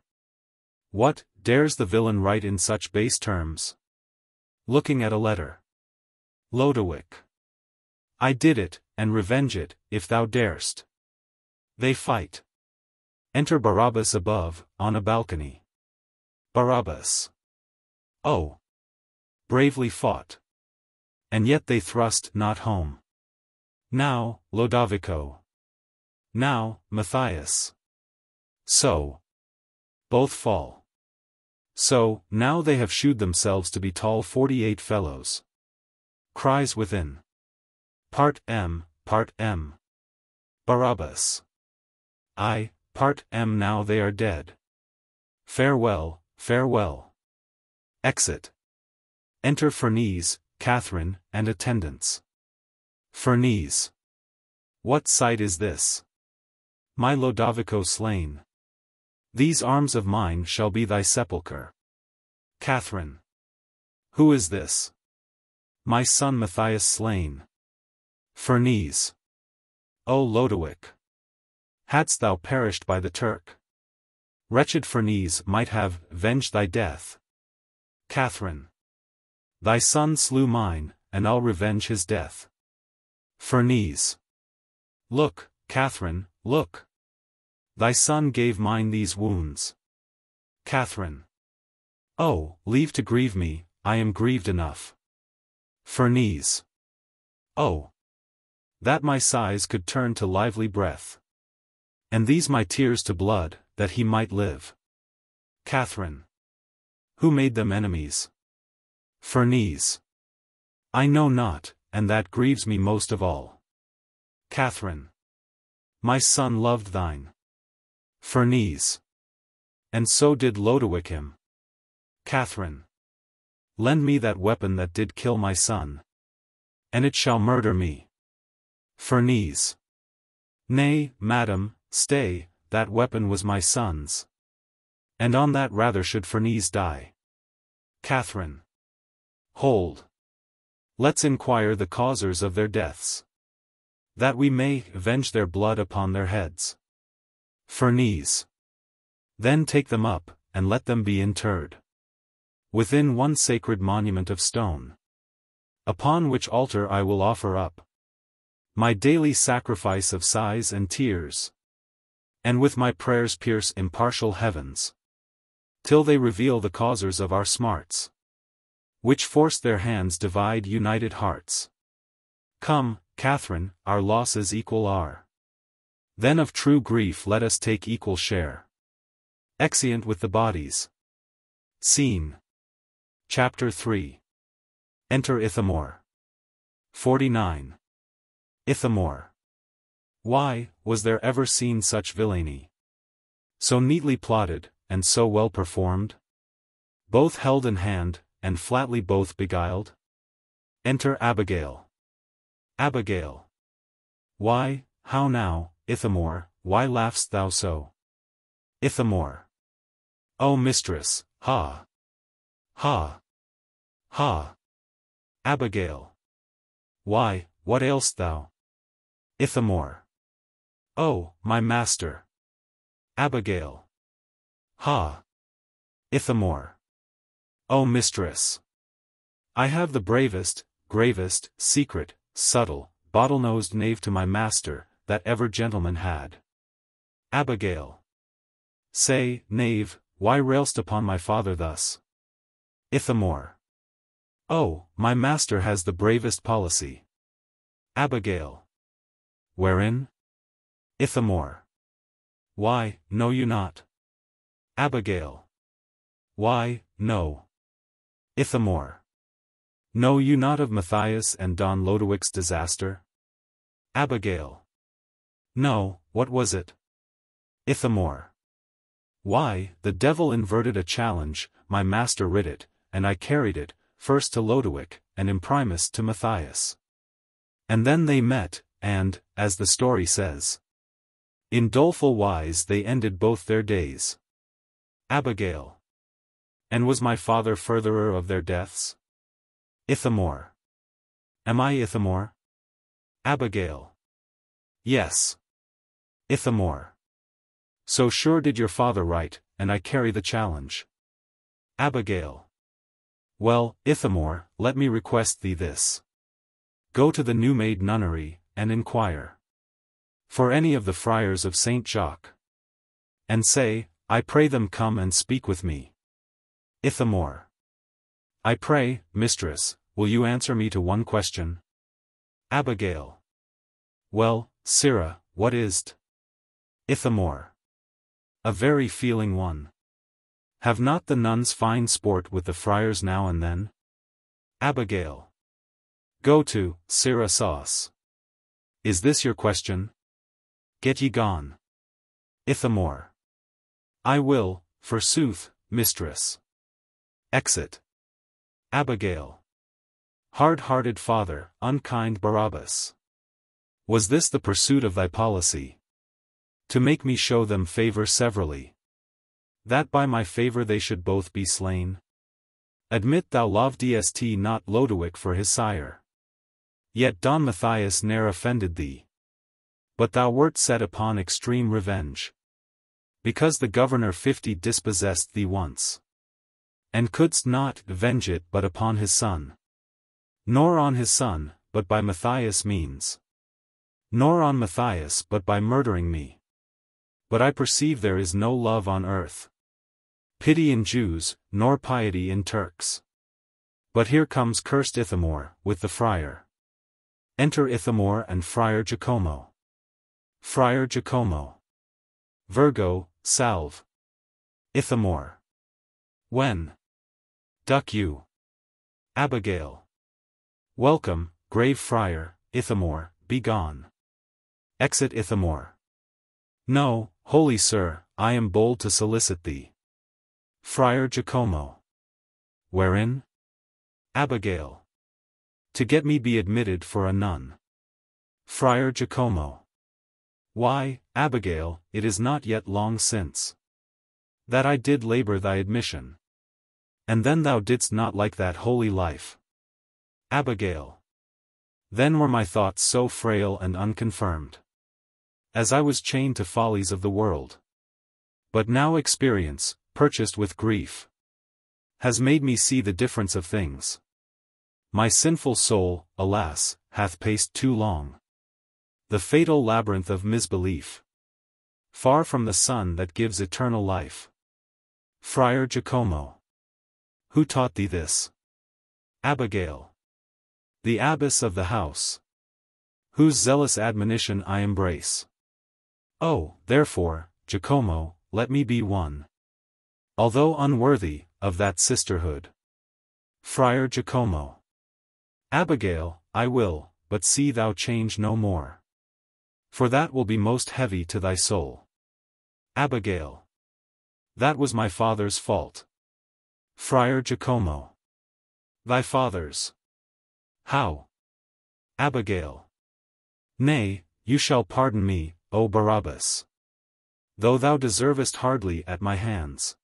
What, dares the villain write in such base terms? Looking at a letter. Lodowick. I did it, and revenge it, if thou darest. They fight. Enter Barabas above, on a balcony. Barabas. Oh! Bravely fought. And yet they thrust not home. Now, Lodowico. Now, Mathias. So. Both fall. So, now they have shewed themselves to be tall 48 fellows. Cries within. Part M. Barabas. Ay, Part M. Now they are dead. Farewell, farewell. Exit. Enter Ferneze, Katharine, and attendants. Ferneze. What sight is this? My Lodowico slain. These arms of mine shall be thy sepulchre. Katharine. Who is this? My son Mathias slain. Ferneze. O Lodowick! Hadst thou perished by the Turk, wretched Ferneze might have venged thy death. Katharine. Thy son slew mine, and I'll revenge his death. Ferneze. Look, Katharine, look. Thy son gave mine these wounds. Katharine. Oh, leave to grieve me, I am grieved enough. Ferneze. Oh! That my sighs could turn to lively breath. And these my tears to blood, that he might live. Katharine. Who made them enemies? Ferneze. I know not, and that grieves me most of all. Katharine. My son loved thine. Ferneze. And so did Lodowick him. Katharine. Lend me that weapon that did kill my son. And it shall murder me. Ferneze. Nay, madam, stay, that weapon was my son's. And on that rather should Ferneze die. Katharine. Hold. Let's inquire the causers of their deaths, that we may avenge their blood upon their heads. Ferneze. Then take them up, and let them be interred within one sacred monument of stone, upon which altar I will offer up my daily sacrifice of sighs and tears, and with my prayers pierce impartial heavens, till they reveal the causers of our smarts, which forced their hands divide united hearts. Come, Katharine, our losses equal are. Then of true grief let us take equal share. Exeunt with the bodies. Scene. Chapter 3. Enter Ithamore. 49. Ithamore. Why, was there ever seen such villainy? So neatly plotted, and so well performed? Both held in hand, and flatly both beguiled? Enter Abigail. Abigail. Why, how now, Ithamore, why laugh'st thou so? Ithamore. O mistress, ha! Ha! Ha! Abigail. Why, what ail'st thou? Ithamore. Oh, my master. Abigail. Ha! Ithamore. O mistress. I have the bravest, gravest, secret, subtle, bottle-nosed knave to my master, that ever gentleman had. Abigail. Say, knave, why rail'st upon my father thus? Ithamore. Oh, my master has the bravest policy. Abigail. Wherein? Ithamore. Why, know you not? Abigail. Why, no. Ithamore. Know you not of Mathias and Don Lodowick's disaster? Abigail. No, what was it? Ithamore. Why, the devil inverted a challenge, my master writ it, and I carried it, first to Lodowick, and imprimis to Mathias. And then they met, and, as the story says, in doleful wise they ended both their days. Abigail. And was my father furtherer of their deaths? Ithamore. Am I Ithamore? Abigail. Yes. Ithamore. So sure did your father write, and I carry the challenge. Abigail. Well, Ithamore, let me request thee this. Go to the new-made nunnery, and inquire for any of the friars of Saint Jacques. And say, I pray them come and speak with me. Ithamore. I pray, mistress, will you answer me to one question? Abigail. Well, sirrah, what is't? Ithamore. A very feeling one. Have not the nuns fine sport with the friars now and then? Abigail. Go to, sirrah sauce. Is this your question? Get ye gone. Ithamore. I will, forsooth, mistress. Exit. Abigail. Hard-hearted father, unkind Barabas. Was this the pursuit of thy policy? To make me show them favor severally, that by my favor they should both be slain? Admit thou lovedst not Lodowick for his sire. Yet Don Mathias ne'er offended thee. But thou wert set upon extreme revenge, because the governor 50 dispossessed thee once, and couldst not avenge it but upon his son. Nor on his son, but by Mathias' means. Nor on Mathias but by murdering me. But I perceive there is no love on earth, pity in Jews, nor piety in Turks. But here comes cursed Ithamore, with the friar. Enter Ithamore and Friar Jacomo. Friar Jacomo. Virgo, salve. Ithamore. When? Duck you. Abigail. Welcome, grave friar, Ithamore, be gone. Exit Ithamore. No, holy sir, I am bold to solicit thee. Friar Jacomo. Wherein? Abigail. To get me be admitted for a nun. Friar Jacomo. Why, Abigail, it is not yet long since that I did labor thy admission. And then thou didst not like that holy life. Abigail. Then were my thoughts so frail and unconfirmed, as I was chained to follies of the world. But now experience, purchased with grief, has made me see the difference of things. My sinful soul, alas, hath paced too long the fatal labyrinth of misbelief, far from the sun that gives eternal life. Friar Jacomo. Who taught thee this? Abigail. The abbess of the house, whose zealous admonition I embrace. Oh, therefore, Jacomo, let me be one, although unworthy, of that sisterhood. Friar Jacomo. Abigail, I will, but see thou change no more, for that will be most heavy to thy soul. Abigail. That was my father's fault. Friar Jacomo. Thy father's? How? Abigail. Nay, you shall pardon me, O Barabas, though thou deservest hardly at my hands.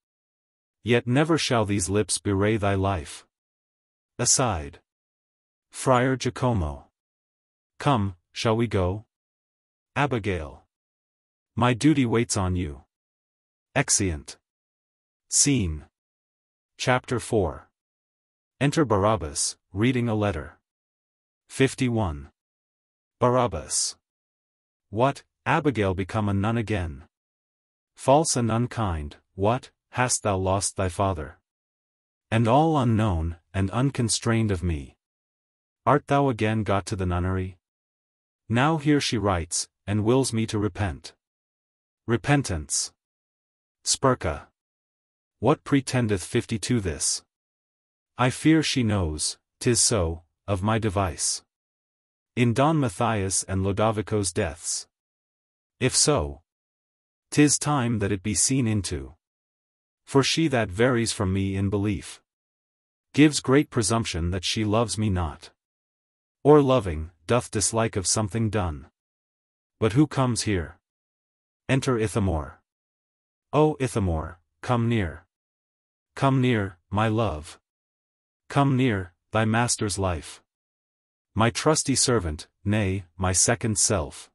Yet never shall these lips bewray thy life. Aside. Friar Jacomo. Come, shall we go? Abigail. My duty waits on you. Exeunt. Scene. Chapter 4. Enter Barabas, reading a letter. 51. Barabas. What, Abigail become a nun again? False and unkind, what, hast thou lost thy father? And all unknown, and unconstrained of me. Art thou again got to the nunnery? Now here she writes, and wills me to repent. Repentance. Spurca. What pretendeth 52 this? I fear she knows, 'tis so, of my device, in Don Mathias and Lodowico's deaths. If so, 'tis time that it be seen into. For she that varies from me in belief gives great presumption that she loves me not, or loving, doth dislike of something done. But who comes here? Enter Ithamore. O Ithamore, come near. Come near, my love. Come near, thy master's life. My trusty servant, nay, my second self.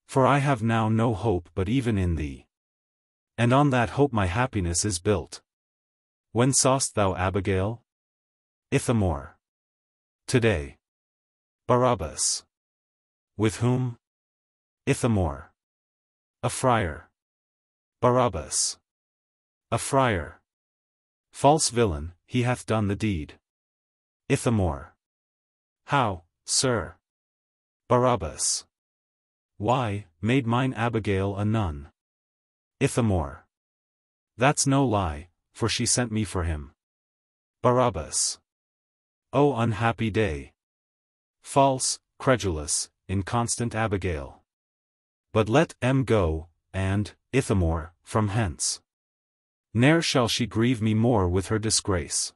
For I have now no hope but even in thee. And on that hope my happiness is built. When saw'st thou Abigail? Ithamore. Today. Barabas. With whom? Ithamore. A friar. Barabas. A friar. False villain, he hath done the deed. Ithamore. How, sir? Barabas. Why, made mine Abigail a nun. Ithamore. That's no lie, for she sent me for him. Barabas. O unhappy day! False, credulous, inconstant Abigail. But let go, and, Ithamore, from hence. Ne'er shall she grieve me more with her disgrace.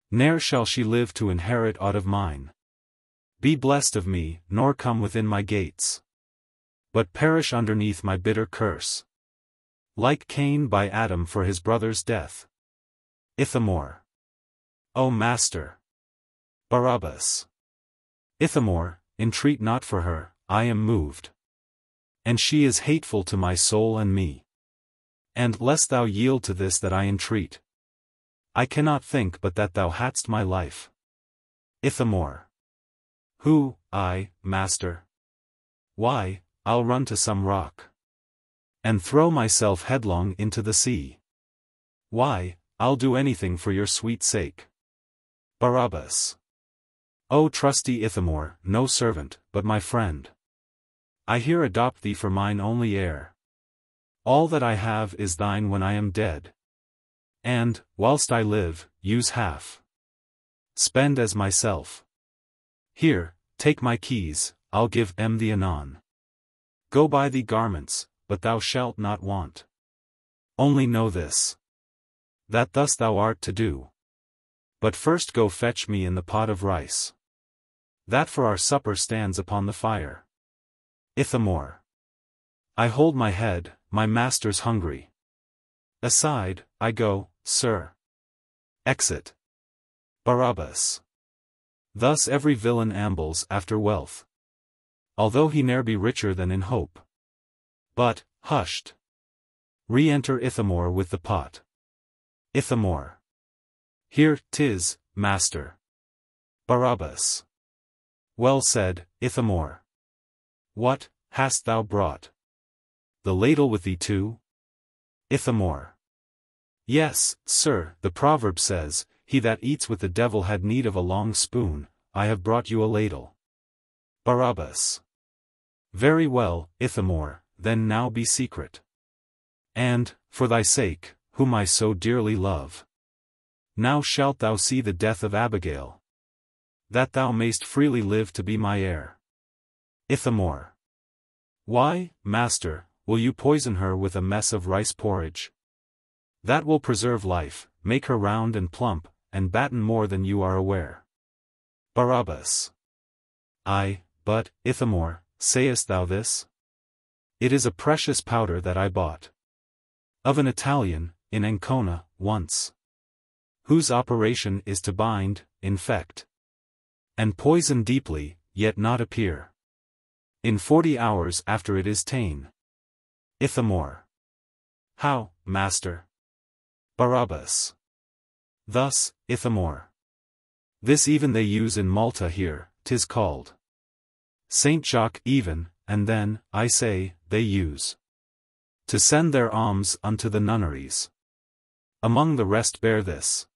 Ne'er shall she live to inherit aught of mine. Be blessed of me, nor come within my gates, but perish underneath my bitter curse, like Cain by Adam for his brother's death. Ithamore. O master! Barabas. Ithamore, entreat not for her, I am moved, and she is hateful to my soul and me. And lest thou yield to this that I entreat, I cannot think but that thou hadst my life. Ithamore. Who, I, master? Why, I'll run to some rock, and throw myself headlong into the sea. Why, I'll do anything for your sweet sake. Barabas. O trusty Ithamore, no servant, but my friend. I here adopt thee for mine only heir. All that I have is thine when I am dead. And, whilst I live, use half. Spend as myself. Here, take my keys, I'll give thee anon. Go buy thee garments, but thou shalt not want. Only know this, that thus thou art to do. But first go fetch me in the pot of rice, that for our supper stands upon the fire. Ithamore. I hold my head, my master's hungry. Aside, I go, sir. Exit. Barabas. Thus every villain ambles after wealth, although he ne'er be richer than in hope. But, hushed. Re-enter Ithamore with the pot. Ithamore. Here 'tis, master. Barabas. Well said, Ithamore. What, hast thou brought? The ladle with thee too? Ithamore. Yes, sir, the proverb says, he that eats with the devil had need of a long spoon. I have brought you a ladle. Barabas. Very well, Ithamore, then now be secret. And, for thy sake, whom I so dearly love, now shalt thou see the death of Abigail, that thou mayst freely live to be my heir. Ithamore. Why, master, will you poison her with a mess of rice porridge? That will preserve life, make her round and plump, and batten more than you are aware. Barabas. Aye, but, Ithamore, sayest thou this? It is a precious powder that I bought of an Italian, in Ancona, once, whose operation is to bind, infect, and poison deeply, yet not appear in 40 hours after it is ta'en. Ithamore. How, master? Barabas. Thus, Ithamore. This even they use in Malta here, 'tis called Saint Jacques even, and then, I say, they use to send their alms unto the nunneries. Among the rest bear this,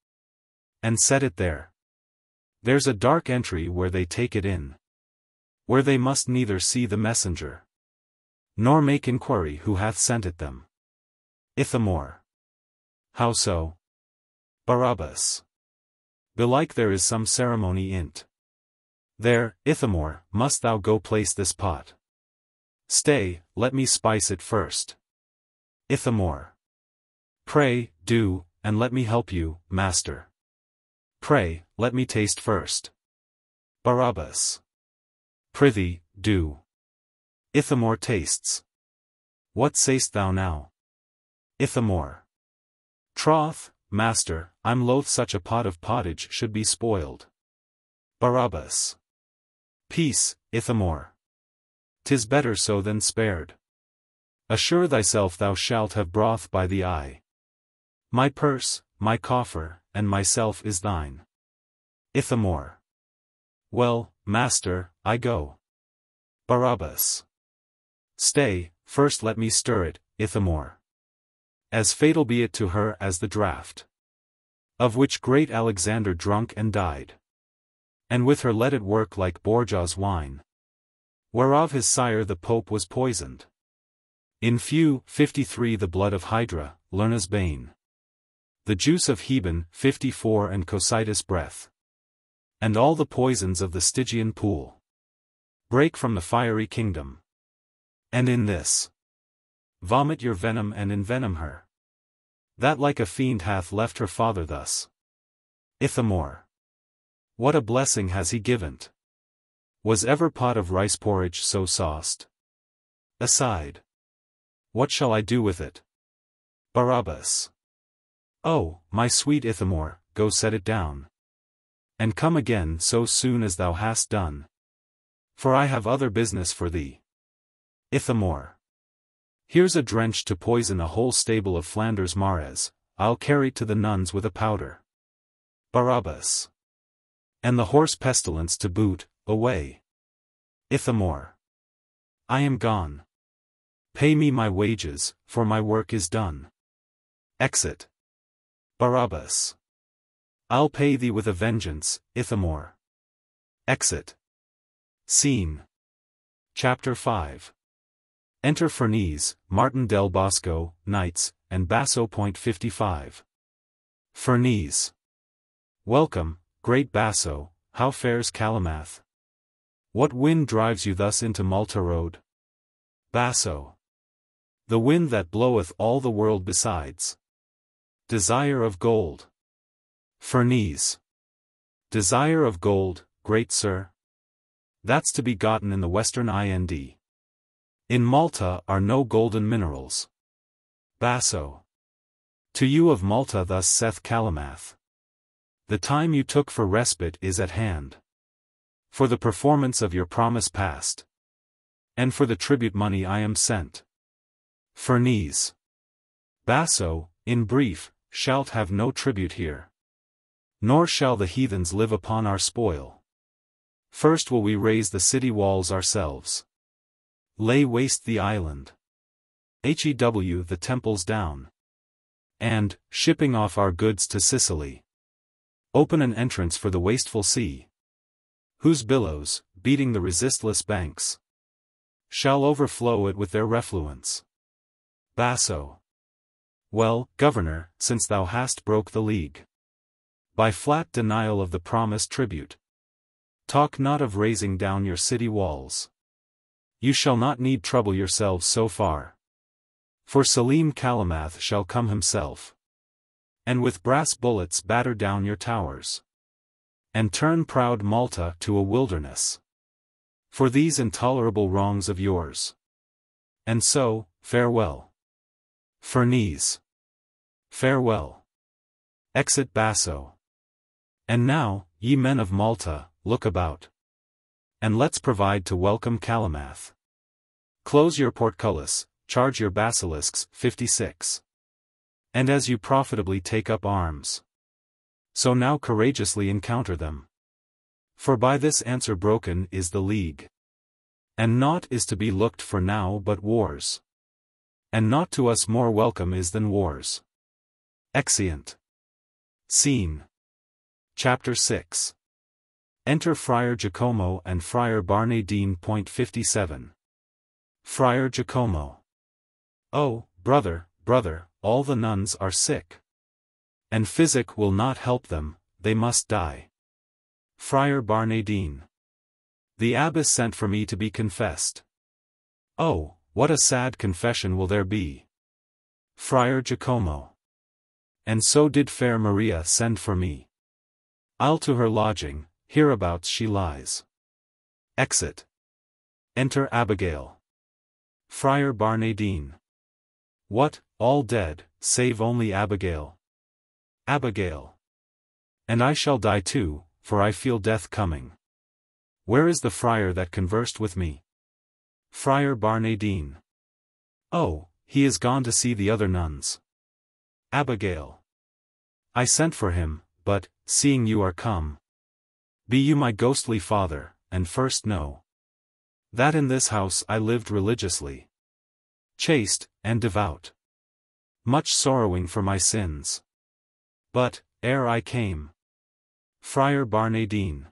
and set it there. There's a dark entry where they take it in, where they must neither see the messenger, nor make inquiry who hath sent it them. Ithamore. How so? Barabas. Belike there is some ceremony in't. There, Ithamore, must thou go place this pot. Stay, let me spice it first. Ithamore. Pray, do, and let me help you, master. Pray, let me taste first. Barabas. Prithee, do. Ithamore tastes. What say'st thou now? Ithamore. Troth, master, I'm loath such a pot of pottage should be spoiled. Barabas. Peace, Ithamore. 'Tis better so than spared. Assure thyself thou shalt have broth by the eye. My purse, my coffer, and myself is thine. Ithamore. Well, master, I go. Barabas. Stay, first let me stir it, Ithamore. As fatal be it to her as the draught, of which great Alexander drunk and died. And with her let it work like Borgia's wine, whereof his sire the Pope was poisoned. In few, 53 the blood of Hydra, Lerna's bane. The juice of Heben, 54 and Cocytus breath. And all the poisons of the Stygian pool break from the fiery kingdom. And in this vomit your venom and envenom her, that like a fiend hath left her father thus. Ithamore. What a blessing has he given't! Was ever pot of rice porridge so sauced? Aside. What shall I do with it? Barabas. Oh, my sweet Ithamore, go set it down. And come again so soon as thou hast done. For I have other business for thee. Ithamore. Here's a drench to poison a whole stable of Flanders mares, I'll carry to the nuns with a powder. Barabas. And the horse pestilence to boot, away. Ithamore. I am gone. Pay me my wages, for my work is done. Exit. Barabas. I'll pay thee with a vengeance, Ithamore. Exit. Scene. Chapter 5. Enter Ferneze, Martin del Bosco, Knights, and Basso. 55. Ferneze. Welcome, great Basso, how fares Calymath? What wind drives you thus into Malta road? Basso. The wind that bloweth all the world besides. Desire of gold. Ferneze. Desire of gold, great sir? That's to be gotten in the western Ind. In Malta are no golden minerals. Basso. To you of Malta thus saith Calymath. The time you took for respite is at hand. For the performance of your promise past. And for the tribute money I am sent. Ferneze. Basso, in brief, shalt have no tribute here. Nor shall the heathens live upon our spoil. First will we raise the city walls ourselves. Lay waste the island. Hew the temples down. And, shipping off our goods to Sicily, open an entrance for the wasteful sea, whose billows, beating the resistless banks, shall overflow it with their refluence. Basso. Well, governor, since thou hast broke the league, by flat denial of the promised tribute, talk not of raising down your city walls. You shall not need trouble yourselves so far. For Selim Calymath shall come himself, and with brass bullets batter down your towers, and turn proud Malta to a wilderness, for these intolerable wrongs of yours. And so, farewell. Ferneze. Farewell. Exit Basso. And now, ye men of Malta, look about, and let's provide to welcome Calymath. Close your portcullis, charge your basilisks. 56. And as you profitably take up arms, so now courageously encounter them. For by this answer broken is the league. And naught is to be looked for now but wars. And naught to us more welcome is than wars. Exeunt. Scene. Chapter 6. Enter Friar Jacomo and Friar Barnardine. 57. Friar Jacomo. Oh, brother, all the nuns are sick. And physic will not help them, they must die. Friar Barnardine. The abbess sent for me to be confessed. Oh, what a sad confession will there be. Friar Jacomo. And so did fair Maria send for me. I'll to her lodging, hereabouts she lies. Exit. Enter Abigail. Friar Barnardine. What, all dead, save only Abigail? Abigail. And I shall die too, for I feel death coming. Where is the friar that conversed with me? Friar Barnardine. Oh, he is gone to see the other nuns. Abigail. I sent for him, but, seeing you are come, be you my ghostly father, and first know that in this house I lived religiously, chaste, and devout, much sorrowing for my sins. But, ere I came. Friar Barnardine.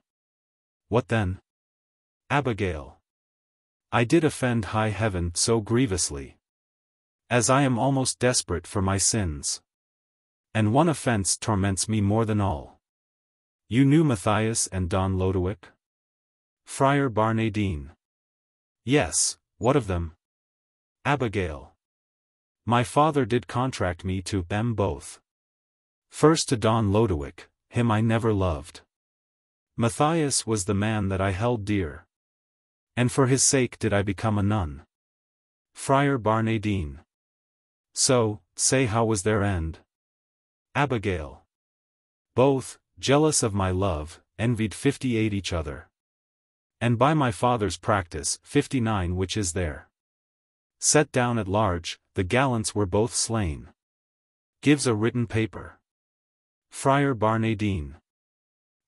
What then? Abigail. I did offend high heaven so grievously, as I am almost desperate for my sins. And one offense torments me more than all. You knew Mathias and Don Lodowick? Friar Barnardine. Yes, what of them? Abigail. My father did contract me to them both. First to Don Lodowick, him I never loved. Mathias was the man that I held dear, and for his sake did I become a nun. Friar Barnardine. So, say how was their end? Abigail. Both, jealous of my love, envied 58 each other. And by my father's practice 59 which is there set down at large, the gallants were both slain. Gives a written paper. Friar Barnardine.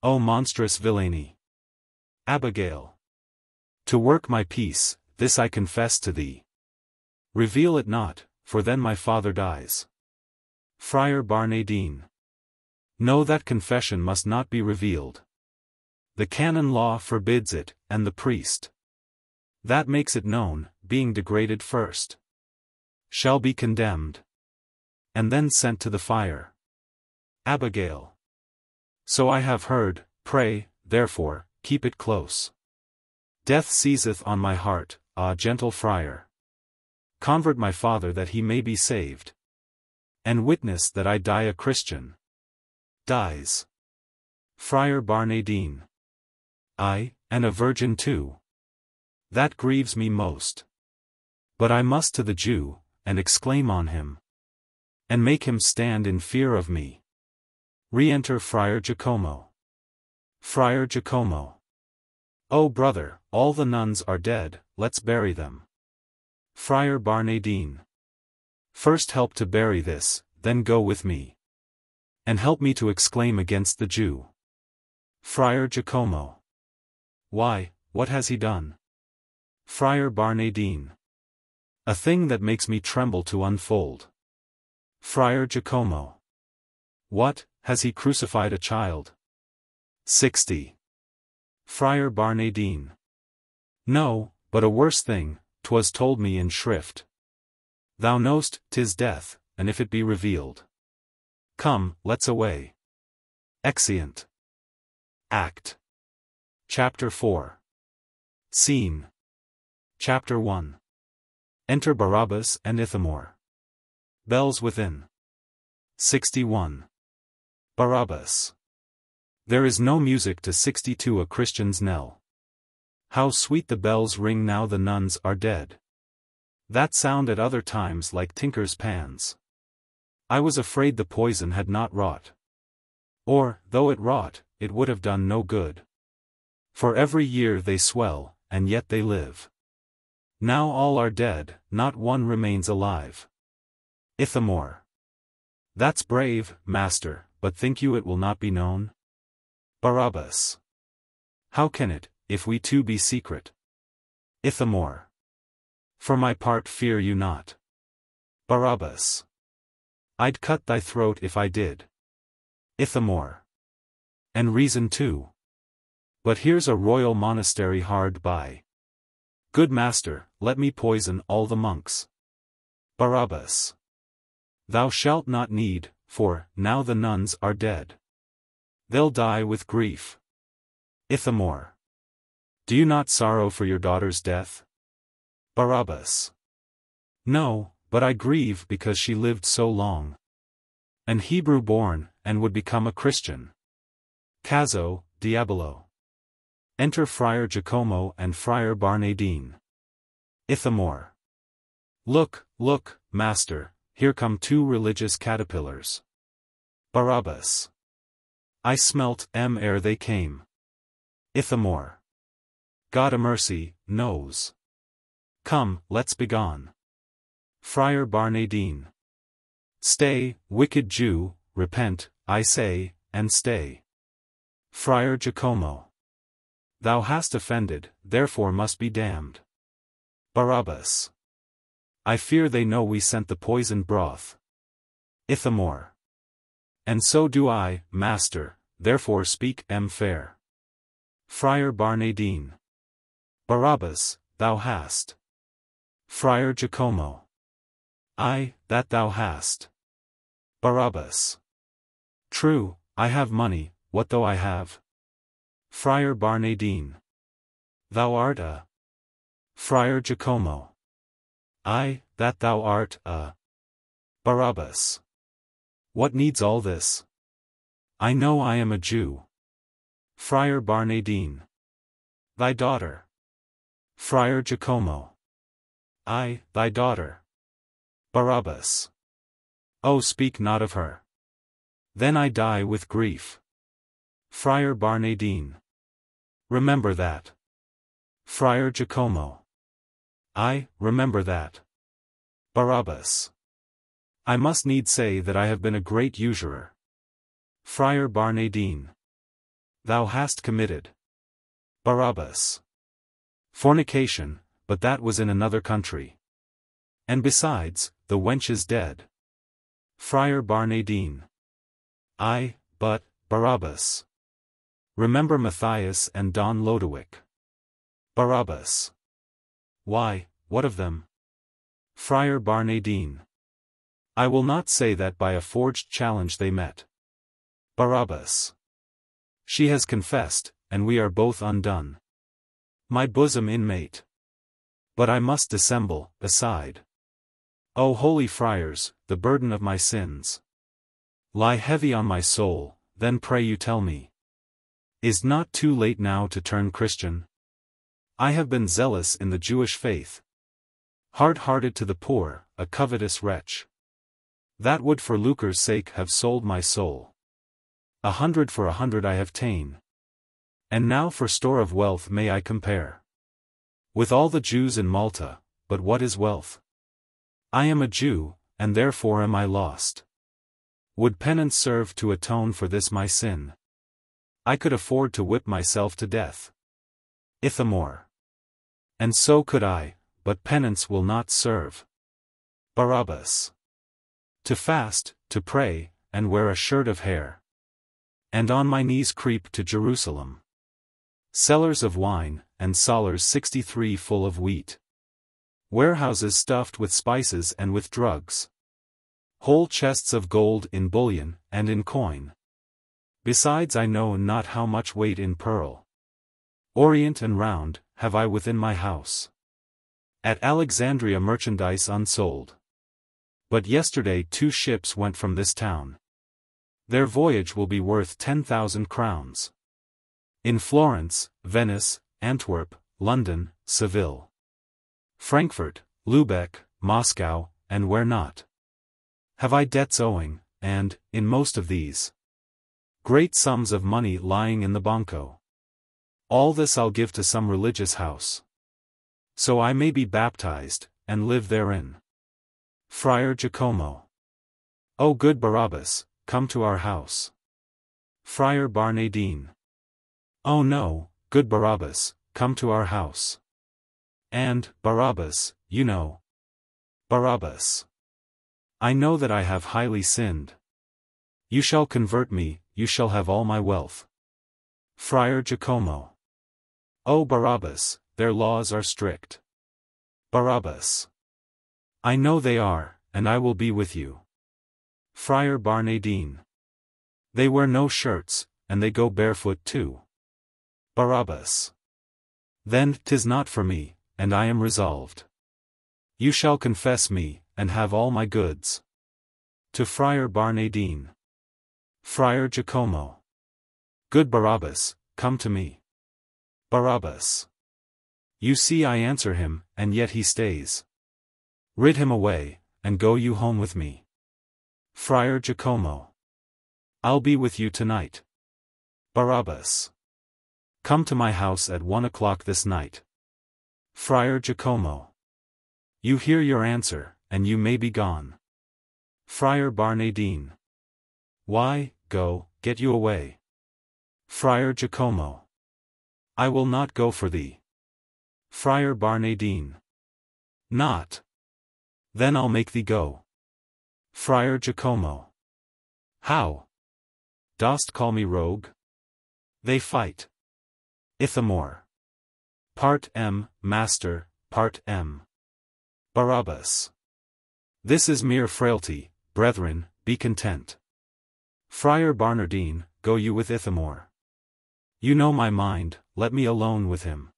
O monstrous villainy! Abigail. To work my peace, this I confess to thee. Reveal it not, for then my father dies. Friar Barnardine. No, that confession must not be revealed. The canon law forbids it, and the priest that makes it known, being degraded first, shall be condemned, and then sent to the fire. Abigail. So I have heard, pray, therefore, keep it close. Death seizeth on my heart, ah gentle friar. Convert my father that he may be saved. And witness that I die a Christian. Dies. Friar Barnardine. I, and a virgin too. That grieves me most. But I must to the Jew, and exclaim on him, and make him stand in fear of me. Re-enter Friar Jacomo. Friar Jacomo. "Oh brother, all the nuns are dead, let's bury them." Friar Barnardine. "First help to bury this, then go with me. And help me to exclaim against the Jew." Friar Jacomo. "Why, what has he done?" Friar Barnardine. "A thing that makes me tremble to unfold." Friar Jacomo. "What, has he crucified a child?" 60. Friar Barnardine. "No, but a worse thing, 'twas told me in shrift. Thou know'st, 'tis death, and if it be revealed. Come, let's away." Exeunt. Act. Chapter 4. Scene. Chapter 1. Enter Barabas and Ithamore. Bells within. 61. Barabas. "There is no music to 62 a Christian's knell. How sweet the bells ring now the nuns are dead. That sound at other times like tinkers' pans. I was afraid the poison had not wrought. Or, though it wrought, it would have done no good. For every year they swell, and yet they live. Now all are dead, not one remains alive." Ithamore. "That's brave, master, but think you it will not be known?" Barabas. "How can it, if we two be secret?" Ithamore. "For my part fear you not." Barabas. "I'd cut thy throat if I did." Ithamore. "And reason too. But here's a royal monastery hard by. Good master, let me poison all the monks." Barabas. "Thou shalt not need, for, now the nuns are dead. They'll die with grief." Ithamore. "Do you not sorrow for your daughter's death?" Barabas. "No, but I grieve because she lived so long. An Hebrew born, and would become a Christian. Caso, diabolo." Enter Friar Jacomo and Friar Barnardine. Ithamore. Look, master, here come two religious caterpillars." Barabas. "I smelt 'em ere they came." Ithamore. "God a mercy, knows. Come, let's begone." Friar Barnardine. "Stay, wicked Jew, repent, I say, and stay." Friar Jacomo. "Thou hast offended, therefore must be damned." Barabas. "I fear they know we sent the poisoned broth." Ithamore. "And so do I, master, therefore speak fair." Friar Barnardine. "Barabas, thou hast." Friar Jacomo. "Aye, that thou hast." Barabas. "True, I have money, what though I have?" Friar Barnardine. "Thou art a." Friar Jacomo. "Aye, that thou art a." Barabas. "What needs all this? I know I am a Jew." Friar Barnardine. "Thy daughter." Friar Jacomo. "Aye, thy daughter." Barabas. "Oh, speak not of her. Then I die with grief." Friar Barnardine. "Remember that." Friar Jacomo. "I remember that." Barabas. "I must needs say that I have been a great usurer." Friar Barnardine. "Thou hast committed." Barabas. "Fornication, but that was in another country. And besides, the wench is dead." Friar Barnardine. "Aye, but, Barabas. Remember Mathias and Don Lodowick." Barabas. "Why, what of them?" Friar Barnardine. "I will not say that by a forged challenge they met." Barabas. "She has confessed, and we are both undone. My bosom inmate. But I must dissemble, aside. O holy friars, the burden of my sins lie heavy on my soul, then pray you tell me. Is not too late now to turn Christian? I have been zealous in the Jewish faith. Hard-hearted to the poor, a covetous wretch. That would for lucre's sake have sold my soul. 100 for 100 I have ta'en. And now for store of wealth may I compare with all the Jews in Malta, but what is wealth? I am a Jew, and therefore am I lost. Would penance serve to atone for this my sin? I could afford to whip myself to death. Ithamore. And so could I, but penance will not serve. Barabas. To fast, to pray, and wear a shirt of hair. And on my knees creep to Jerusalem. Cellars of wine, and cellars 63 full of wheat. Warehouses stuffed with spices and with drugs. Whole chests of gold in bullion, and in coin. Besides I know not how much weight in pearl. Orient and round, have I within my house. At Alexandria merchandise unsold. But yesterday 2 ships went from this town. Their voyage will be worth 10,000 crowns. In Florence, Venice, Antwerp, London, Seville, Frankfurt, Lubeck, Moscow, and where not, have I debts owing, and, in most of these, great sums of money lying in the banco. All this I'll give to some religious house, so I may be baptized, and live therein. Friar Jacomo. O good Barabas, come to our house. Friar Barnardine. Oh no, good Barabas, come to our house. And, Barabas, you know. Barabas. I know that I have highly sinned. You shall convert me, you shall have all my wealth. Friar Jacomo. O Barabas, their laws are strict. Barabas. I know they are, and I will be with you. Friar Barnardine. They wear no shirts, and they go barefoot too. Barabas. Then 'tis not for me, and I am resolved. You shall confess me, and have all my goods. To Friar Barnardine. Friar Jacomo. Good Barabas, come to me. Barabas. You see I answer him, and yet he stays. Rid him away, and go you home with me. Friar Jacomo. I'll be with you tonight. Barabas. Come to my house at 1 o'clock this night. Friar Jacomo. You hear your answer, and you may be gone. Friar Barnardine. Why, go, get you away. Friar Jacomo. I will not go for thee. Friar Barnardine. Not. Then I'll make thee go. Friar Jacomo. How? Dost call me rogue? They fight. Ithamore. Part M, Master, Part M. Barabas. This is mere frailty, brethren, be content. Friar Barnardine, go you with Ithamore. You know my mind, let me alone with him.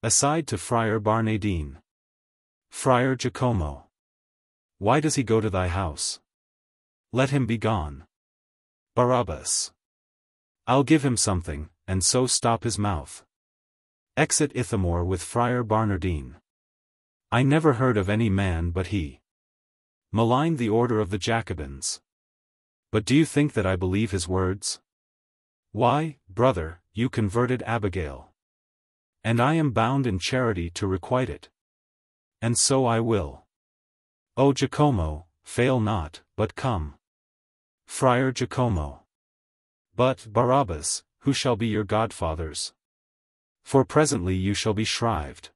Aside to Friar Barnardine. Friar Jacomo. Why does he go to thy house? Let him be gone. Barabas. I'll give him something, and so stop his mouth. Exit Ithamore with Friar Barnardine. I never heard of any man but he maligned the order of the Jacobins. But do you think that I believe his words? Why, brother, you converted Abigail. And I am bound in charity to requite it. And so I will. O Jacomo, fail not, but come. Friar Jacomo. But, Barabas, who shall be your godfathers? For presently you shall be shrived.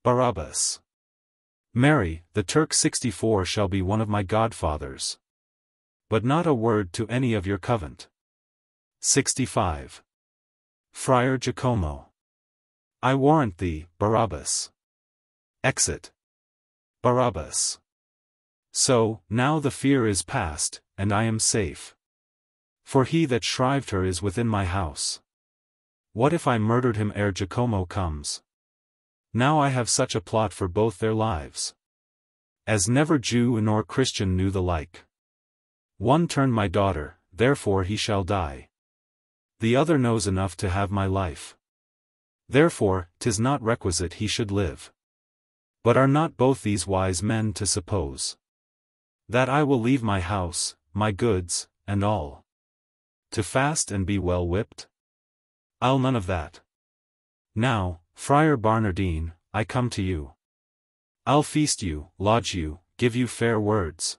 Barabas. Mary, the Turk 64 shall be one of my godfathers. But not a word to any of your covent. 65. Friar Jacomo. I warrant thee, Barabas. Exit. Barabas. So, now the fear is past, and I am safe. For he that shrived her is within my house. What if I murdered him ere Jacomo comes? Now I have such a plot for both their lives, as never Jew nor Christian knew the like. One turned my daughter, therefore he shall die. The other knows enough to have my life. Therefore, 'tis not requisite he should live. But are not both these wise men to suppose that I will leave my house, my goods, and all, to fast and be well whipped? I'll none of that. Now, Friar Barnardine, I come to you. I'll feast you, lodge you, give you fair words.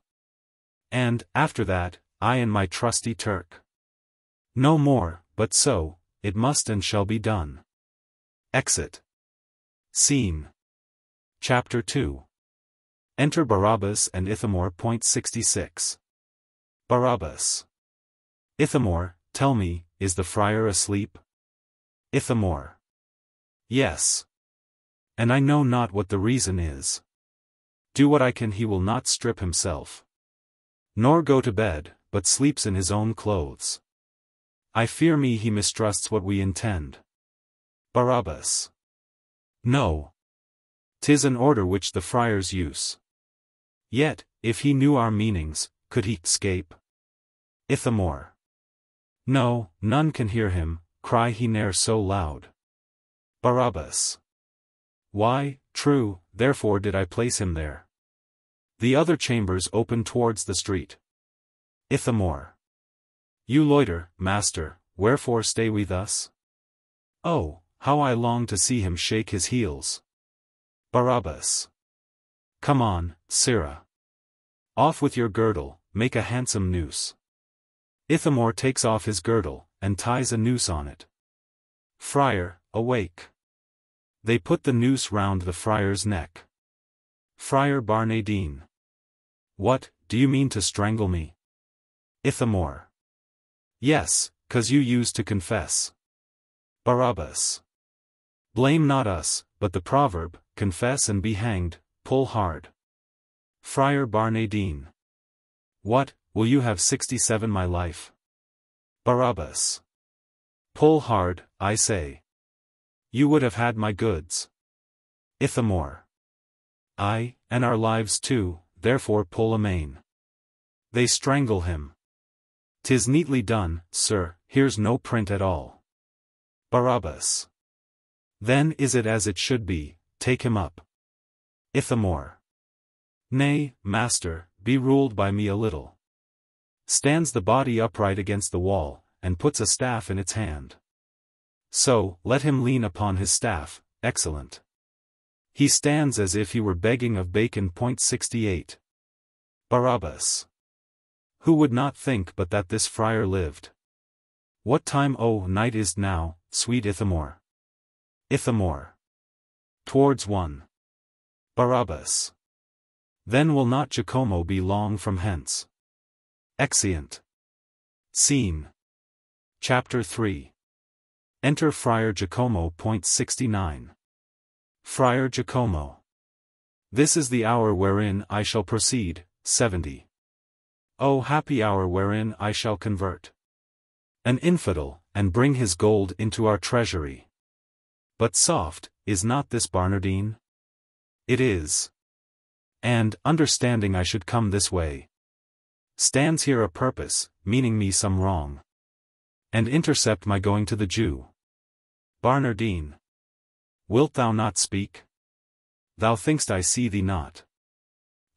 And, after that, I and my trusty Turk. No more, but so, it must and shall be done. Exit. Scene. Chapter 2. Enter Barabas and Ithamore. 66. Barabas. Ithamore, tell me, is the friar asleep? Ithamore. Yes. And I know not what the reason is. Do what I can, he will not strip himself. Nor go to bed, but sleeps in his own clothes. I fear me he mistrusts what we intend. Barabas. No. 'Tis an order which the friars use. Yet, if he knew our meanings, could he escape? Ithamore. No, none can hear him, cry he ne'er so loud. Barabas. Why, true, therefore did I place him there. The other chambers open towards the street. Ithamore. You loiter, master, wherefore stay we thus? Oh, how I long to see him shake his heels. Barabas. Come on, sirrah. Off with your girdle, make a handsome noose. Ithamore takes off his girdle, and ties a noose on it. Friar, awake. They put the noose round the friar's neck. Friar Barnardine. What, do you mean to strangle me? Ithamore. Yes, 'cause you used to confess. Barabas. Blame not us, but the proverb, confess and be hanged, pull hard. Friar Barnardine. What, will you have 67 my life? Barabas. Pull hard, I say. You would have had my goods. Ithamore. Aye, and our lives too, therefore pull amain. They strangle him. 'Tis neatly done, sir, here's no print at all. Barabas. Then is it as it should be, take him up. Ithamore. Nay, master, be ruled by me a little. Stands the body upright against the wall, and puts a staff in its hand. So, let him lean upon his staff, excellent. He stands as if he were begging of bacon. 68. Barabas. Who would not think but that this friar lived? What time o' night is't now, sweet Ithamore? Ithamore. Towards 1. Barabas. Then will not Jacomo be long from hence. Exeunt. Scene. Chapter 3. Enter Friar Jacomo. 69. Friar Jacomo. This is the hour wherein I shall proceed. 70. O happy hour wherein I shall convert an infidel, and bring his gold into our treasury. But soft, is not this Barnardine? It is. And, understanding I should come this way, stands here a purpose, meaning me some wrong, and intercept my going to the Jew. Barnardine. Wilt thou not speak? Thou think'st I see thee not.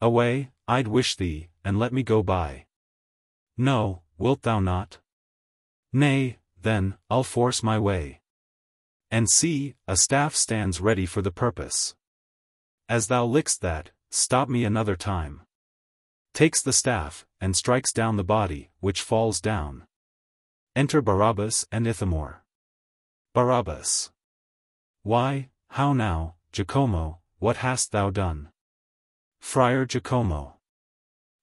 Away, I'd wish thee, and let me go by. No, wilt thou not? Nay, then, I'll force my way. And see, a staff stands ready for the purpose. As thou lick'st that, stop me another time. Takes the staff, and strikes down the body, which falls down. Enter Barabas and Ithamore. Barabas. Why, how now, Jacomo, what hast thou done? Friar Jacomo.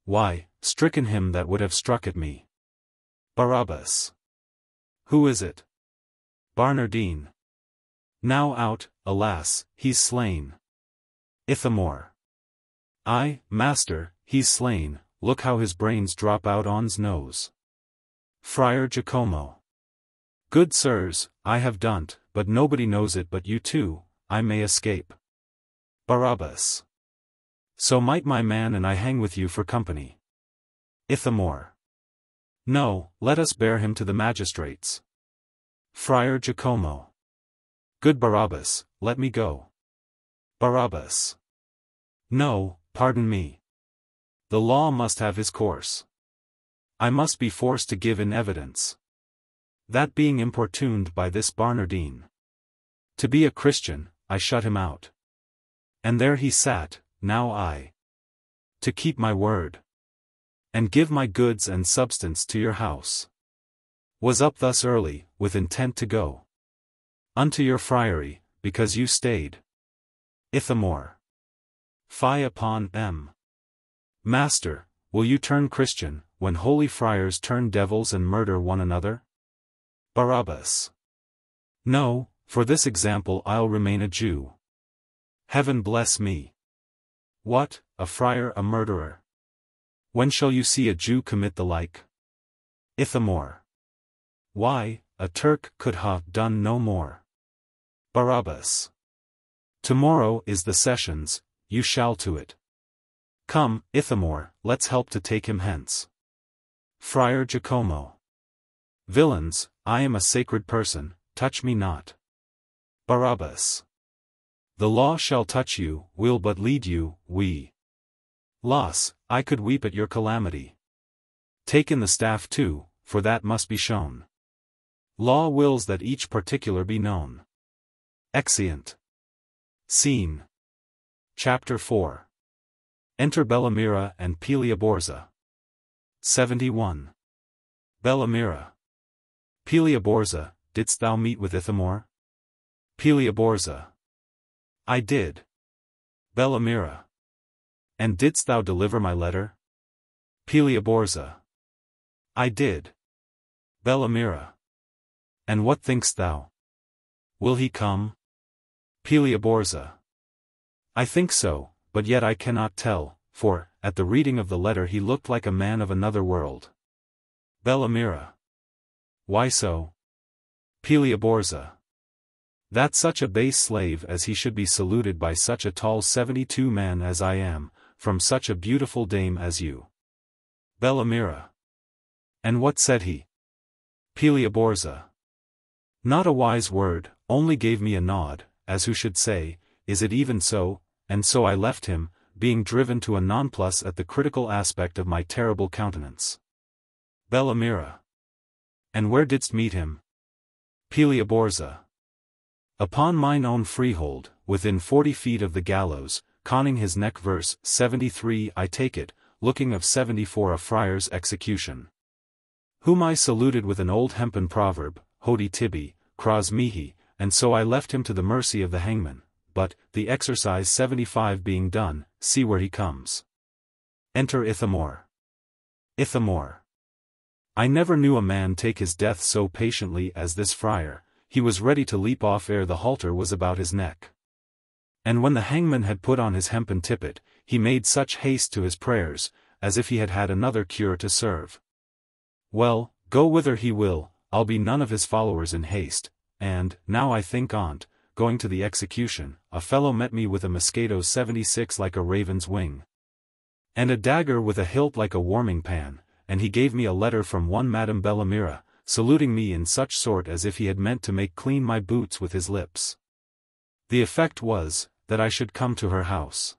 Why, stricken him that would have struck at me. Barabas. Who is it? Barnardine. Now out, alas, he's slain. Ithamore. Aye, master, he's slain, look how his brains drop out on's nose. Friar Jacomo. Good sirs, I have done't, but nobody knows it but you two, I may escape. Barabas. So might my man and I hang with you for company. Ithamore. No, let us bear him to the magistrates. Friar Jacomo. Good Barabas, let me go. Barabas. No, pardon me. The law must have his course. I must be forced to give in evidence. That being importuned by this Barnardine to be a Christian, I shut him out. And there he sat, now I to keep my word, and give my goods and substance to your house, was up thus early, with intent to go unto your friary, because you stayed Ithamore. Fie upon them. Master, will you turn Christian, when holy friars turn devils and murder one another? Barabas. No, for this example I'll remain a Jew. Heaven bless me. What, a friar a murderer? When shall you see a Jew commit the like? Ithamore. Why, a Turk could have done no more. Barabas. Tomorrow is the sessions, you shall to it. Come, Ithamore, let's help to take him hence. Friar Jacomo. Villains, I am a sacred person, touch me not. Barabas. The law shall touch you, will but lead you, we. Loss, I could weep at your calamity. Take in the staff too, for that must be shown. Law wills that each particular be known. Exeunt. Scene. Chapter 4. Enter Bellamira and Pilia-Borza. 71. Bellamira. Pilia-Borza, didst thou meet with Ithamore? Pilia-Borza. I did. Bellamira. And didst thou deliver my letter? Pilia-Borza. I did. Bellamira. And what thinkst thou? Will he come? Pilia-Borza. I think so, but yet I cannot tell, for, at the reading of the letter he looked like a man of another world. Bellamira. Why so? Pilia-Borza. That such a base slave as he should be saluted by such a tall 72 man as I am, from such a beautiful dame as you. Bellamira. And what said he? Pilia-Borza. Not a wise word, only gave me a nod, as who should say, is it even so, and so I left him, being driven to a nonplus at the critical aspect of my terrible countenance. Bellamira. And where didst meet him? Pilia-Borza. Upon mine own freehold, within 40 feet of the gallows, conning his neck. Verse 73 I take it, looking of 74 a friar's execution. Whom I saluted with an old hempen proverb, Hodi tibi, cras mihi, and so I left him to the mercy of the hangman, but, the exercise 75 being done, see where he comes. Enter Ithamore. Ithamore. I never knew a man take his death so patiently as this friar, he was ready to leap off ere the halter was about his neck. And when the hangman had put on his hempen tippet, he made such haste to his prayers, as if he had had another cure to serve. Well, go whither he will, I'll be none of his followers in haste, and, now I think on't, going to the execution, a fellow met me with a mosquito 76 like a raven's wing, and a dagger with a hilt like a warming pan, and he gave me a letter from one Madame Bellamira, saluting me in such sort as if he had meant to make clean my boots with his lips. The effect was, that I should come to her house.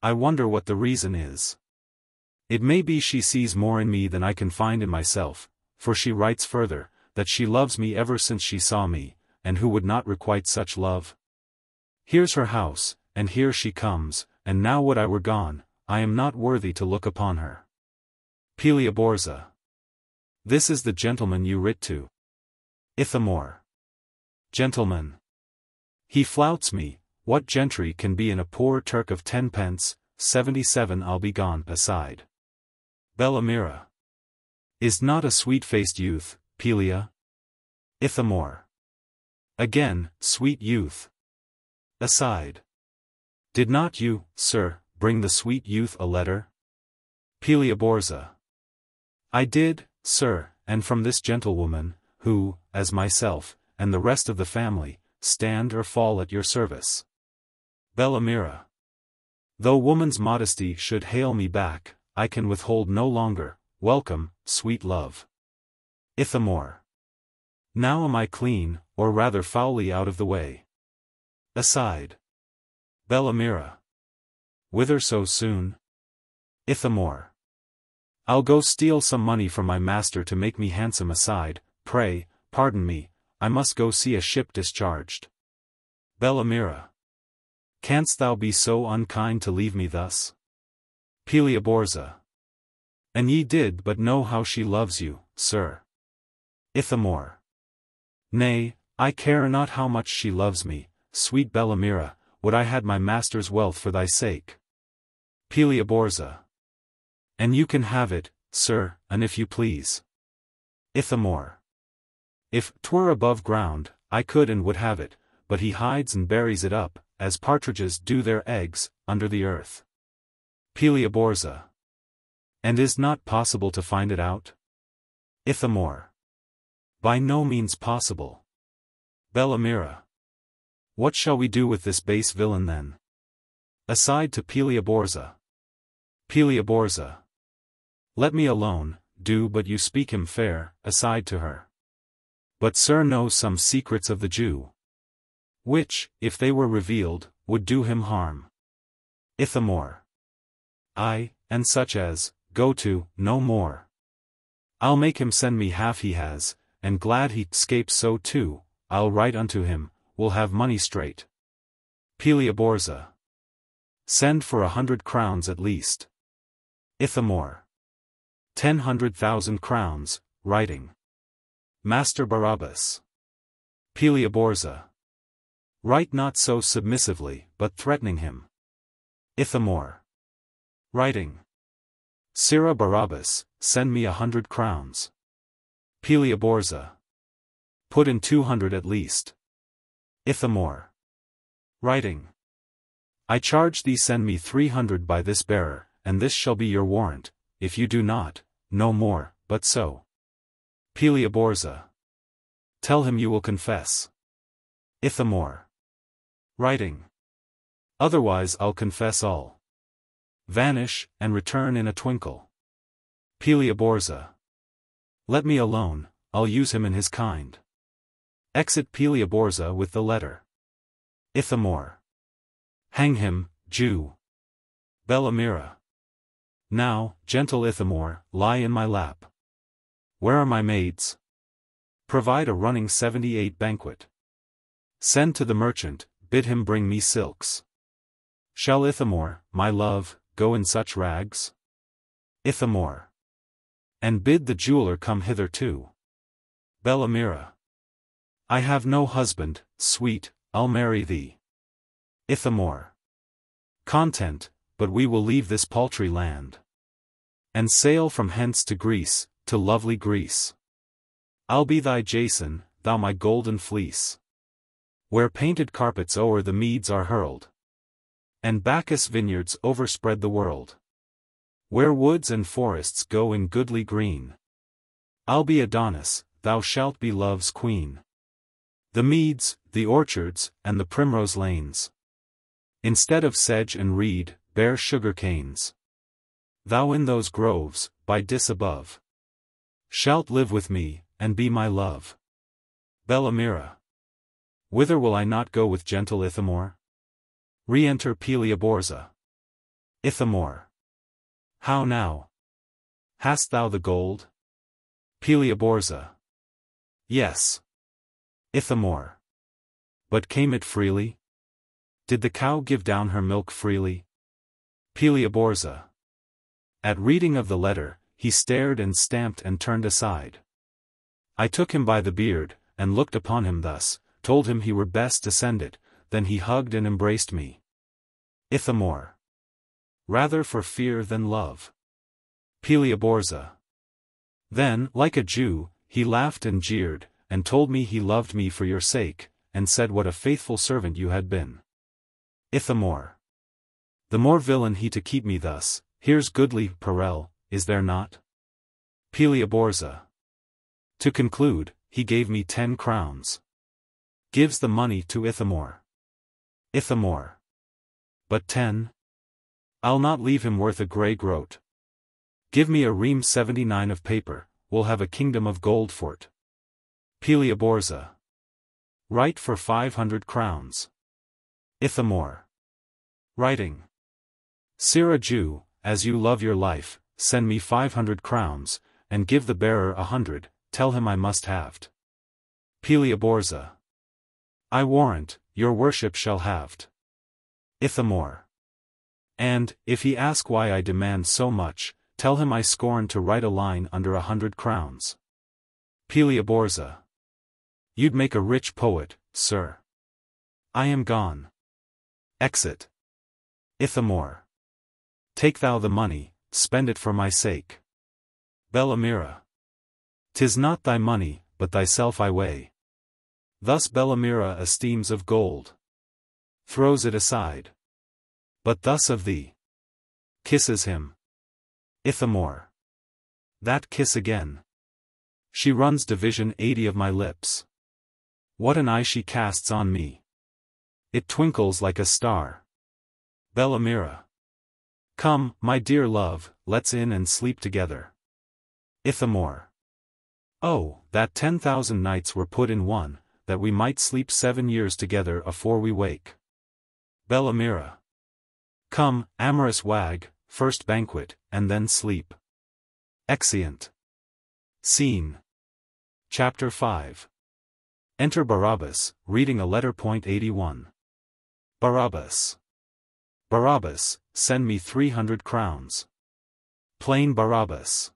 I wonder what the reason is. It may be she sees more in me than I can find in myself, for she writes further, that she loves me ever since she saw me, and who would not requite such love? Here's her house, and here she comes, and now would I were gone, I am not worthy to look upon her. Pilia-Borza. This is the gentleman you writ to. Ithamore. Gentleman. He flouts me, what gentry can be in a poor Turk of 10 pence, 77 I'll be gone. Aside. Bellamira. Is not a sweet-faced youth, Pilia? Ithamore. Again, sweet youth. Aside. Did not you, sir, bring the sweet youth a letter? Pilia-Borza. I did, sir, and from this gentlewoman, who, as myself, and the rest of the family, stand or fall at your service. Bellamira. Though woman's modesty should hail me back, I can withhold no longer. Welcome, sweet love. Ithamore. Now am I clean, or rather foully out of the way. Aside. Bellamira. Whither so soon? Ithamore. I'll go steal some money from my master to make me handsome. Aside. pray, pardon me, I must go see a ship discharged. Bellamira. Canst thou be so unkind to leave me thus? Pilia-Borza. And ye did but know how she loves you, sir. Ithamore. Nay, I care not how much she loves me, sweet Bellamira, would I had my master's wealth for thy sake. Pilia-Borza. And you can have it, sir, and if you please. Ithamore. If 'twere above ground, I could and would have it, but he hides and buries it up, as partridges do their eggs, under the earth. Pilia-Borza. And is not possible to find it out? Ithamore. By no means possible. Bellamira. What shall we do with this base villain then? Aside to Pilia-Borza. Pilia-Borza. Let me alone, do but you speak him fair, aside to her. But sir knows some secrets of the Jew, which, if they were revealed, would do him harm. Ithamore. Aye, and such as, go to, no more. I'll make him send me half he has, and glad he 'scapes so too, I'll write unto him, we'll have money straight. Pilia-Borza. Send for 100 crowns at least. Ithamore. 10,000 crowns, writing. Master Barabas. Pilia-Borza. Write not so submissively, but threatening him. Ithamore. Writing. Sirrah Barabas, send me 100 crowns. Pilia-Borza. Put in 200 at least. Ithamore. Writing. I charge thee send me 300 by this bearer, and this shall be your warrant, if you do not, no more, but so. Pilia-Borza. Tell him you will confess. Ithamore. Writing. Otherwise I'll confess all. Vanish, and return in a twinkle. Pilia-Borza. Let me alone, I'll use him in his kind. Exit Pilia-Borza with the letter. Ithamore. Hang him, Jew. Bellamira. Now, gentle Ithamore, lie in my lap. Where are my maids? Provide a running 78 banquet. Send to the merchant, bid him bring me silks. Shall Ithamore, my love, go in such rags? Ithamore. And bid the jeweler come hither too. Bellamira. I have no husband, sweet, I'll marry thee. Ithamore. Content, but we will leave this paltry land, and sail from hence to Greece, to lovely Greece. I'll be thy Jason, thou my golden fleece. Where painted carpets o'er the meads are hurled, and Bacchus vineyards overspread the world. Where woods and forests go in goodly green. I'll be Adonis, thou shalt be love's queen. The meads, the orchards, and the primrose lanes, instead of sedge and reed, bear sugar canes. Thou in those groves, by Dis above, shalt live with me, and be my love. Bellamira. Whither will I not go with gentle Ithamore? Re-enter Pilia-Borza. Ithamore. How now? Hast thou the gold? Pilia-Borza. Yes. Ithamore. But came it freely? Did the cow give down her milk freely? Pilia-Borza. At reading of the letter, he stared and stamped and turned aside. I took him by the beard, and looked upon him thus, told him he were best to send it, then he hugged and embraced me. Ithamore. Rather for fear than love. Pilia-Borza. Then, like a Jew, he laughed and jeered, and told me he loved me for your sake, and said what a faithful servant you had been. Ithamore. The more villain he to keep me thus, here's goodly parel, is there not? Pilia-Borza. To conclude, he gave me 10 crowns. Gives the money to Ithamore. Ithamore. But 10? I'll not leave him worth a grey groat. Give me a ream 79 of paper, we'll have a kingdom of gold for't. Pilia-Borza. Write for 500 crowns. Ithamore. Writing. Sirrah Jew, as you love your life, send me 500 crowns, and give the bearer 100, tell him I must have't. Pilia-Borza. I warrant, your worship shall have't. Ithamore. And, if he ask why I demand so much, tell him I scorn to write a line under 100 crowns. Pilia-Borza. You'd make a rich poet, sir. I am gone. Exit. Ithamore. Take thou the money, spend it for my sake. Bellamira. 'Tis not thy money, but thyself I weigh. Thus Bellamira esteems of gold. Throws it aside. But thus of thee. Kisses him. Ithamore. That kiss again. She runs division 80 of my lips. What an eye she casts on me. It twinkles like a star. Bellamira. Come, my dear love, let's in and sleep together. Ithamore. Oh, that 10,000 nights were put in one, that we might sleep 7 years together afore we wake. Bellamira. Come, amorous wag, first banquet, and then sleep. Exeunt. Scene. Chapter 5. Enter Barabas, reading a letter. 81. Barabas. Barabas, send me 300 crowns. Plain Barabas.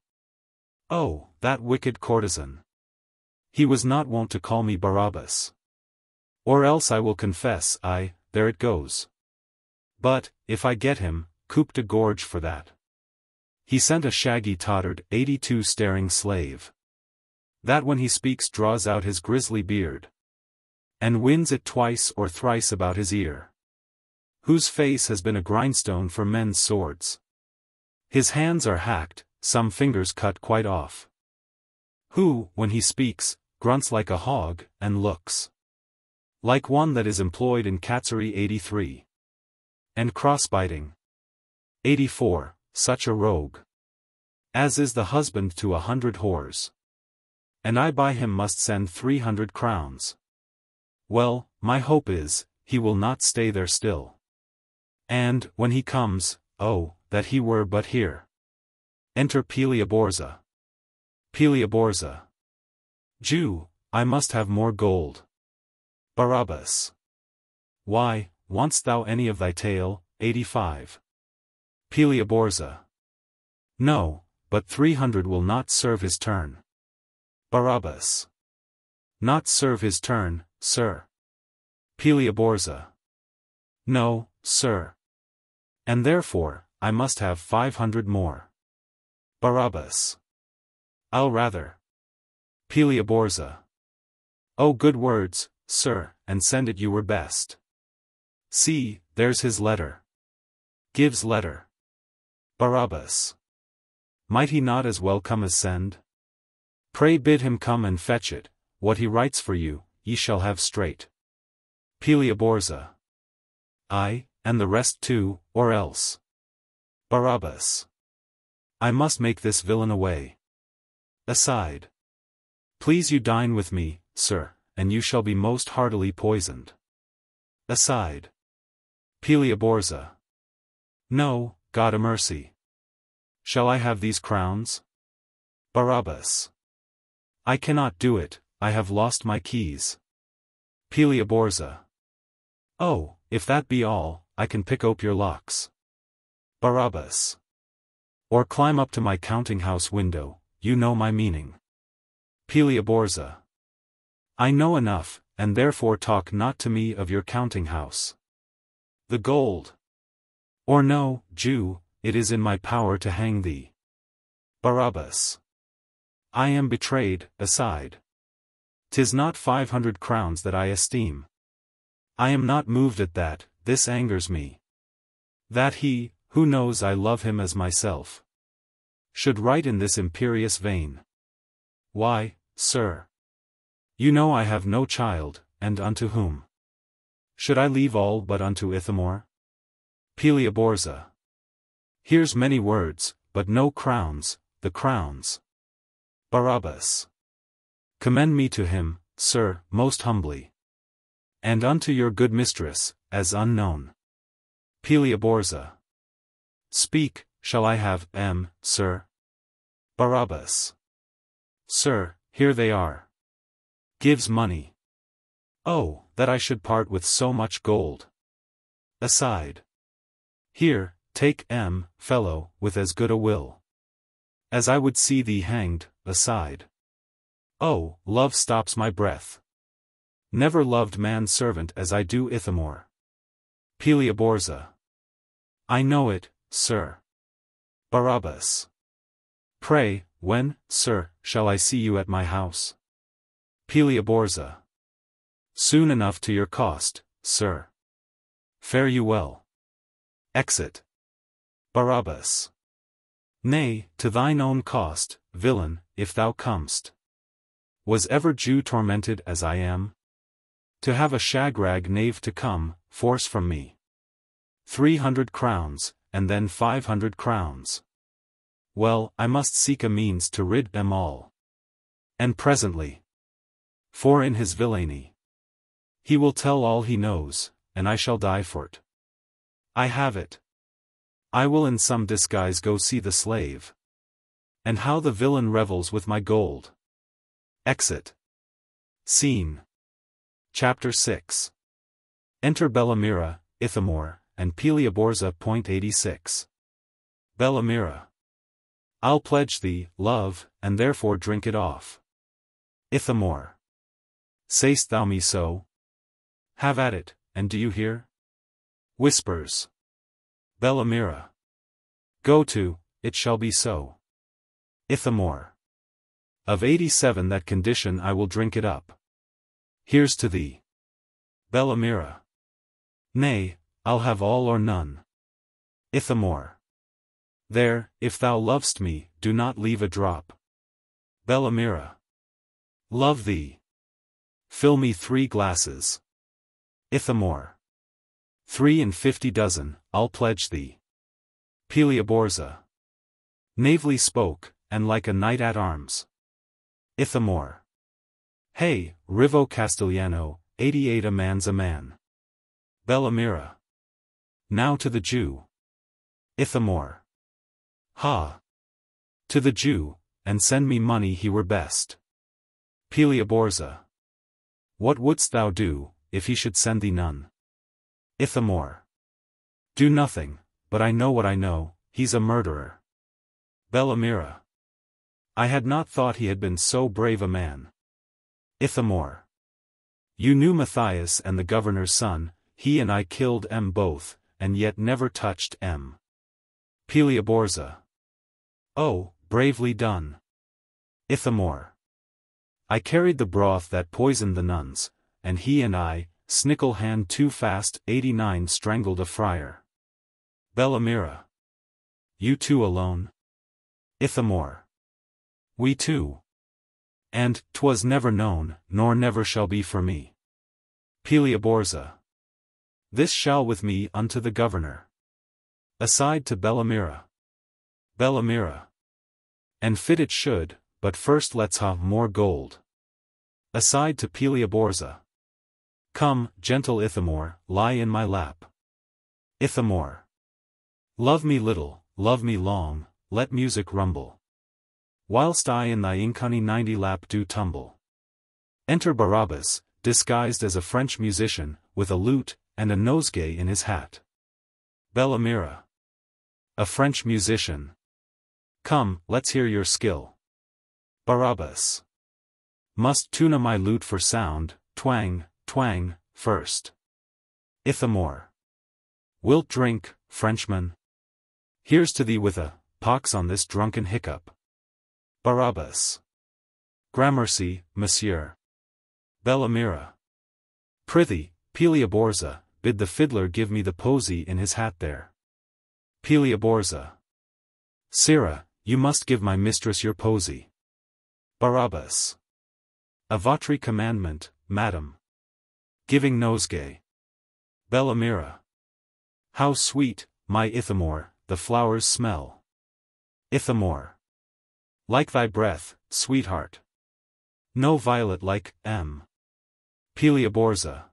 Oh, that wicked courtesan. He was not wont to call me Barabas. Or else I will confess, there it goes. But, if I get him, coupe de gorge for that. He sent a shaggy tottered 82 staring slave. That when he speaks draws out his grisly beard. And winds it twice or thrice about his ear. Whose face has been a grindstone for men's swords. His hands are hacked, some fingers cut quite off. Who, when he speaks, grunts like a hog, and looks like one that is employed in catsery. 83. And cross-biting. 84, such a rogue. As is the husband to 100 whores. And I by him must send 300 crowns. Well, my hope is, he will not stay there still. And, when he comes, oh, that he were but here. Enter Pilia-Borza. Pilia-Borza. Jew, I must have more gold. Barabas. Why, want'st thou any of thy tale? 85. Pilia-Borza. No, but 300 will not serve his turn. Barabas. Not serve his turn, sir. Pilia-Borza. No, sir. And therefore, I must have 500 more. Barabas. I'll rather. Pilia-Borza. Oh, good words, sir, and send it you were best. See, there's his letter. Gives letter. Barabas. Might he not as well come as send? Pray bid him come and fetch it, what he writes for you, ye shall have straight. Pilia-Borza. Aye, and the rest too, or else. Barabas. I must make this villain away. Aside. Please you dine with me, sir, and you shall be most heartily poisoned. Aside. Pilia-Borza. No, God a mercy. Shall I have these crowns? Barabas. I cannot do it, I have lost my keys. Pilia-Borza. Oh, if that be all, I can pick ope your locks. Barabas. Or climb up to my counting-house window, you know my meaning. Pilia-Borza. I know enough, and therefore talk not to me of your counting-house. The gold. Or no, Jew, it is in my power to hang thee. Barabas. I am betrayed, aside. 'Tis not 500 crowns that I esteem. I am not moved at that, this angers me. That he, who knows I love him as myself, should write in this imperious vein. Why, sir, you know I have no child, and unto whom should I leave all but unto Ithamore? Pilia-Borza. Here's many words, but no crowns, the crowns. Barabas. Commend me to him, sir, most humbly. And unto your good mistress, as unknown. Pilia-Borza. Speak, shall I have, sir? Barabas. Sir, here they are. Gives money. Oh, that I should part with so much gold. Aside. Here, take fellow, with as good a will as I would see thee hanged. Aside. Oh, love stops my breath. Never loved man's servant as I do Ithamore. Pilia-Borza. I know it, sir. Barabas. Pray, when, sir, shall I see you at my house? Pilia-Borza. Soon enough to your cost, sir. Fare you well. Exit. Barabas. Nay, to thine own cost, villain, if thou comest. Was ever Jew tormented as I am? To have a shagrag knave to come, force from me 300 crowns, and then 500 crowns. Well, I must seek a means to rid them all. And presently. For in his villainy, he will tell all he knows, and I shall die for't. I have it. I will in some disguise go see the slave. And how the villain revels with my gold. Exit. Scene. Chapter 6. Enter Bellamira, Ithamore, and Pilia-Borza. 86. Bellamira. I'll pledge thee, love, and therefore drink it off. Ithamore. Say'st thou me so? Have at it, and do you hear? Whispers. Bellamira. Go to, it shall be so. Ithamore. Of 87 that condition I will drink it up. Here's to thee. Bellamira. Nay, I'll have all or none. Ithamore. There, if thou lov'st me, do not leave a drop. Bellamira. Love thee. Fill me 3 glasses. Ithamore. 3 and 50 dozen, I'll pledge thee. Pilia-Borza. Navely spoke, and like a knight at arms. Ithamore. Hey, Rivo Castigliano, 88 a man's a man. Bellamira. Now to the Jew. Ithamore. Ha! To the Jew, and send me money he were best. Pilia-Borza. What wouldst thou do, if he should send thee none? Ithamore. Do nothing, but I know what I know, he's a murderer. Bellamira. I had not thought he had been so brave a man. Ithamore. You knew Mathias and the governor's son, he and I killed both, and yet never touched Pilia-Borza. Oh, bravely done. Ithamore. I carried the broth that poisoned the nuns, and he and I, snickle hand too fast. 89 strangled a friar. Bellamira. You two alone? Ithamore. We two. And 'twas never known, nor never shall be for me. Pilia-Borza. This shall with me unto the governor. Aside to Bellamira. Bellamira. And fit it should, but first let's have more gold. Aside to Pilia-Borza. Come, gentle Ithamore, lie in my lap. Ithamore. Love me little, love me long, let music rumble. Whilst I in thy incunny 90 lap do tumble. Enter Barabas, disguised as a French musician, with a lute, and a nosegay in his hat. Bellamira. A French musician. Come, let's hear your skill. Barabas. Must tune my lute for sound, twang, twang, first. Ithamore. Wilt drink, Frenchman? Here's to thee with a pox on this drunken hiccup. Barabas. Gramercy, monsieur. Bellamira. Prithee, Pilia-Borza, bid the fiddler give me the posy in his hat there. Pilia-Borza. Sirrah, you must give my mistress your posy. Barabas. A votre commandment, madam. Giving nosegay. Bellamira. How sweet, my Ithamore, the flowers smell. Ithamore. Like thy breath, sweetheart. No violet like Pilia-Borza.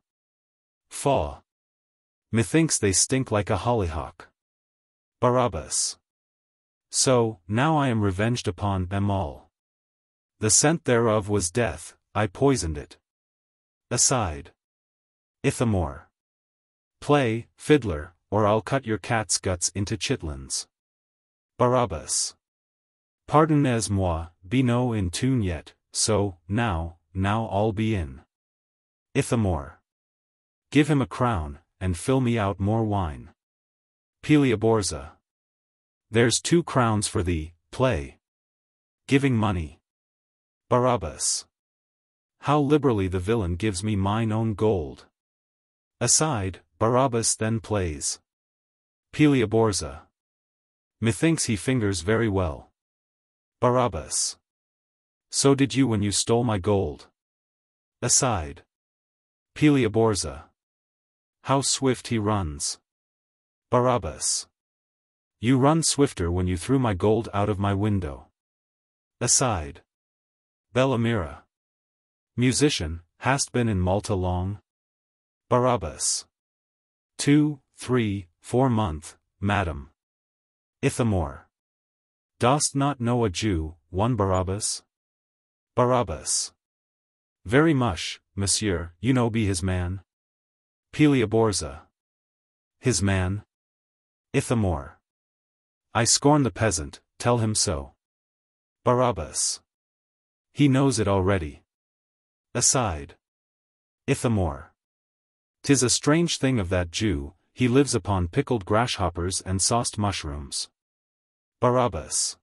Faugh. Methinks they stink like a hollyhock. Barabas. So, now I am revenged upon them all. The scent thereof was death, I poisoned it. Aside. Ithamore. Play, fiddler, or I'll cut your cat's guts into chitlins. Barabas. Pardonnez-moi, be no in tune yet, so, now all be in. Ithamore. Give him a crown, and fill me out more wine. Pilia-Borza. There's 2 crowns for thee, play. Giving money. Barabas. How liberally the villain gives me mine own gold. Aside, Barabas then plays. Pilia-Borza. Methinks he fingers very well. Barabas. So did you when you stole my gold. Aside. Pilia-Borza. How swift he runs. Barabas. You run swifter when you threw my gold out of my window. Aside. Bellamira. Musician, hast been in Malta long? Barabas. 2, 3, 4 month, madam. Ithamore. Dost not know a Jew, one Barabas? Barabas. Very much, monsieur, you know be his man. Pilia-Borza. His man? Ithamore. I scorn the peasant, tell him so. Barabas. He knows it already. Aside. Ithamore. 'Tis a strange thing of that Jew, he lives upon pickled grasshoppers and sauced mushrooms. Barabas.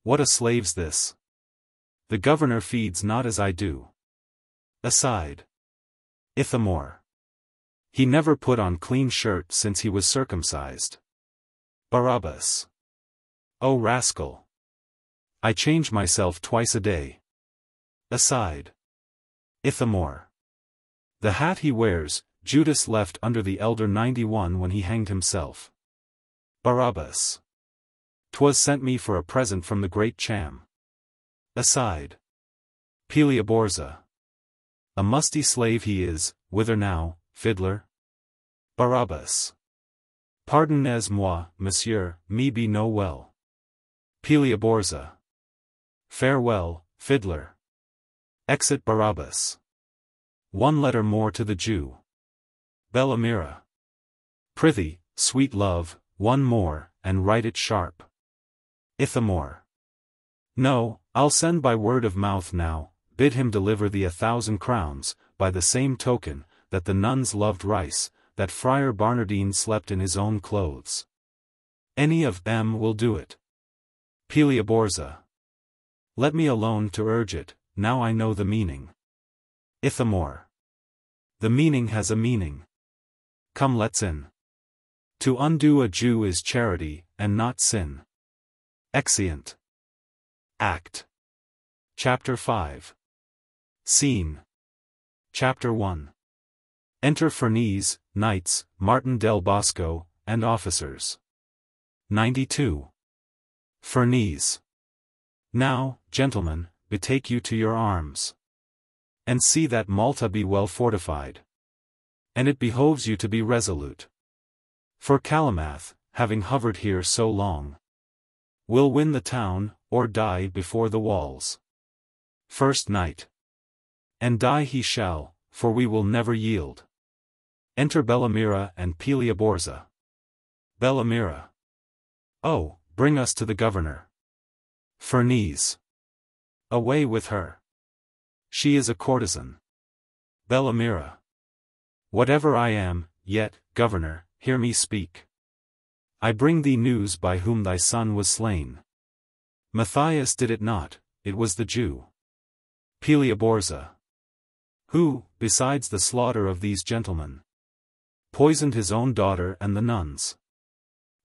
What a slave's this! The governor feeds not as I do. Aside. Ithamore. He never put on clean shirt since he was circumcised. Barabas. Oh rascal! I change myself twice a day. Aside. Ithamore. The hat he wears, Judas left under the elder 91 when he hanged himself. Barabas. 'Twas sent me for a present from the great Cham. Aside. Pilia-Borza. A musty slave he is, whither now, fiddler? Barabas. Pardonnez-moi, monsieur, me be no well. Pilia-Borza. Farewell, fiddler. Exit Barabas. 1 letter more to the Jew. Bellamira. Prithee, sweet love, 1 more, and write it sharp. Ithamore. No, I'll send by word of mouth now, bid him deliver thee 1,000 crowns, by the same token, that the nuns loved rice, that Friar Barnardine slept in his own clothes. Any of them will do it. Pilia-Borza. Let me alone to urge it, now I know the meaning. Ithamore. The meaning has a meaning. Come let's in. To undo a Jew is charity, and not sin. Exeunt. Act. Chapter 5. Scene. Chapter 1. Enter Ferneze, knights, Martin del Bosco, and officers. 92. Ferneze. Now, gentlemen, betake you to your arms. And see that Malta be well fortified. And it behoves you to be resolute. For Calymath, having hovered here so long, will win the town, or die before the walls. First Knight. And die he shall, for we will never yield. Enter Bellamira and Pilia-Borza. Bellamira. Oh, bring us to the governor. Ferneze. Away with her. She is a courtesan. Bellamira. Whatever I am, yet, governor, hear me speak. I bring thee news by whom thy son was slain. Mathias did it not, it was the Jew. Pilia-Borza. Who, besides the slaughter of these gentlemen, poisoned his own daughter and the nuns.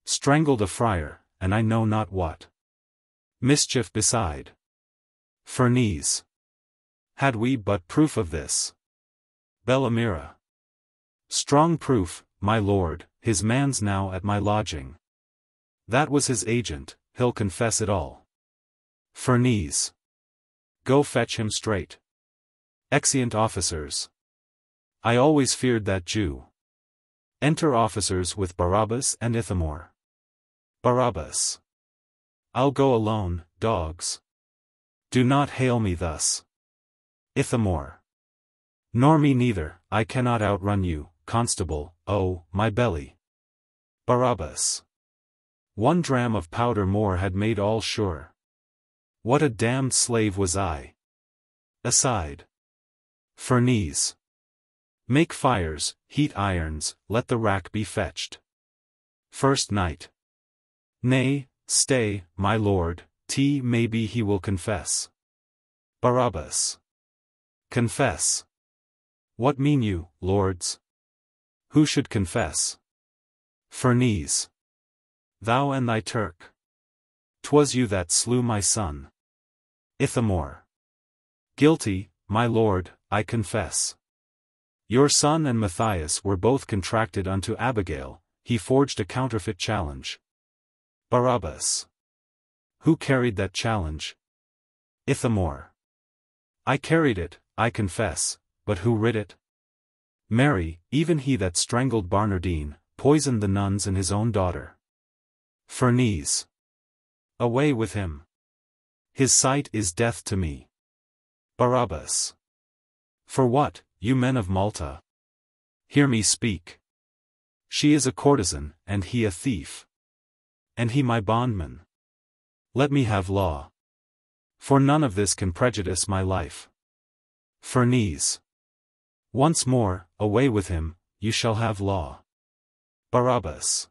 Strangled a friar, and I know not what. Mischief beside. Ferneze. Had we but proof of this. Bellamira. Strong proof, my lord, his man's now at my lodging. That was his agent, he'll confess it all. Ferneze. Go fetch him straight. Exeunt officers. I always feared that Jew. Enter officers with Barabas and Ithamore. Barabas. I'll go alone, dogs. Do not hail me thus. Ithamore. Nor me neither, I cannot outrun you, constable, oh, my belly. Barabas. 1 dram of powder more had made all sure. What a damned slave was I. Aside. Ferneze. Make fires, heat irons, let the rack be fetched. First Night. Nay, stay, my lord, maybe he will confess. Barabas. Confess. What mean you, lords? Who should confess? Ferneze. Thou and thy Turk. 'Twas you that slew my son. Ithamore. Guilty, my lord, I confess. Your son and Mathias were both contracted unto Abigail, he forged a counterfeit challenge. Barabas. Who carried that challenge? Ithamore. I carried it, I confess, but who writ it? Marry, even he that strangled Barnardine, poisoned the nuns and his own daughter. Ferneze. Away with him. His sight is death to me. Barabas. For what, you men of Malta? Hear me speak. She is a courtesan, and he a thief. And he my bondman. Let me have law. For none of this can prejudice my life. Ferneze. Once more, away with him, you shall have law. Barabas.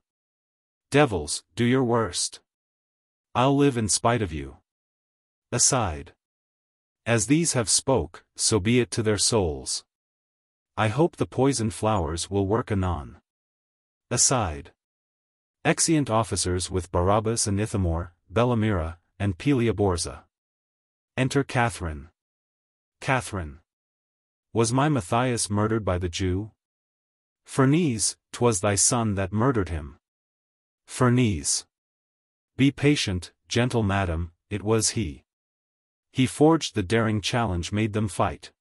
Devils, do your worst. I'll live in spite of you. Aside. As these have spoke, so be it to their souls. I hope the poisoned flowers will work anon. Aside. Exeunt officers with Barabas and Ithamore, Bellamira, and Pilia-Borza. Enter Katharine. Katharine. Was my Mathias murdered by the Jew? Ferneze, 'twas thy son that murdered him. Ferneze. Be patient, gentle madam, it was he. He forged the daring challenge made them fight.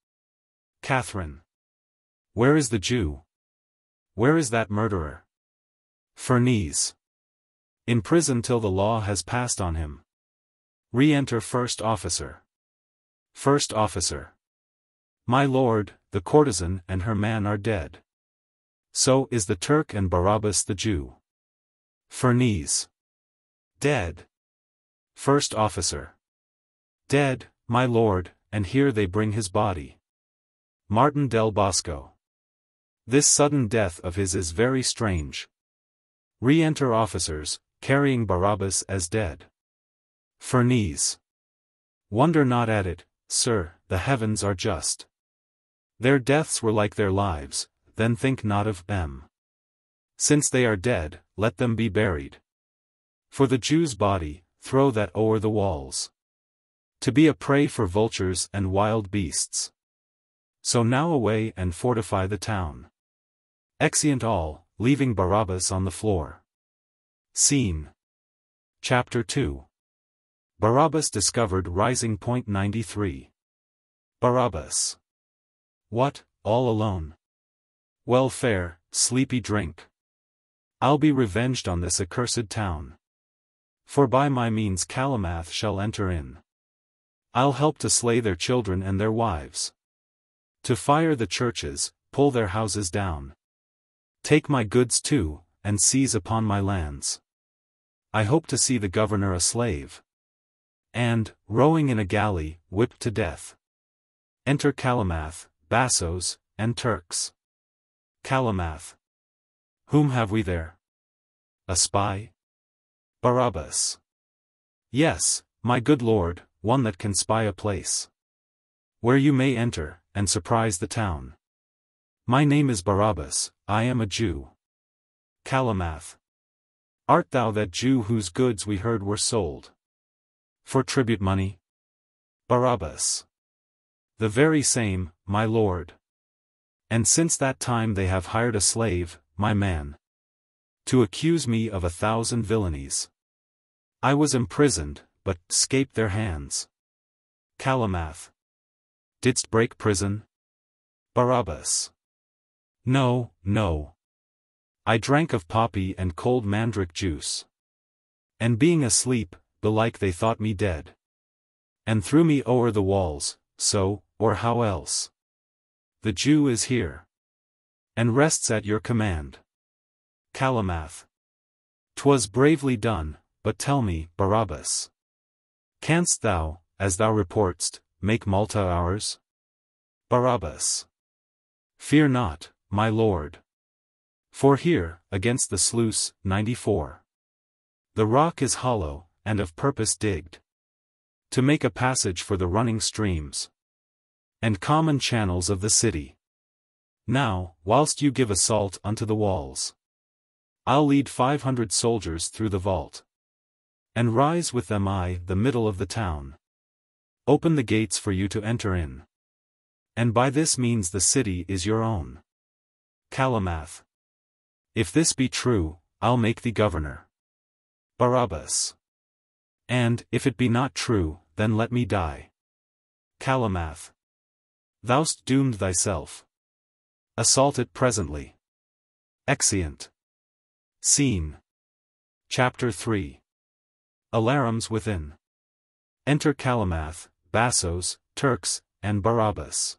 Katharine. Where is the Jew? Where is that murderer? Ferneze. In prison till the law has passed on him. Re-enter First Officer. First Officer. My lord, the courtesan and her man are dead. So is the Turk and Barabas the Jew. Ferneze. Dead. First Officer. Dead, my lord, and here they bring his body. Martin del Bosco. This sudden death of his is very strange. Re-enter officers, carrying Barabas as dead. Ferneze. Wonder not at it, sir, the heavens are just. Their deaths were like their lives, then think not of them. Since they are dead, let them be buried. For the Jew's body, throw that o'er the walls. To be a prey for vultures and wild beasts. So now away and fortify the town. Exeunt all, leaving Barabas on the floor. Scene. Chapter 2. Barabas discovered rising. Point 93. Barabas. What, all alone? Well fare, sleepy drink. I'll be revenged on this accursed town. For by my means Calymath shall enter in. I'll help to slay their children and their wives. To fire the churches, pull their houses down. Take my goods too, and seize upon my lands. I hope to see the governor a slave. And, rowing in a galley, whipped to death. Enter Calymath, bassoes, and Turks. Calymath. Whom have we there? A spy? Barabas. Yes, my good lord, one that can spy a place. Where you may enter, and surprise the town. My name is Barabas, I am a Jew. Calymath. Art thou that Jew whose goods we heard were sold? For tribute money? Barabas. The very same, my lord. And since that time they have hired a slave, my man. To accuse me of 1,000 villainies. I was imprisoned, but 'scaped their hands. Calymath. Didst break prison? Barabas. No, no. I drank of poppy and cold mandrake juice. And being asleep, belike they thought me dead. and threw me o'er the walls, so, or how else? The Jew is here, and rests at your command. Calymath. 'Twas bravely done, but tell me, Barabas, canst thou, as thou report'st, make Malta ours? Barabas. Fear not, my lord. For here, against the sluice, 94. The rock is hollow, and of purpose digged, to make a passage for the running streams, and common channels of the city. Now, whilst you give assault unto the walls, I'll lead 500 soldiers through the vault, and rise with them the middle of the town. Open the gates for you to enter in, and by this means the city is your own. Calymath. If this be true, I'll make thee governor. Barabas. And, if it be not true, then let me die. Calymath. Thou'st doomed thyself. Assault it presently. Exeunt. Scene. Chapter 3. Alarums within. Enter Calymath, bassoes, Turks, and Barabas,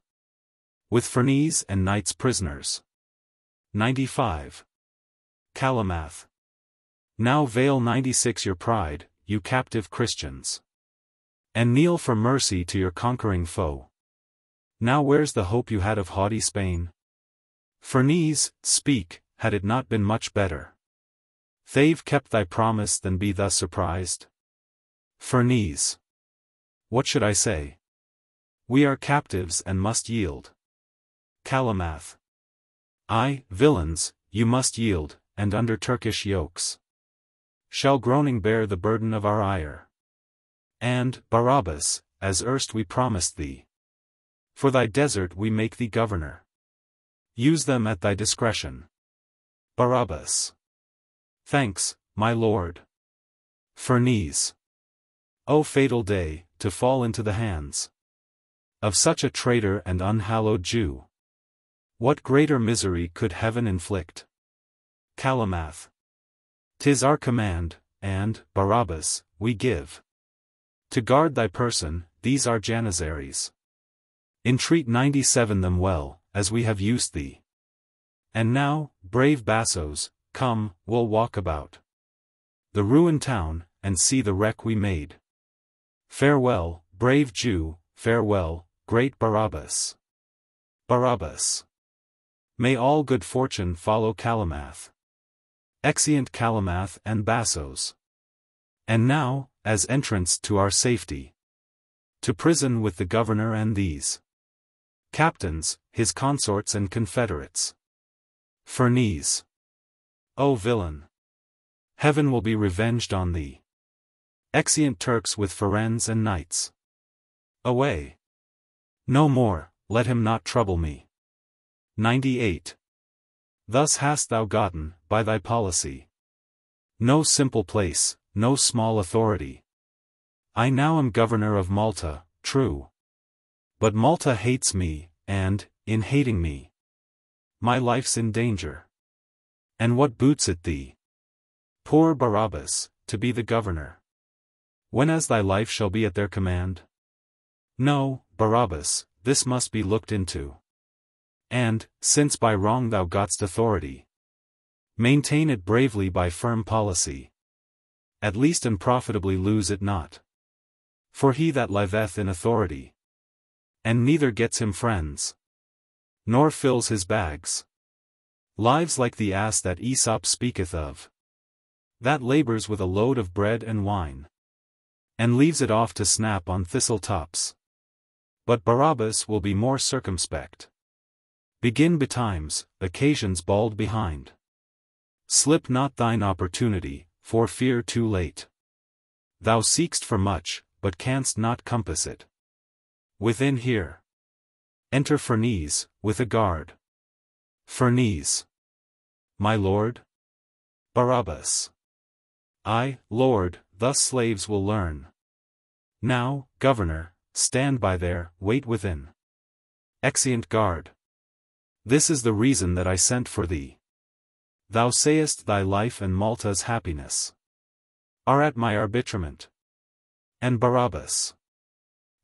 with Ferneze and knights prisoners. 95. Calymath. Now veil 96 your pride, you captive Christians, and kneel for mercy to your conquering foe. Now where's the hope you had of haughty Spain? Ferneze, speak, had it not been much better they've kept thy promise than be thus surprised? Ferneze. What should I say? We are captives and must yield. Calymath. Aye, villains, you must yield, and under Turkish yokes shall groaning bear the burden of our ire. And, Barabas, as erst we promised thee, for thy desert we make thee governor. Use them at thy discretion. Barabas. Thanks, my lord. Ferneze. O fatal day, to fall into the hands of such a traitor and unhallowed Jew. What greater misery could heaven inflict? Calymath. 'Tis our command, and, Barabas, we give. To guard thy person, these our Janissaries. Entreat 97 them well, as we have used thee. And now, brave bassoes, come, we'll walk about the ruined town, and see the wreck we made. Farewell, brave Jew, farewell, great Barabas. Barabas. May all good fortune follow Calymath. Exeunt Calymath and bassoes. And now, as entrance to our safety, to prison with the governor and these captains, his consorts and confederates. Ferneze. O villain! Heaven will be revenged on thee. Exeunt Turks with Ferneze and knights. Away! No more, let him not trouble me. 98. Thus hast thou gotten, by thy policy, no simple place, no small authority. I now am governor of Malta, true. But Malta hates me, and, in hating me, my life's in danger. And what boots it thee, poor Barabas, to be the governor, whenas thy life shall be at their command? No, Barabas, this must be looked into. And, since by wrong thou gotst authority, maintain it bravely by firm policy. At least and profitably lose it not. For he that liveth in authority, and neither gets him friends, nor fills his bags, lives like the ass that Aesop speaketh of, that labours with a load of bread and wine, and leaves it off to snap on thistle tops. But Barabas will be more circumspect. Begin betimes, occasions bald behind. Slip not thine opportunity, for fear too late. Thou seek'st for much, but canst not compass it. Within here. Enter Ferneze, with a guard. Ferneze. My lord? Barabas. I, lord, thus slaves will learn. Now, governor, stand by there, wait within. Exeunt guard. This is the reason that I sent for thee. Thou sayest thy life and Malta's happiness are at my arbitrament. And Barabas.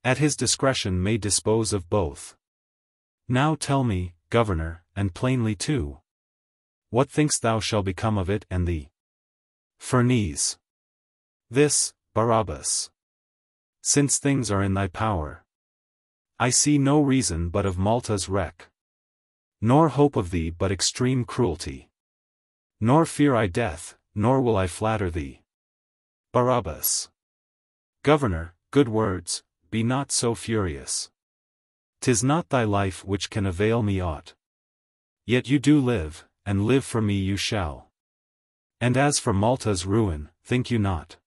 At his discretion may dispose of both. Now tell me, governor, and plainly too. What thinkst thou shall become of it and thee? Ferneze. This, Barabas. Since things are in thy power, I see no reason but of Malta's wreck. Nor hope of thee but extreme cruelty. Nor fear I death, nor will I flatter thee. Barabas. Governor, good words, be not so furious. 'Tis not thy life which can avail me aught. Yet you do live, and live for me you shall. And as for Malta's ruin, think you not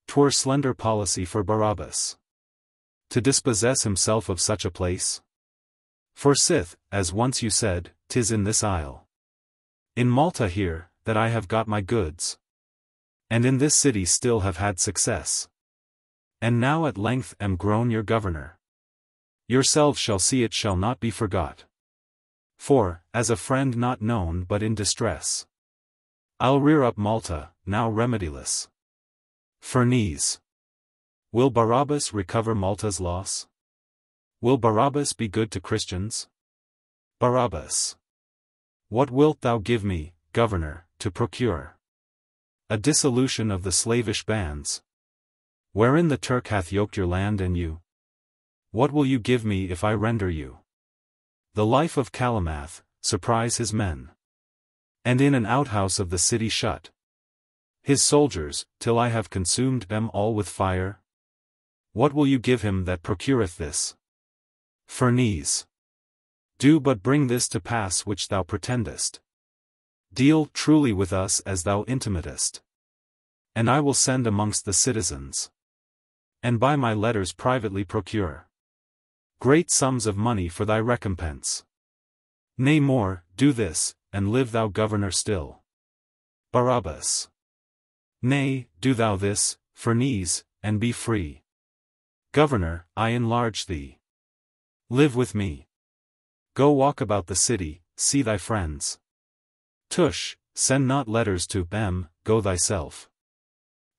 'twere slender policy for Barabas to dispossess himself of such a place? For sith, as once you said, 'tis in this isle, in Malta here, that I have got my goods, and in this city still have had success. And now at length am grown your governor. Yourselves shall see it shall not be forgot. For, as a friend not known but in distress, I'll rear up Malta, now remediless. Ferneze. Will Barabas recover Malta's loss? Will Barabas be good to Christians? Barabas. What wilt thou give me, governor, to procure a dissolution of the slavish bands, wherein the Turk hath yoked your land and you? What will you give me if I render you the life of Calymath, surprise his men, and in an outhouse of the city shut his soldiers, till I have consumed them all with fire? What will you give him that procureth this? Ferneze. Do but bring this to pass which thou pretendest. Deal truly with us as thou intimatest. And I will send amongst the citizens, and by my letters privately procure great sums of money for thy recompense. Nay more, do this, and live thou governor still. Barabas. Nay, do thou this, Ferneze, and be free. Governor, I enlarge thee. Live with me. Go walk about the city, see thy friends. Tush, send not letters to them, go thyself.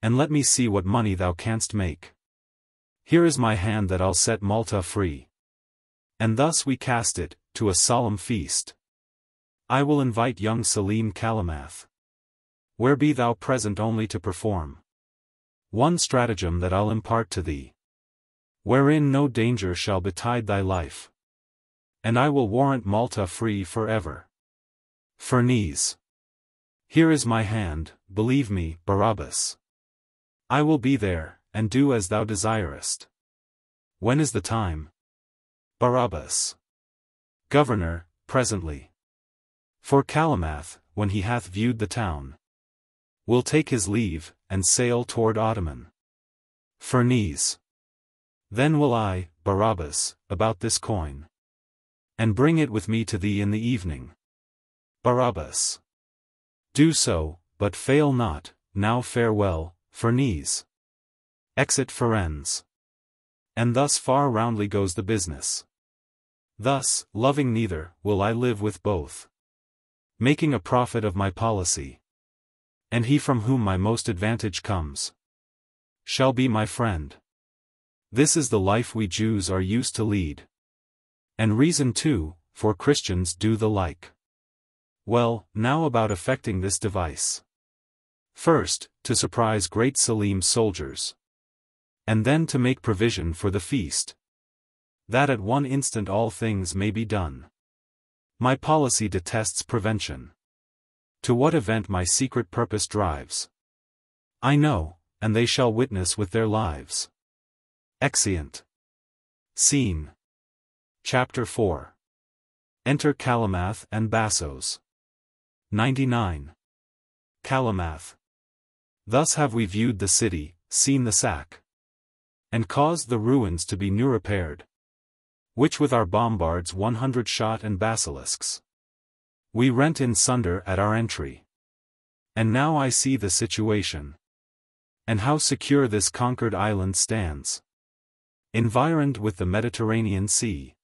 And let me see what money thou canst make. Here is my hand that I'll set Malta free. And thus we cast it, to a solemn feast. I will invite young Selim Calymath. Where be thou present only to perform one stratagem that I'll impart to thee, wherein no danger shall betide thy life. And I will warrant Malta free forever. Ferneze. Here is my hand, believe me, Barabas. I will be there, and do as thou desirest. When is the time? Barabas. Governor, presently. For Calymath, when he hath viewed the town, will take his leave, and sail toward Ottoman. Ferneze. Then will I, Barabas, about this coin, and bring it with me to thee in the evening. Barabas. Do so, but fail not. Now farewell, Ferneze. Exit Ferneze. And thus far roundly goes the business. Thus, loving neither, will I live with both, making a profit of my policy. And he from whom my most advantage comes shall be my friend. This is the life we Jews are used to lead. And reason too, for Christians do the like. Well, now about effecting this device. First, to surprise great Selim's soldiers. And then to make provision for the feast, that at one instant all things may be done. My policy detests prevention. To what event my secret purpose drives, I know, and they shall witness with their lives. Exeunt. Scene. Chapter 4. Enter Calymath and Bassos. 99. Calymath. Thus have we viewed the city, seen the sack, and caused the ruins to be new repaired, which with our bombards 100 shot and basilisks we rent in sunder at our entry. And now I see the situation, and how secure this conquered island stands, environed with the Mediterranean Sea,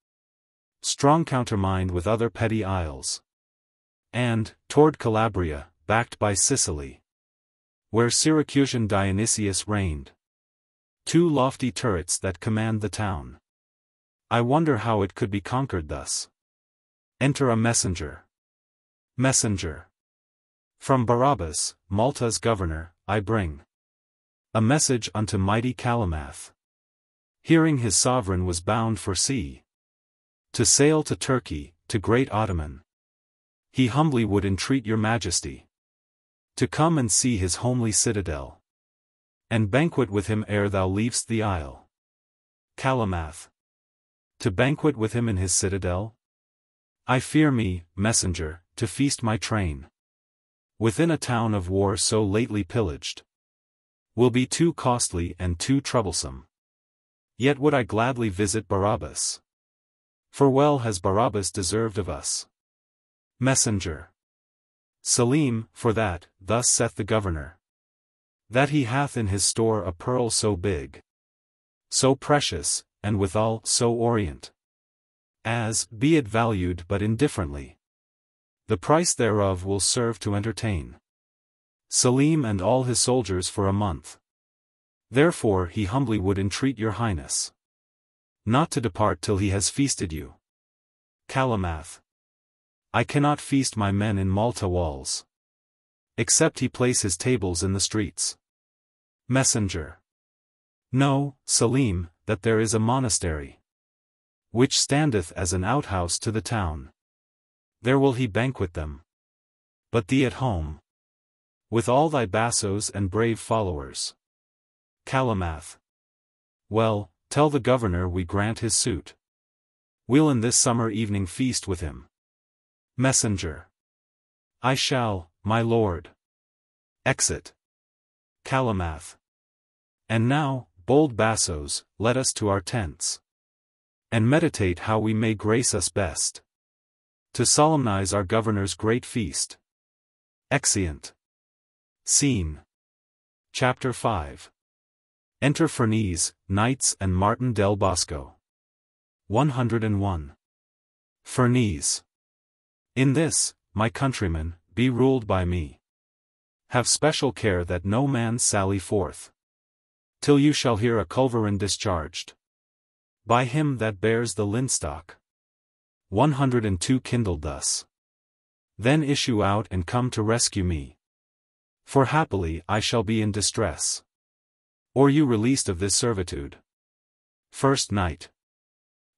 strong countermined with other petty isles, and, toward Calabria, backed by Sicily, where Syracusan Dionysius reigned. 2 lofty turrets that command the town. I wonder how it could be conquered thus. Enter a messenger. Messenger. From Barabas, Malta's governor, I bring a message unto mighty Calymath. Hearing his sovereign was bound for sea, to sail to Turkey, to great Ottoman. He humbly would entreat your majesty to come and see his homely citadel, and banquet with him ere thou leav'st the isle. Calymath. To banquet with him in his citadel? I fear me, messenger, to feast my train within a town of war so lately pillaged will be too costly and too troublesome. Yet would I gladly visit Barabas, for well has Barabas deserved of us. Messenger. Selim, for that, thus saith the governor, that he hath in his store a pearl so big, so precious, and withal so orient, as, be it valued but indifferently, the price thereof will serve to entertain Selim and all his soldiers for a month. Therefore he humbly would entreat your highness not to depart till he has feasted you. Calymath. I cannot feast my men in Malta walls, except he place his tables in the streets. Messenger. Know, Selim, that there is a monastery, which standeth as an outhouse to the town. There will he banquet them. But thee at home, with all thy bassoes and brave followers. Calymath. Well, tell the governor we grant his suit. We'll in this summer evening feast with him. Messenger. I shall, my lord. Exit. Calymath. And now, bold bassoes, let us to our tents, and meditate how we may grace us best to solemnize our governor's great feast. Exeunt. Scene. Chapter 5. Enter Ferneze, Knights and Martin del Bosco. 101. Ferneze. In this, my countrymen, be ruled by me. Have special care that no man sally forth, till you shall hear a culverin discharged by him that bears the linstock. 102 kindled thus. Then issue out and come to rescue me, for happily I shall be in distress, or you released of this servitude. First Night.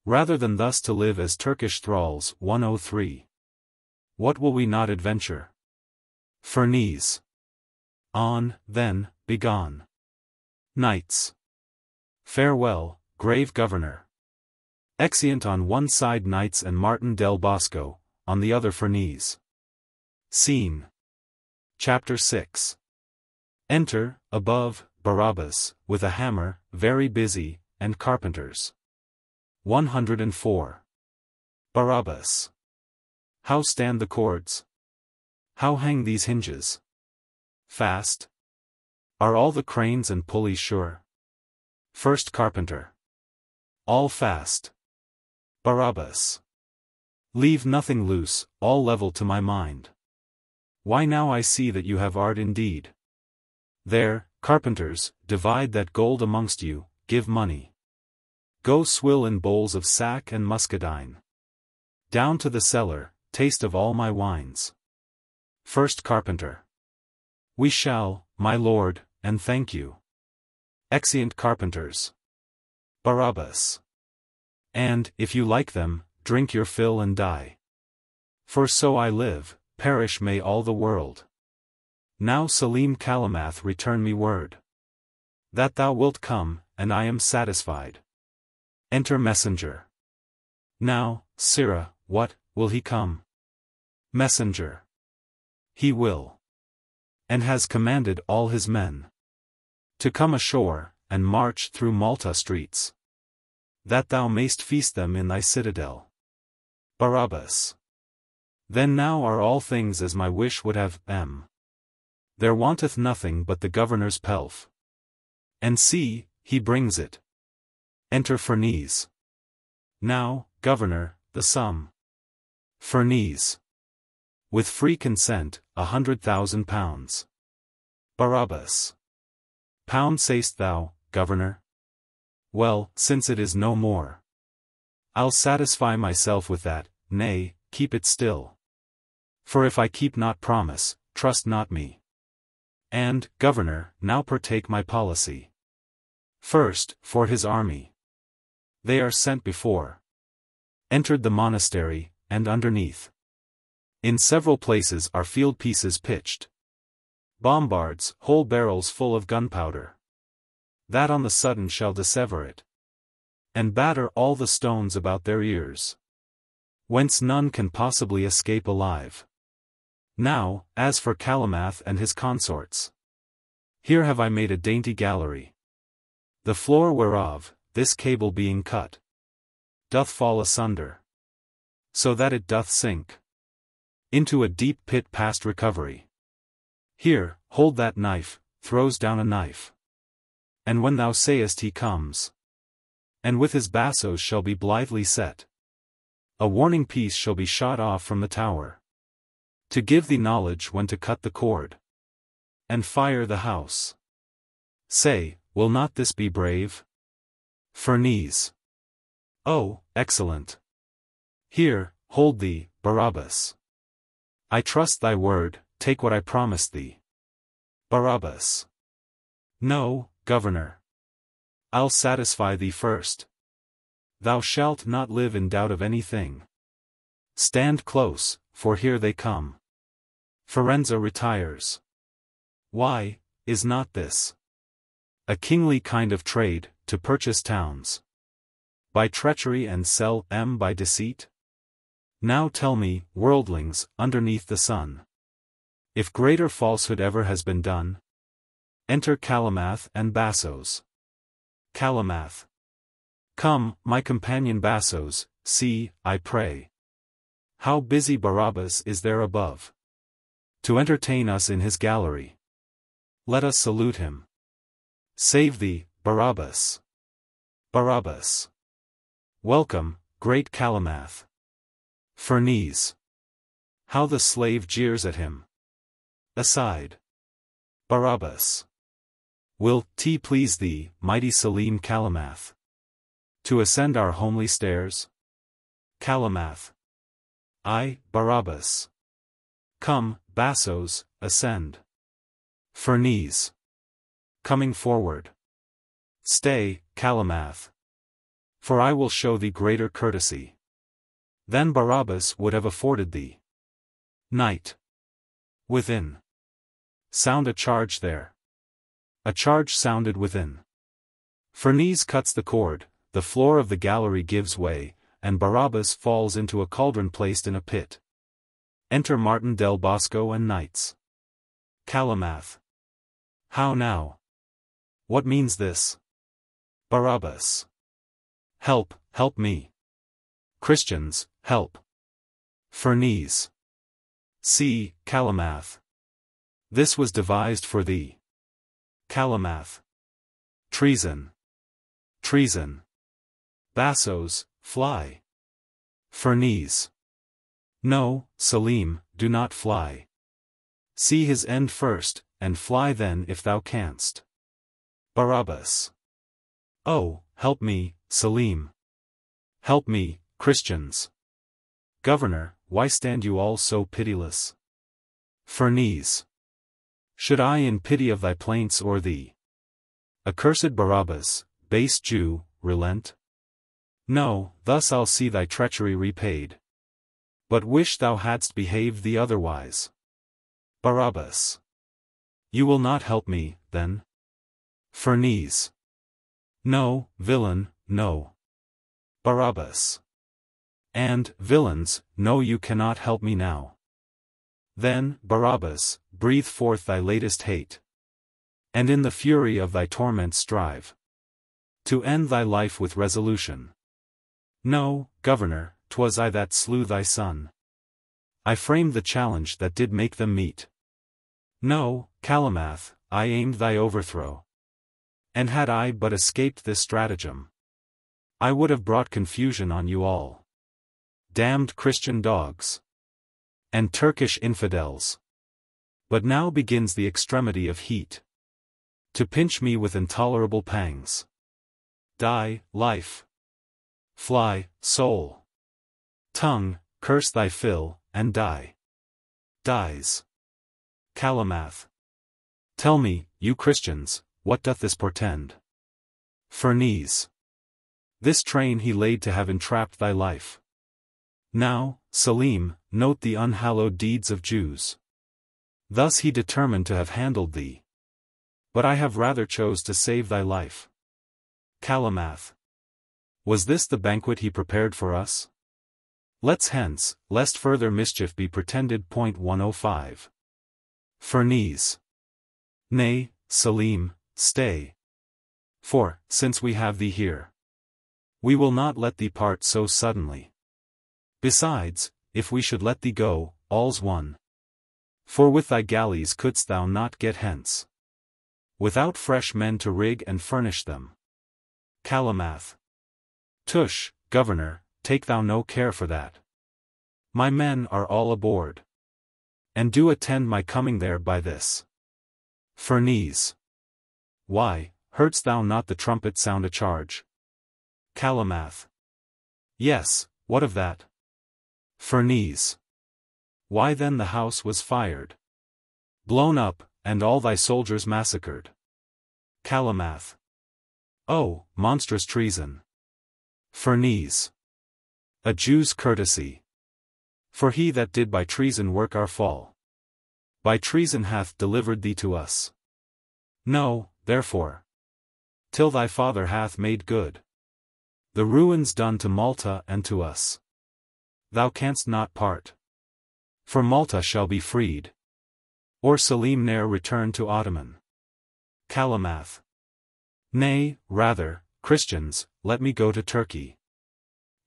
Rather than thus to live as Turkish thralls. 103. What will we not adventure? Ferneze. On, then, begone. Knights. Farewell, grave governor. Exeunt on one side Knights and Martin del Bosco, on the other Ferneze. Scene. Chapter 6. Enter, above, Barabas, with a hammer, very busy, and carpenters. 104. Barabas. How stand the cords? How hang these hinges? Fast? Are all the cranes and pulleys sure? First Carpenter. All fast. Barabas. Leave nothing loose, all level to my mind. Why now I see that you have art indeed. There, carpenters, divide that gold amongst you, give money. Go swill in bowls of sack and muscadine. Down to the cellar, taste of all my wines. First Carpenter. We shall, my lord, and thank you. Exeunt Carpenters. Barabas. And, if you like them, drink your fill and die. For so I live, perish may all the world. Now Selim Calymath return me word that thou wilt come, and I am satisfied. Enter Messenger. Now, sirrah, what, will he come? Messenger. He will. And has commanded all his men to come ashore, and march through Malta streets, that thou mayst feast them in thy citadel. Barabas. Then now are all things as my wish would have them. There wanteth nothing but the governor's pelf. And see, he brings it. Enter Ferneze. Now, governor, the sum. Ferneze. With free consent, 100,000 pounds. Barabas. Pound say'st thou, governor? Well, since it is no more, I'll satisfy myself with that, nay, keep it still. For if I keep not promise, trust not me. And, governor, now partake my policy. First, for his army. They are sent before. Entered the monastery, and underneath. In several places are field pieces pitched. Bombards, whole barrels full of gunpowder. That on the sudden shall dissever it. And batter all the stones about their ears. Whence none can possibly escape alive. Now, as for Calymath and his consorts. Here have I made a dainty gallery. The floor whereof, this cable being cut, doth fall asunder. So that it doth sink into a deep pit past recovery. Here, hold that knife, throws down a knife. And when thou sayest he comes, and with his bassoes shall be blithely set, a warning piece shall be shot off from the tower, to give thee knowledge when to cut the cord, and fire the house. Say, will not this be brave? Ferneze. Oh, excellent. Here, hold thee, Barabas. I trust thy word, take what I promised thee. Barabas. No, governor. I'll satisfy thee first. Thou shalt not live in doubt of anything. Stand close, for here they come. Ferneze retires. Why, is not this a kingly kind of trade, to purchase towns by treachery and sell them by deceit? Now tell me, worldlings, underneath the sun, if greater falsehood ever has been done? Enter Calymath and bassoes. Calymath. Come, my companion bassoes, see, I pray, how busy Barabas is there above, to entertain us in his gallery. Let us salute him. Save thee, Barabas. Barabas. Welcome, great Calymath. Ferneze. How the slave jeers at him. Aside. Barabas. Will 't please thee, mighty Selim Calymath, to ascend our homely stairs? Calymath. I, Barabas. Come, bassoes, ascend. Ferneze. Coming forward. Stay, Calymath. For I will show thee greater courtesy than Barabas would have afforded thee. Night. Within. Sound a charge there. A charge sounded within. Ferneze cuts the cord, the floor of the gallery gives way, and Barabas falls into a cauldron placed in a pit. Enter Martin del Bosco and knights. Calymath. How now? What means this? Barabas. Help, help me. Christians, help. Ferneze. See, Calymath. This was devised for thee. Calymath. Treason. Treason. Bassoes, fly. Ferneze. No, Selim, do not fly. See his end first, and fly then if thou canst. Barabas. Oh, help me, Selim. Help me, Christians. Governor, why stand you all so pitiless? Ferneze. Should I in pity of thy plaints or thee, accursed Barabas, base Jew, relent? No, thus I'll see thy treachery repaid. But wish thou hadst behaved thee otherwise. Barabas. You will not help me, then? Ferneze. No, villain, no. Barabas. And, villains, no, you cannot help me now. Then, Barabas, breathe forth thy latest hate. And in the fury of thy torment strive to end thy life with resolution. No, governor, 'twas I that slew thy son. I framed the challenge that did make them meet. No, Calymath, I aimed thy overthrow. And had I but escaped this stratagem, I would have brought confusion on you all. Damned Christian dogs. And Turkish infidels. But now begins the extremity of heat to pinch me with intolerable pangs. Die, life. Fly, soul. Tongue, curse thy fill, and die. Dies. Calymath. Tell me, you Christians, what doth this portend? Ferneze. This train he laid to have entrapped thy life. Now, Selim, note the unhallowed deeds of Jews. Thus he determined to have handled thee. But I have rather chose to save thy life. Calymath. Was this the banquet he prepared for us? Let's hence, lest further mischief be pretended. 105. Ferneze. Nay, Selim, stay. For, since we have thee here, we will not let thee part so suddenly. Besides, if we should let thee go, all's one. For with thy galleys couldst thou not get hence, without fresh men to rig and furnish them. Calymath. Tush, governor, take thou no care for that. My men are all aboard, and do attend my coming there by this. Ferneze. Why, heardst thou not the trumpet sound a charge? Calymath. Yes, what of that? Ferneze. Why then the house was fired, blown up, and all thy soldiers massacred. Calymath. Oh, monstrous treason. Ferneze. A Jew's courtesy. For he that did by treason work our fall, by treason hath delivered thee to us. No, therefore, till thy father hath made good the ruins done to Malta and to us, thou canst not part. For Malta shall be freed, or Selim ne'er return to Ottoman. Calymath. Nay, rather, Christians, let me go to Turkey,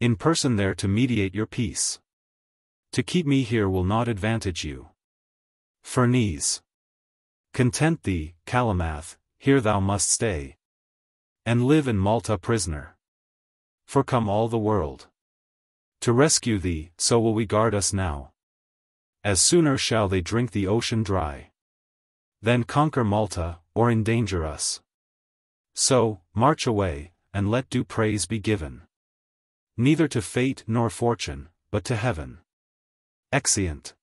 in person there to mediate your peace. To keep me here will not advantage you. Ferneze. Content thee, Calymath, here thou must stay, and live in Malta prisoner. For come all the world to rescue thee, so will we guard us now. As sooner shall they drink the ocean dry, than conquer Malta, or endanger us. So, march away, and let due praise be given, neither to fate nor fortune, but to heaven. Exeunt.